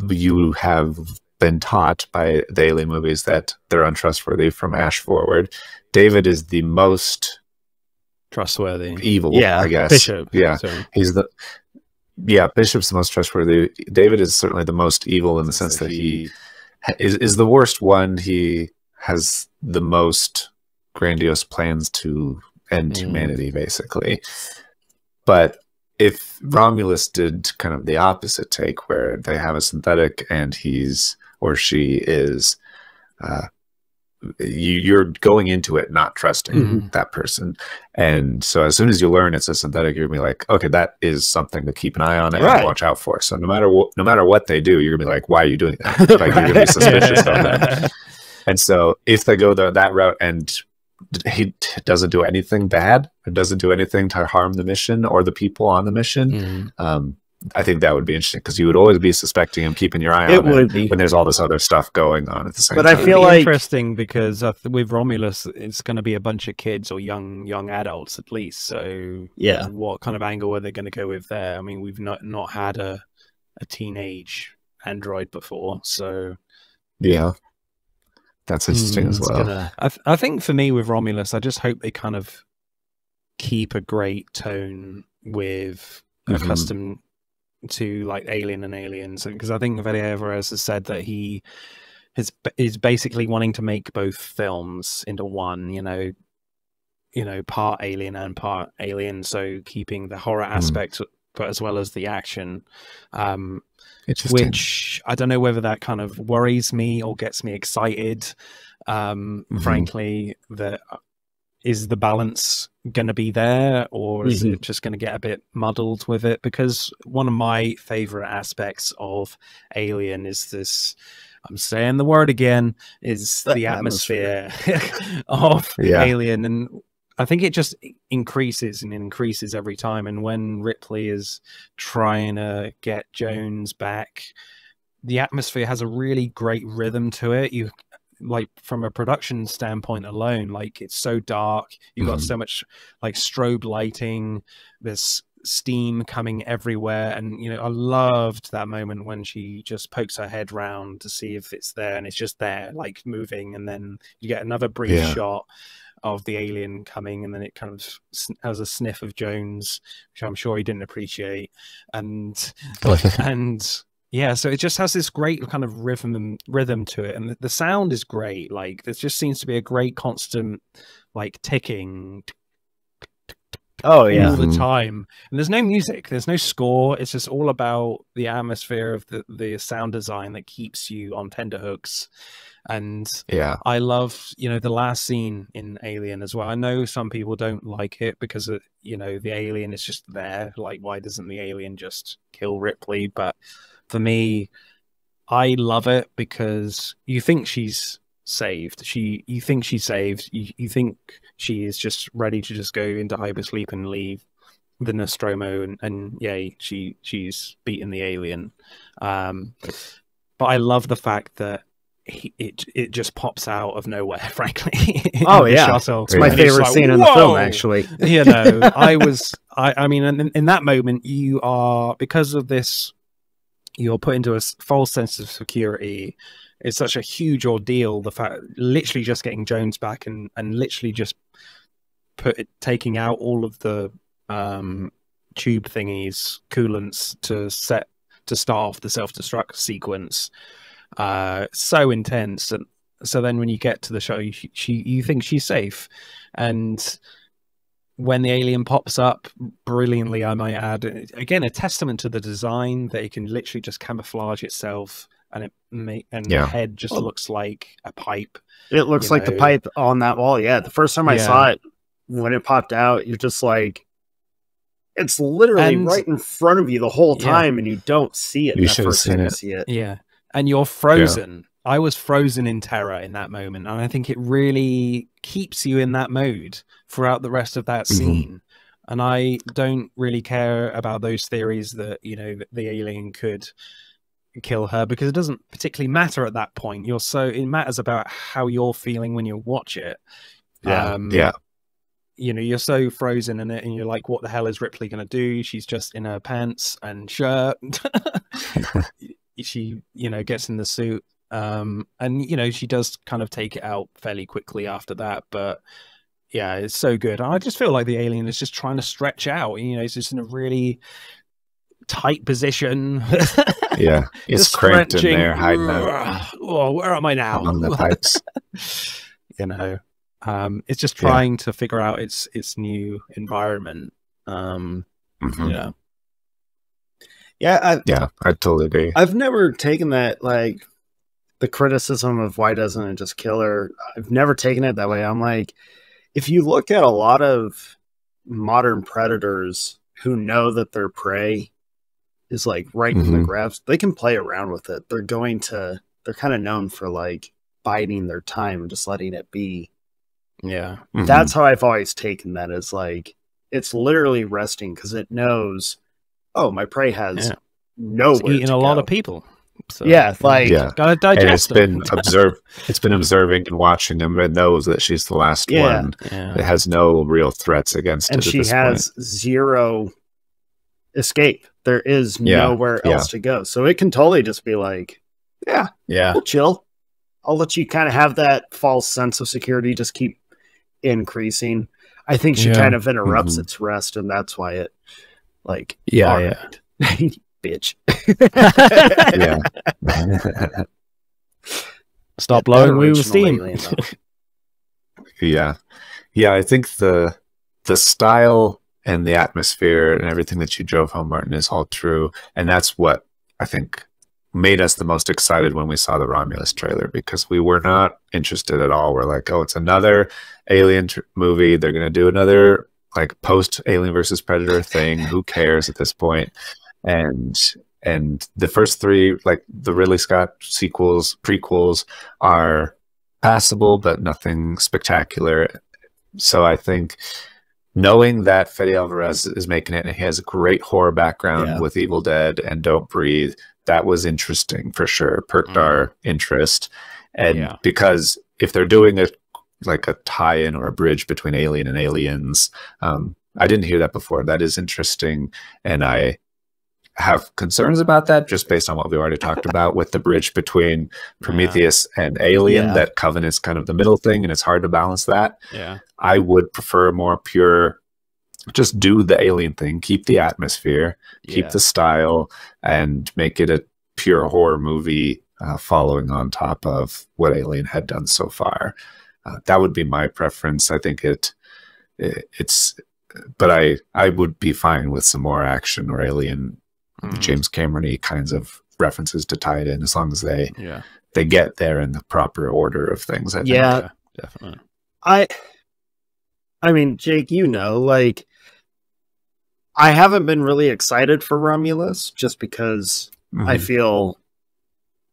you have been taught by the Alien movies that they're untrustworthy from Ash forward. David is the most trustworthy, evil, I guess. Bishop. Yeah, he's the Bishop's the most trustworthy. David is certainly the most evil in the sense that he is the worst one. He has the most grandiose plans to end humanity, basically. But if Romulus did kind of the opposite take, where they have a synthetic and he's or she is, you're going into it not trusting that person. And so as soon as you learn it's a synthetic, you're gonna be like, okay, that is something to keep an eye on and watch out for. So no matter what they do, you're gonna be like, why are you doing that? You're gonna be suspicious of them. And so if they go that route and he doesn't do anything bad, or doesn't do anything to harm the mission or the people on the mission, I think that would be interesting, because you would always be suspecting him, keeping your eye on it when there's all this other stuff going on at the same time. But I feel interesting because with Romulus, it's going to be a bunch of kids or young adults at least. So what kind of angle are they going to go with there? I mean, we've not had a teenage android before, so that's interesting as well. I think for me with Romulus, I just hope they kind of keep a great tone with accustomed to Alien and Aliens, because I think Fede Alvarez has said that he is basically wanting to make both films into one, part Alien and part Alien, so keeping the horror aspect but as well as the action, which I don't know whether that kind of worries me or gets me excited. Frankly, that is the balance going to be there, or is it just going to get a bit muddled with it? Because one of my favorite aspects of Alien is this, I'm saying the word again, is the atmosphere of Alien. And I think it just increases and increases every time. And when Ripley is trying to get Jones back, the atmosphere has a really great rhythm to it. You, like, from a production standpoint alone, like, it's so dark, you've got so much like strobe lighting, there's steam coming everywhere, and I loved that moment when she just pokes her head round to see if it's there, and it's just there, like, moving, and then you get another brief shot of the alien coming, and then it kind of has a sniff of Jones, which I'm sure he didn't appreciate, and yeah, so it just has this great kind of rhythm to it, and the sound is great. Like, there just seems to be a great constant, like, ticking. All the time, and there's no music, there's no score. It's just all about the atmosphere of the sound design that keeps you on tenterhooks. And I love, the last scene in Alien as well. I know some people don't like it because the alien is just there. Like, why doesn't the alien just kill Ripley? But for me, I love it because you think she's saved. You think she's saved. You think she is just ready to just go into hypersleep and leave the Nostromo, and she's beaten the alien. But I love the fact that it just pops out of nowhere, frankly. It's my favorite scene in the film, actually. I mean, in that moment, you are, because of this, you're put into a false sense of security. It's such a huge ordeal, the fact, literally just getting Jones back and literally just taking out all of the tube thingies, coolants to start off the self-destruct sequence. So intense. And so then when you get to the show, you think she's safe, and when the alien pops up brilliantly, I might add, again, a testament to the design that it can literally just camouflage itself, and the head just looks like a pipe. It looks like the pipe on that wall. Yeah, the first time I saw it, when it popped out, you're just like, it's literally right in front of you the whole time, and you don't see it. You should have seen it. See it. Yeah, and you're frozen. I was frozen in terror in that moment, and I think it really keeps you in that mode throughout the rest of that scene. And I don't really care about those theories that the alien could kill her, because it doesn't particularly matter at that point. It matters about how you're feeling when you watch it. You're so frozen in it, and you're like, what the hell is Ripley gonna do? She's just in her pants and shirt. She gets in the suit, and she does kind of take it out fairly quickly after that. But yeah, it's so good. And I just feel like the alien is just trying to stretch out. It's just in a really tight position. It's cramped in there, hiding out. Oh, where am I now? On the pipes. It's just trying to figure out its new environment. I totally agree. I've never taken that, like, the criticism of why doesn't it just kill her. I've never taken it that way. I'm like, if you look at a lot of modern predators who know that their prey is like right in the grasp, they can play around with it. They're kind of known for like biding their time and just letting it be. That's how I've always taken that, as like, it's literally resting because it knows, oh, my prey has nowhere eating to a go. lot of people. So, gotta digest and it's been observing and watching them, and knows that she's the last one. It has no real threats against it. And she has zero escape. There is nowhere else to go. So it can totally just be like, we'll chill. I'll let you kind of have that false sense of security just keep increasing. I think she kind of interrupts its rest, and that's why it, like, bitch. Stop blowing me with steam. I think the style and the atmosphere and everything that you drove home, Martin, is all true. And that's what I think made us the most excited when we saw the Romulus trailer, because we were not interested at all. We're like, oh, it's another Alien movie. They're going to do another like post Alien versus Predator thing. Who cares at this point? And the first three, like the Ridley Scott prequels, are passable, but nothing spectacular. So I think knowing that Fede Alvarez is making it, and he has a great horror background with Evil Dead and Don't Breathe, that was interesting for sure. Perked our interest. And because if they're doing a tie-in or a bridge between Alien and Aliens, I didn't hear that before. That is interesting. And I have concerns about that just based on what we already talked about with the bridge between Prometheus and Alien. That Covenant's kind of the middle thing, and it's hard to balance that. I would prefer more pure, just do the Alien thing, keep the atmosphere, keep the style, and make it a pure horror movie following on top of what Alien had done so far. That would be my preference. I think it's, but I would be fine with some more action or Alien, James Cameron-y kinds of references to tie it in, as long as they get there in the proper order of things. I think. Yeah, definitely. I mean, Jake, like, I haven't been really excited for Romulus just because I feel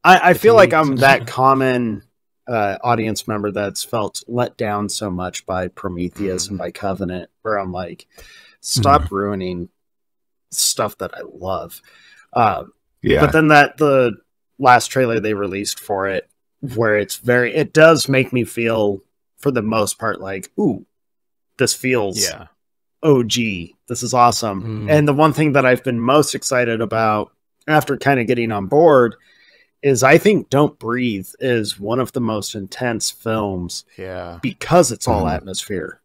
like I'm that common audience member that's felt let down so much by Prometheus and by Covenant, where I'm like, stop ruining stuff that I love. But then the last trailer they released for it, where it does make me feel, for the most part, like, ooh, this feels OG. This is awesome. And the one thing that I've been most excited about after kind of getting on board is I think Don't Breathe is one of the most intense films because it's all atmosphere.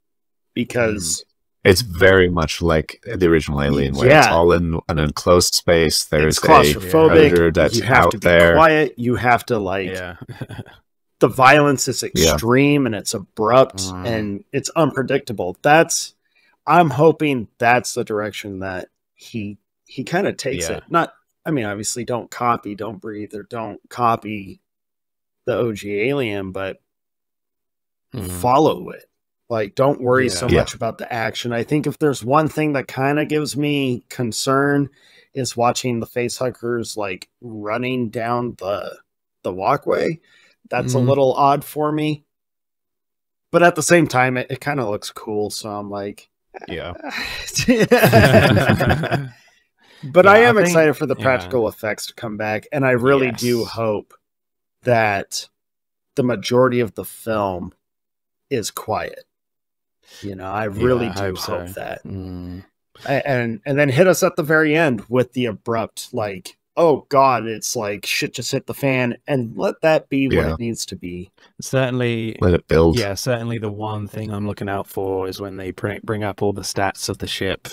Because it's very much like the original Alien, where it's all in an enclosed space. There's claustrophobic. That's you have to be quiet. You have to the violence is extreme and it's abrupt and it's unpredictable. I'm hoping that's the direction that he kind of takes it. Obviously don't copy Don't Breathe or don't copy the OG Alien, but follow it. Like, don't worry so much about the action. I think if there's one thing that kind of gives me concern is watching the facehuggers like running down the walkway. That's a little odd for me. But at the same time, it kind of looks cool. So I'm like, But I am excited for the practical effects to come back. And I really do hope that the majority of the film is quiet. I really do hope that. And then hit us at the very end with the abrupt, like, oh God, it's like shit just hit the fan, and let that be what it needs to be. Certainly, let it build. Yeah, certainly the one thing I'm looking out for is when they bring up all the stats of the ship.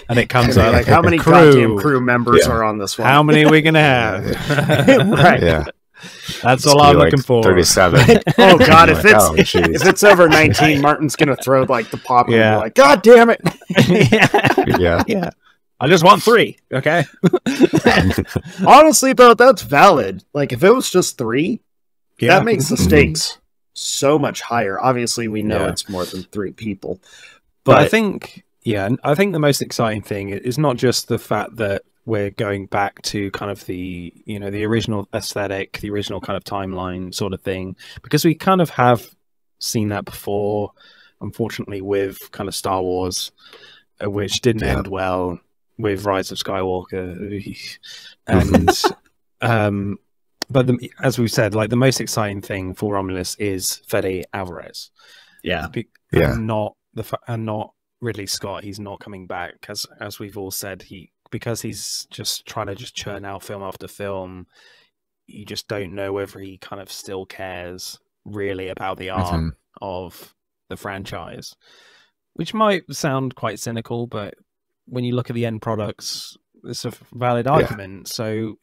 And it comes up like, how many goddamn crew members are on this one? How many are we gonna have? Right. Yeah. That's all I'm looking for. 37. Oh God, if it's over 19, Martin's gonna throw like the pop and be like, God damn it. Yeah. I just want 3. Okay. Honestly, though, that's valid. Like, if it was just 3, that makes the stakes so much higher. Obviously, we know it's more than 3 people. But I think the most exciting thing is not just the fact that we're going back to kind of the original aesthetic, the original kind of timeline sort of thing, because we kind of have seen that before, unfortunately, with kind of Star Wars, which didn't end well with Rise of Skywalker. And but as we've said, like, the most exciting thing for Romulus is Fede Alvarez. And not Ridley Scott. He's not coming back, as we've all said. Because he's just trying to churn out film after film, you just don't know whether he kind of still cares really about the art of the franchise, which might sound quite cynical, but when you look at the end products, it's a valid argument. So,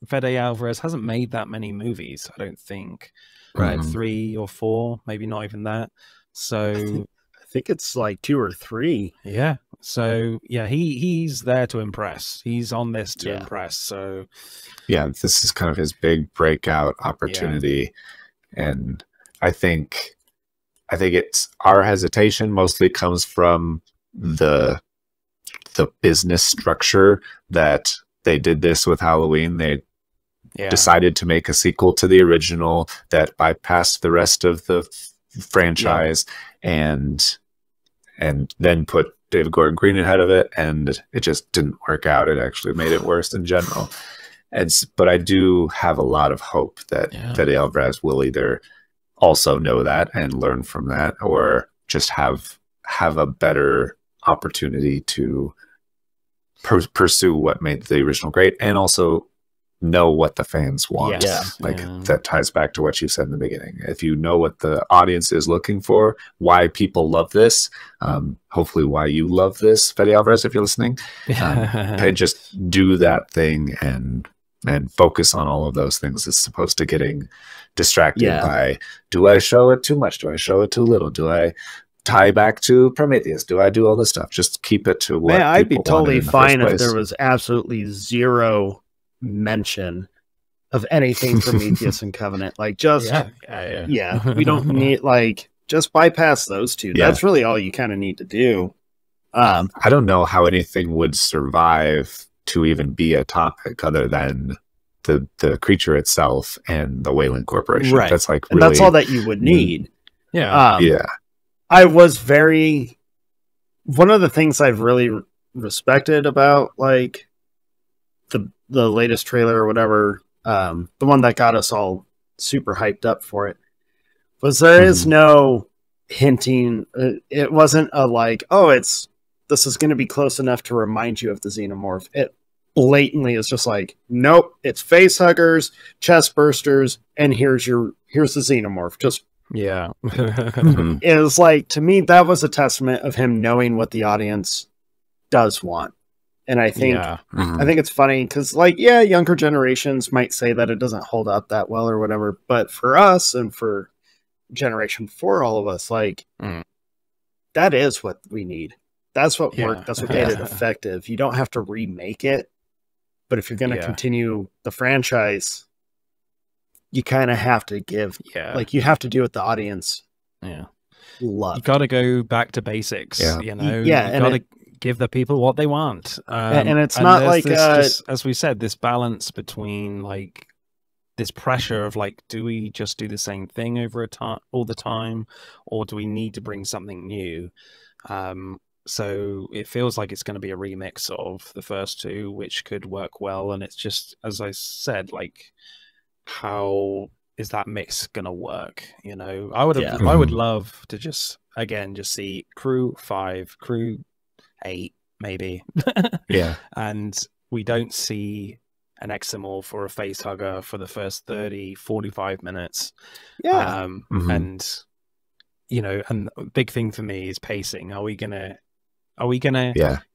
Fede Alvarez hasn't made that many movies, I don't think. Right. 3 or 4, maybe not even that. So I think it's like 2 or 3. Yeah. So yeah, he's there to impress. He's on this to impress. So yeah, this is kind of his big breakout opportunity, and I think it's our hesitation mostly comes from the business structure that they did this with Halloween. They decided to make a sequel to the original that bypassed the rest of the franchise, and then put David Gordon Green ahead of it, and it just didn't work out. It actually made it worse in general. But I do have a lot of hope that Fede Alvarez will either also know that and learn from that, or just have a better opportunity to pursue what made the original great, and also know what the fans want. That ties back to what you said in the beginning. If you know what the audience is looking for, why people love this, hopefully why you love this, Fede Alvarez, if you're listening, just do that thing and focus on all of those things, as opposed to getting distracted by, do I show it too much? Do I show it too little? Do I tie back to Prometheus? Do I do all this stuff? Just keep it to what I'd be totally fine if there was absolutely zero mention of anything Prometheus and Covenant. Like, just we don't need, like, just bypass those two. That's really all you kind of need to do. I don't know how anything would survive to even be a topic other than the creature itself and the Wayland Corporation. Right. That's like and that's all that you would need. I was one of the things I've really respected about, like, the latest trailer or whatever, the one that got us all super hyped up for it, was there is no hinting. It wasn't a like, this is going to be close enough to remind you of the Xenomorph. It blatantly is just like, nope, it's face huggers, chest bursters, and here's the Xenomorph. Just it was like, to me, that was a testament of him knowing what the audience does want. And I think I think it's funny because, like, younger generations might say that it doesn't hold up that well or whatever, but for us and for Generation 4, all of us, like, that is what we need. That's what worked. That's what made it effective. You don't have to remake it, but if you're going to continue the franchise, you kind of have to give, like, you have to do what the audience love. You got to go back to basics, you know? You got to give the people what they want. And it's not like, as we said, this balance between, like, this pressure of, like, do we just do the same thing all the time, or do we need to bring something new? So it feels like it's going to be a remix of the first two, which could work well. And it's just, as I said, like, how is that mix going to work? You know, I would love to just see Crew 5, Crew 8, maybe. And we don't see an exomorph or a face hugger for the first 30-45 minutes. And, you know, and the big thing for me is pacing. Are we gonna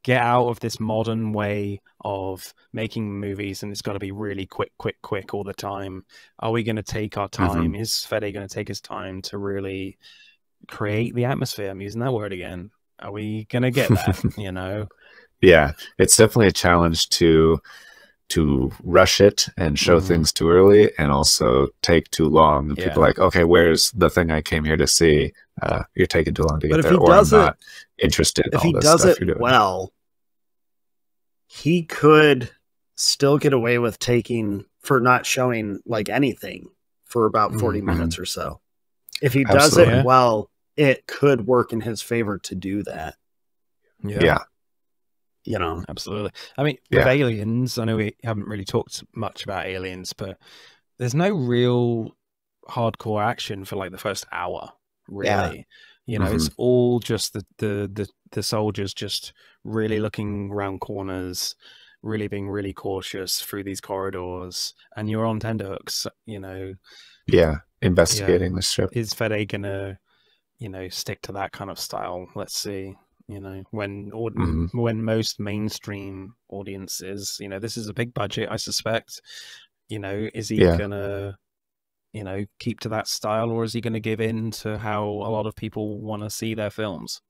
get out of this modern way of making movies, and it's got to be really quick all the time? Are we going to take our time? Is Fede going to take his time to really create the atmosphere? I'm using that word again. Are we going to get that? You know? Yeah, it's definitely a challenge to rush it and show things too early, and also take too long. And people are like, okay, where's the thing I came here to see? You're taking too long to get there, or I'm not interested in all this stuff you're doing. If he does it well, he could still get away with for not showing, like, anything for about 40 minutes or so. If he does it well, it could work in his favor to do that. You know, absolutely. I mean, with Aliens, I know we haven't really talked much about Aliens, but there's no real hardcore action for, like, the first hour, really. You know, it's all just the soldiers just really looking around corners, really being really cautious through these corridors, and you're on tenterhooks, you know. Investigating the ship. Is Fede gonna, you know, stick to that kind of style? Let's see. You know, when most mainstream audiences, you know, this is a big budget, I suspect. You know, is he gonna, you know, keep to that style, or is he gonna give in to how a lot of people want to see their films?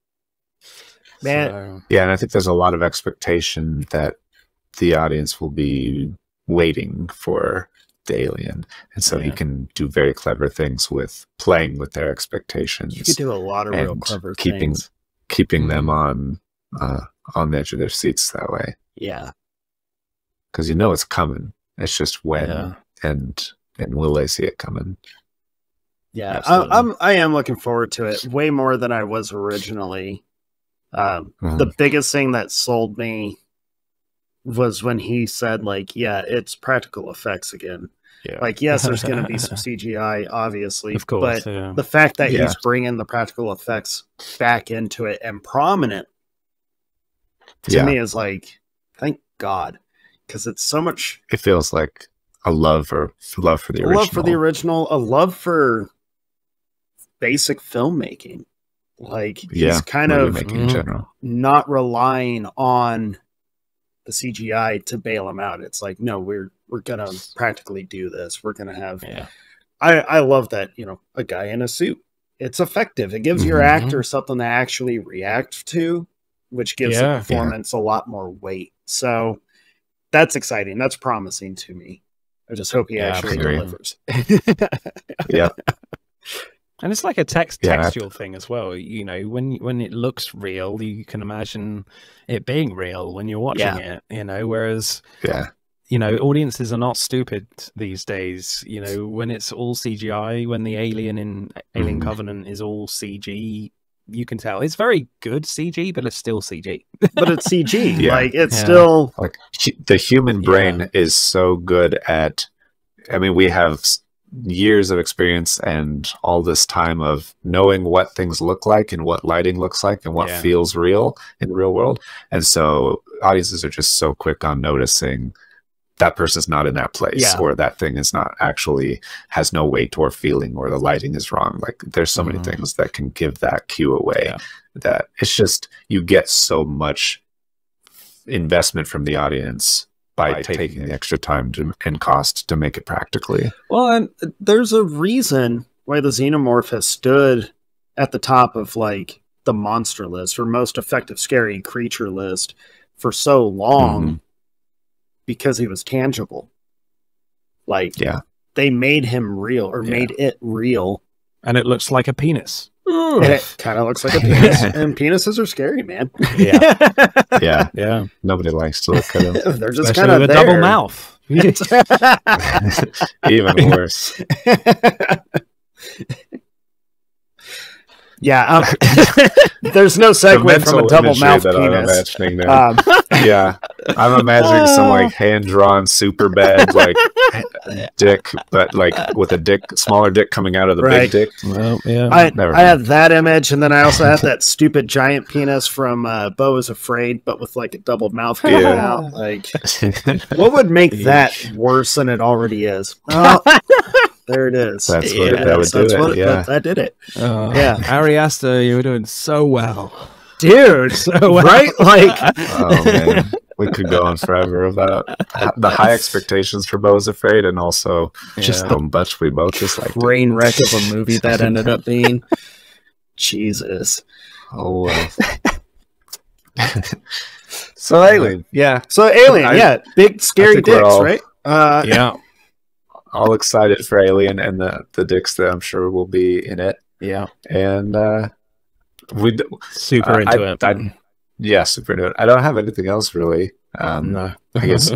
Man. So, yeah, and I think there's a lot of expectation that the audience will be waiting for the alien, and so he can do very clever things with playing with their expectations. You could do a lot of real clever things, keeping them on the edge of their seats that way. Yeah, because you know it's coming. It's just when and will they see it coming? Yeah, I am looking forward to it way more than I was originally. The biggest thing that sold me was when he said, like, yeah, it's practical effects again. Yeah. Like, yes, there's going to be some CGI, obviously, of course, but the fact that he's bringing the practical effects back into it and prominent to me is like, thank God, because it's so much. It feels like a love for the original, a love for basic filmmaking. Like, he's kind of in general, not relying on the CGI to bail him out. It's like, no, we're gonna practically do this. We're gonna have. Yeah. I love that, you know, a guy in a suit. It's effective. It gives your actor something to actually react to, which gives the performance a lot more weight. So that's exciting. That's promising to me. I just hope he actually delivers. Yeah. And it's like a textual thing as well. You know, when it looks real, you can imagine it being real when you're watching it, you know, whereas, you know, audiences are not stupid these days. You know, when it's all CGI, when the alien in Alien Covenant is all CG, you can tell it's very good CG, but it's still CG. But it's CG. Like, it's still... Like, the human brain is so good at... I mean, we have years of experience and all this time of knowing what things look like and what lighting looks like and what feels real in the real world. And so audiences are just so quick on noticing that person's not in that place, or that thing is not actually, has no weight or feeling, or the lighting is wrong. Like, there's so many things that can give that cue away that it's just, you get so much investment from the audience by taking the extra time and cost to make it practically. Well, and there's a reason why the Xenomorph has stood at the top of, like, the monster list or most effective scary creature list for so long, because he was tangible. Like, they made him real, or made it real. And it looks like a penis. And it kind of looks like a penis. And penises are scary, man. Yeah. Nobody likes to look at them. They're just kind of a double mouth. Even worse. There's no segue from a double mouth penis. I'm imagining some, like, hand-drawn super bad, like, dick, but, like, with a smaller dick coming out of the big dick. Well, I had that image, and then I also had that stupid giant penis from Beau is Afraid, but with, like, a double mouth coming out. Like, what would make that worse than it already is? Well, there it is. That's what that would do it. That did it. Ari Aster, you were doing so well. Dude, right? Like, oh, man. We could go on forever about the high expectations for Beau is Afraid, and also just the much we both just like brain wreck of a movie that ended up being. Jesus. Oh, so Alien, big scary dicks, right? All excited for Alien and the dicks that I'm sure will be in it. Yeah, and super into it. Super into it. I don't have anything else really. No. I guess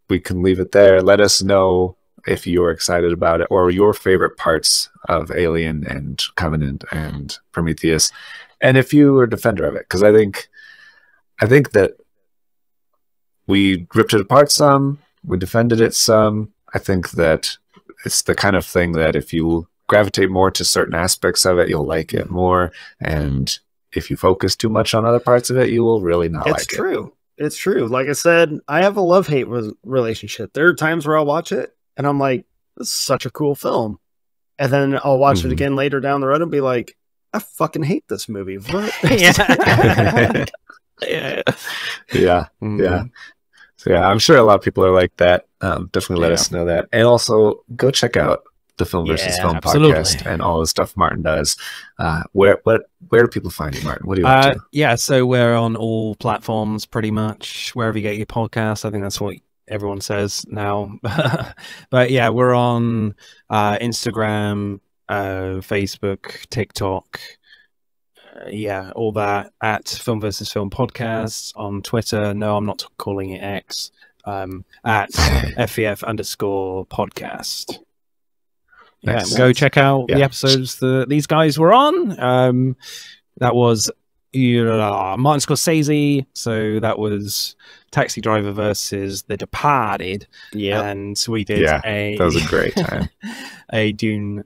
we can leave it there. Let us know if you're excited about it, or your favorite parts of Alien and Covenant and Prometheus, and if you are a defender of it, because I think that we ripped it apart some, we defended it some. I think that it's the kind of thing that if you gravitate more to certain aspects of it, you'll like it more, and if you focus too much on other parts of it, you will really not like it. It's true. It's true. Like I said, I have a love-hate relationship. There are times where I'll watch it, and I'm like, this is such a cool film. And then I'll watch it again later down the road and be like, I fucking hate this movie. What? So, I'm sure a lot of people are like that. Definitely let us know that. And also, go check out the Film versus Film podcast and all the stuff Martin does. Where do people find you, Martin? What do you up to? Yeah, so we're on all platforms pretty much, wherever you get your podcasts. I think that's what everyone says now. But yeah, we're on Instagram, Facebook, TikTok, all that, at Film versus Film Podcast. On Twitter, no, I'm not calling it X, at FEF_podcast. Go check out the episodes that these guys were on. That was Martin Scorsese, so that was Taxi Driver versus The Departed. And we did that was a great time. A Dune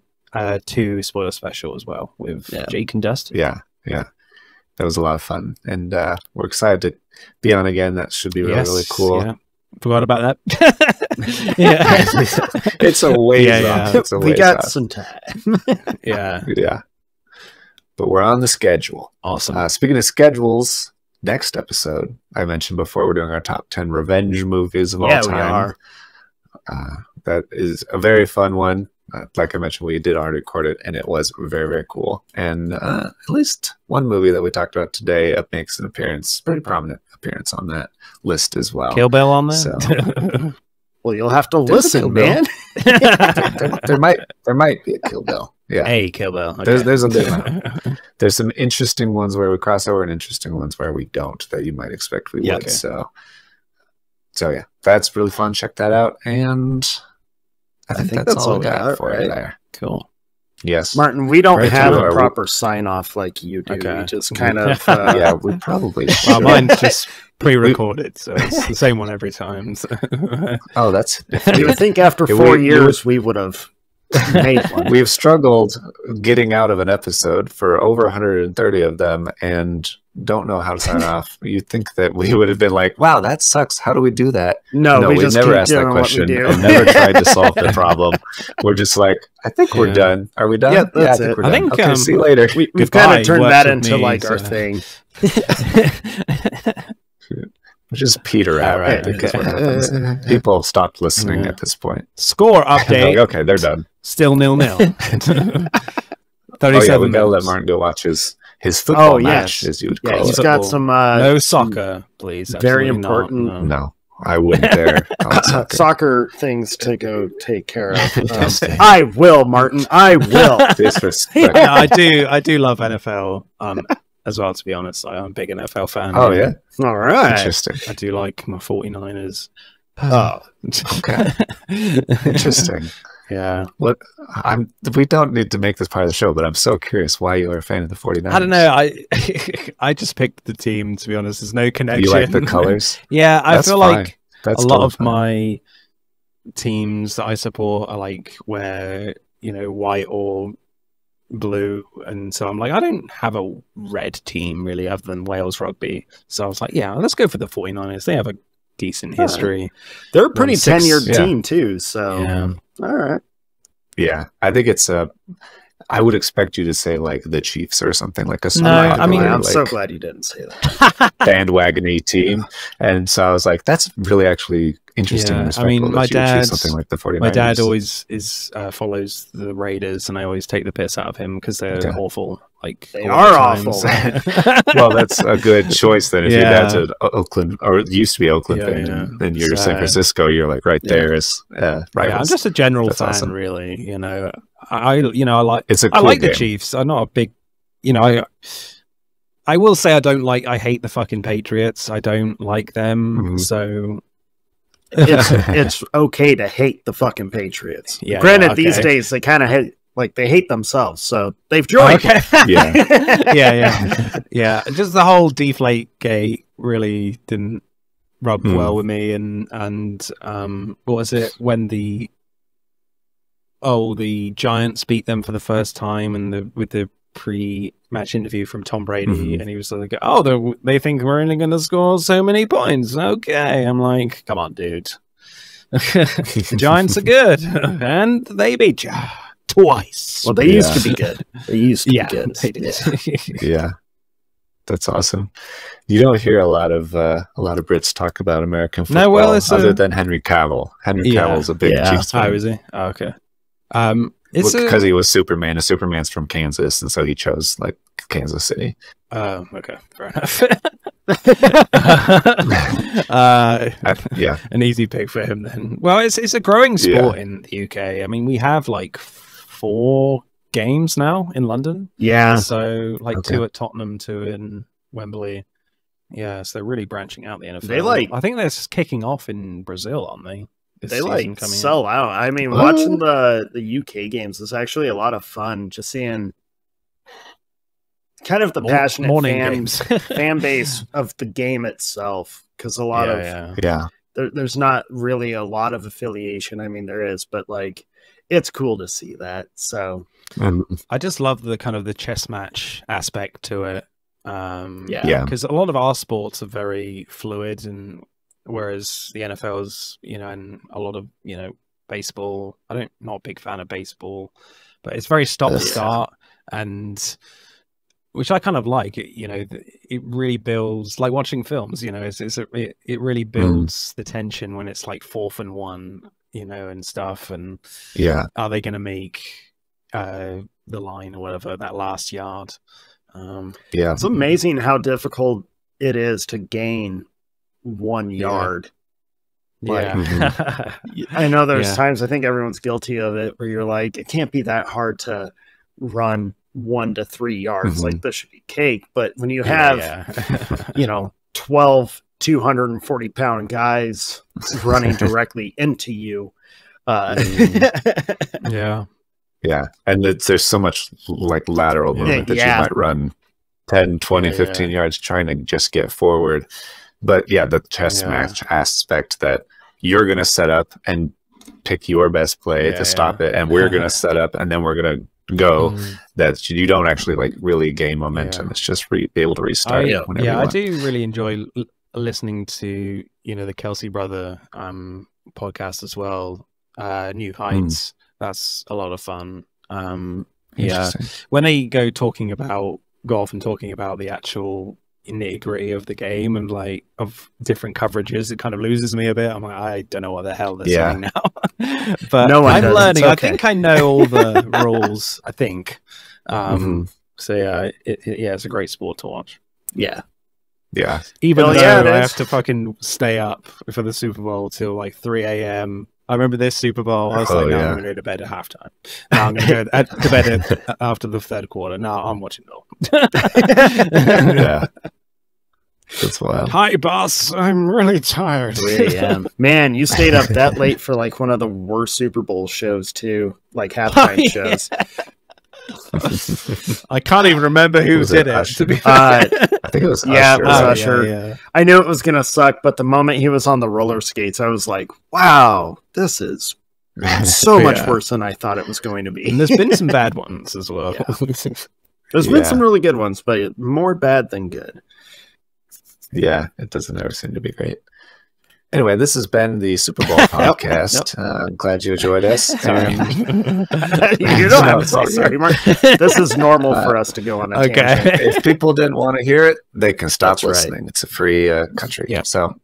2 spoiler special as well with Jake and Dustin. That was a lot of fun, and we're excited to be on again. That should be really cool. Forgot about that. It's a ways off. We got some time. But we're on the schedule. Awesome. Speaking of schedules, next episode, I mentioned before, we're doing our top 10 revenge movies of all time. We are. That is a very fun one. Like I mentioned, we did already record it, and it was very, very cool. And at least one movie that we talked about today makes an appearance, pretty prominent appearance on that list as well. Kill Bill on there? So, well, you'll have to listen, man. there might be a Kill Bill. Yeah, hey, Kill Bill. Okay. There's a bit. There's some interesting ones where we cross over, and interesting ones where we don't, that you might expect we would. Okay. So yeah, that's really fun. Check that out, and I think that's all we got for you there. Cool. Yes, Martin, we don't have a proper sign off like you do. Okay. We just kind of we probably should. Well, mine's just pre-recorded, so it's the same one every time. So. Oh, that's. You would think after 4 years we would have made one. We've struggled getting out of an episode for over 130 of them, and don't know how to sign off. You'd think that we would have been like, "Wow, that sucks. How do we do that?" No, we never asked that question and never tried to solve the problem. We're just like, I think we're done. Are we done? Yeah, that's it. I think we're done. Okay, see you later. We've kind of turned that into like our thing. Just peter out. Right. Okay. People stopped listening at this point. Score update. Okay, they're done. Still 0-0. 37 we gotta let Martin go watch his football match, as you would call it. He's got some no soccer, please. Very important. No, I wouldn't dare. Soccer things to go take care of. I will, Martin. I will. I do love NFL. As well, to be honest, I'm a big NFL fan. Oh, yeah? All right. Interesting. I do like my 49ers. Oh, okay. Interesting. Yeah. We don't need to make this part of the show, but I'm so curious why you are a fan of the 49ers. I don't know. I just picked the team, to be honest. There's no connection. You like the colors? Yeah, I feel like a lot of my teams that I support are like where, white or blue, and so I'm like, I don't have a red team really other than Wales rugby, so I was like, let's go for the 49ers. They have a decent history. They're a pretty tenured team too, so all right. I think it's I would expect you to say like the Chiefs or something like a I'm so glad you didn't say that. Bandwagon-y team, and so I was like, that's really actually interesting. And I mean, my dad, something like the 49ers. My dad always follows the Raiders, and I always take the piss out of him because they're awful. Like they are awful. Well, that's a good choice then. If your dad's an Oakland, or used to be Oakland fan, then you're San Francisco. You're like right there is rivals. I'm just a general fan, awesome. Really. I like the Chiefs. I'm not a big, I will say I hate the fucking Patriots. I don't like them. So it's okay to hate the fucking Patriots. Granted, these days they kind of hate. Like they hate themselves, so they've joined. Okay. Yeah. Just the whole Deflate gate really didn't rub well with me, and what was it when the Giants beat them for the first time, and with the pre-match interview from Tom Brady, and he was like, they think we're only going to score so many points. Okay, I'm like, come on, dude. The Giants are good, and they beat you. Twice. Well, they used to be good. They used to be good. They did. Yeah, that's awesome. You don't hear a lot of Brits talk about American football other than Henry Cavill. Henry Cavill's a big Chiefs fan. Oh, is he? Oh, okay. because he was Superman, and Superman's from Kansas, and so he chose like Kansas City. Okay, fair enough. Yeah, an easy pick for him then. Well, it's a growing sport in the UK. I mean, we have like 4 games now in London. Yeah. So like 2 at Tottenham, 2 in Wembley. Yeah, so they're really branching out the NFL. They like, I think they're kicking off in Brazil, aren't they? They like sell out. I mean, watching the UK games is actually a lot of fun. Just seeing kind of the passionate fan base of the game itself, because a lot there's not really a lot of affiliation. I mean, there is, but like it's cool to see that. So I just love the kind of the chess match aspect to it. Because a lot of our sports are very fluid, and whereas the NFL's, and a lot of, baseball, not a big fan of baseball, but it's very stop-start, and which I kind of like. It really builds, like watching films, it really builds the tension when it's like 4th and 1, and stuff, and are they going to make the line or whatever, that last yard? It's amazing how difficult it is to gain 1 yard. I know there's times, I think everyone's guilty of it, where you're like, it can't be that hard to run 1 to 3 yards. Like, this should be cake. But when you have 12 240-pound guys running directly into you, yeah, and there's so much like lateral movement that you might run 10, 20, 15 yards trying to just get forward. But the chess match aspect, that you're going to set up and pick your best play to stop it, and we're going to set up and then we're going to go, that you don't actually like really gain momentum. It's just be able to restart it whenever you want. I do really enjoy listening to the Kelsey brother podcast as well, New Heights. That's a lot of fun. When they go off and talking about the actual nitty-gritty of the game and like of different coverages, it kind of loses me a bit. I'm like, I don't know what the hell they're saying now. But I'm learning. I think I know all the rules, I think. So it's a great sport to watch. Even though I have to fucking stay up for the Super Bowl till like 3 a.m. I remember this Super Bowl. I was I'm going to go to bed at halftime. Now I'm going to go to bed after the 3rd quarter. Now I'm watching it all. That's wild. Hi, boss. I'm really tired. 3 a.m. Man, you stayed up that late for like one of the worst Super Bowl shows too, like halftime shows. I can't even remember who did it. To be I think it was Usher. Yeah, it was Usher. I knew it was going to suck, but the moment he was on the roller skates, I was like, wow, this is so much worse than I thought it was going to be. And there's been some bad ones as well. There's been some really good ones, but more bad than good. Yeah, it doesn't ever seem to be great. Anyway, this has been the Super Bowl podcast. Glad you enjoyed us. You don't have to say sorry, Mark. This is normal for us to go on a tangent. If people didn't want to hear it, they can stop listening. Right. It's a free country. Yeah. So,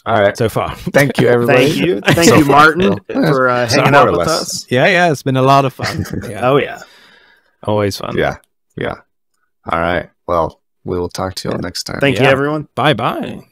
all right. So far. Thank you, everybody. Thank you, Martin, for hanging out with us. Yeah. It's been a lot of fun. Oh, yeah. Always fun. Yeah. All right. Well, we will talk to you all next time. Thank you, everyone. Bye-bye.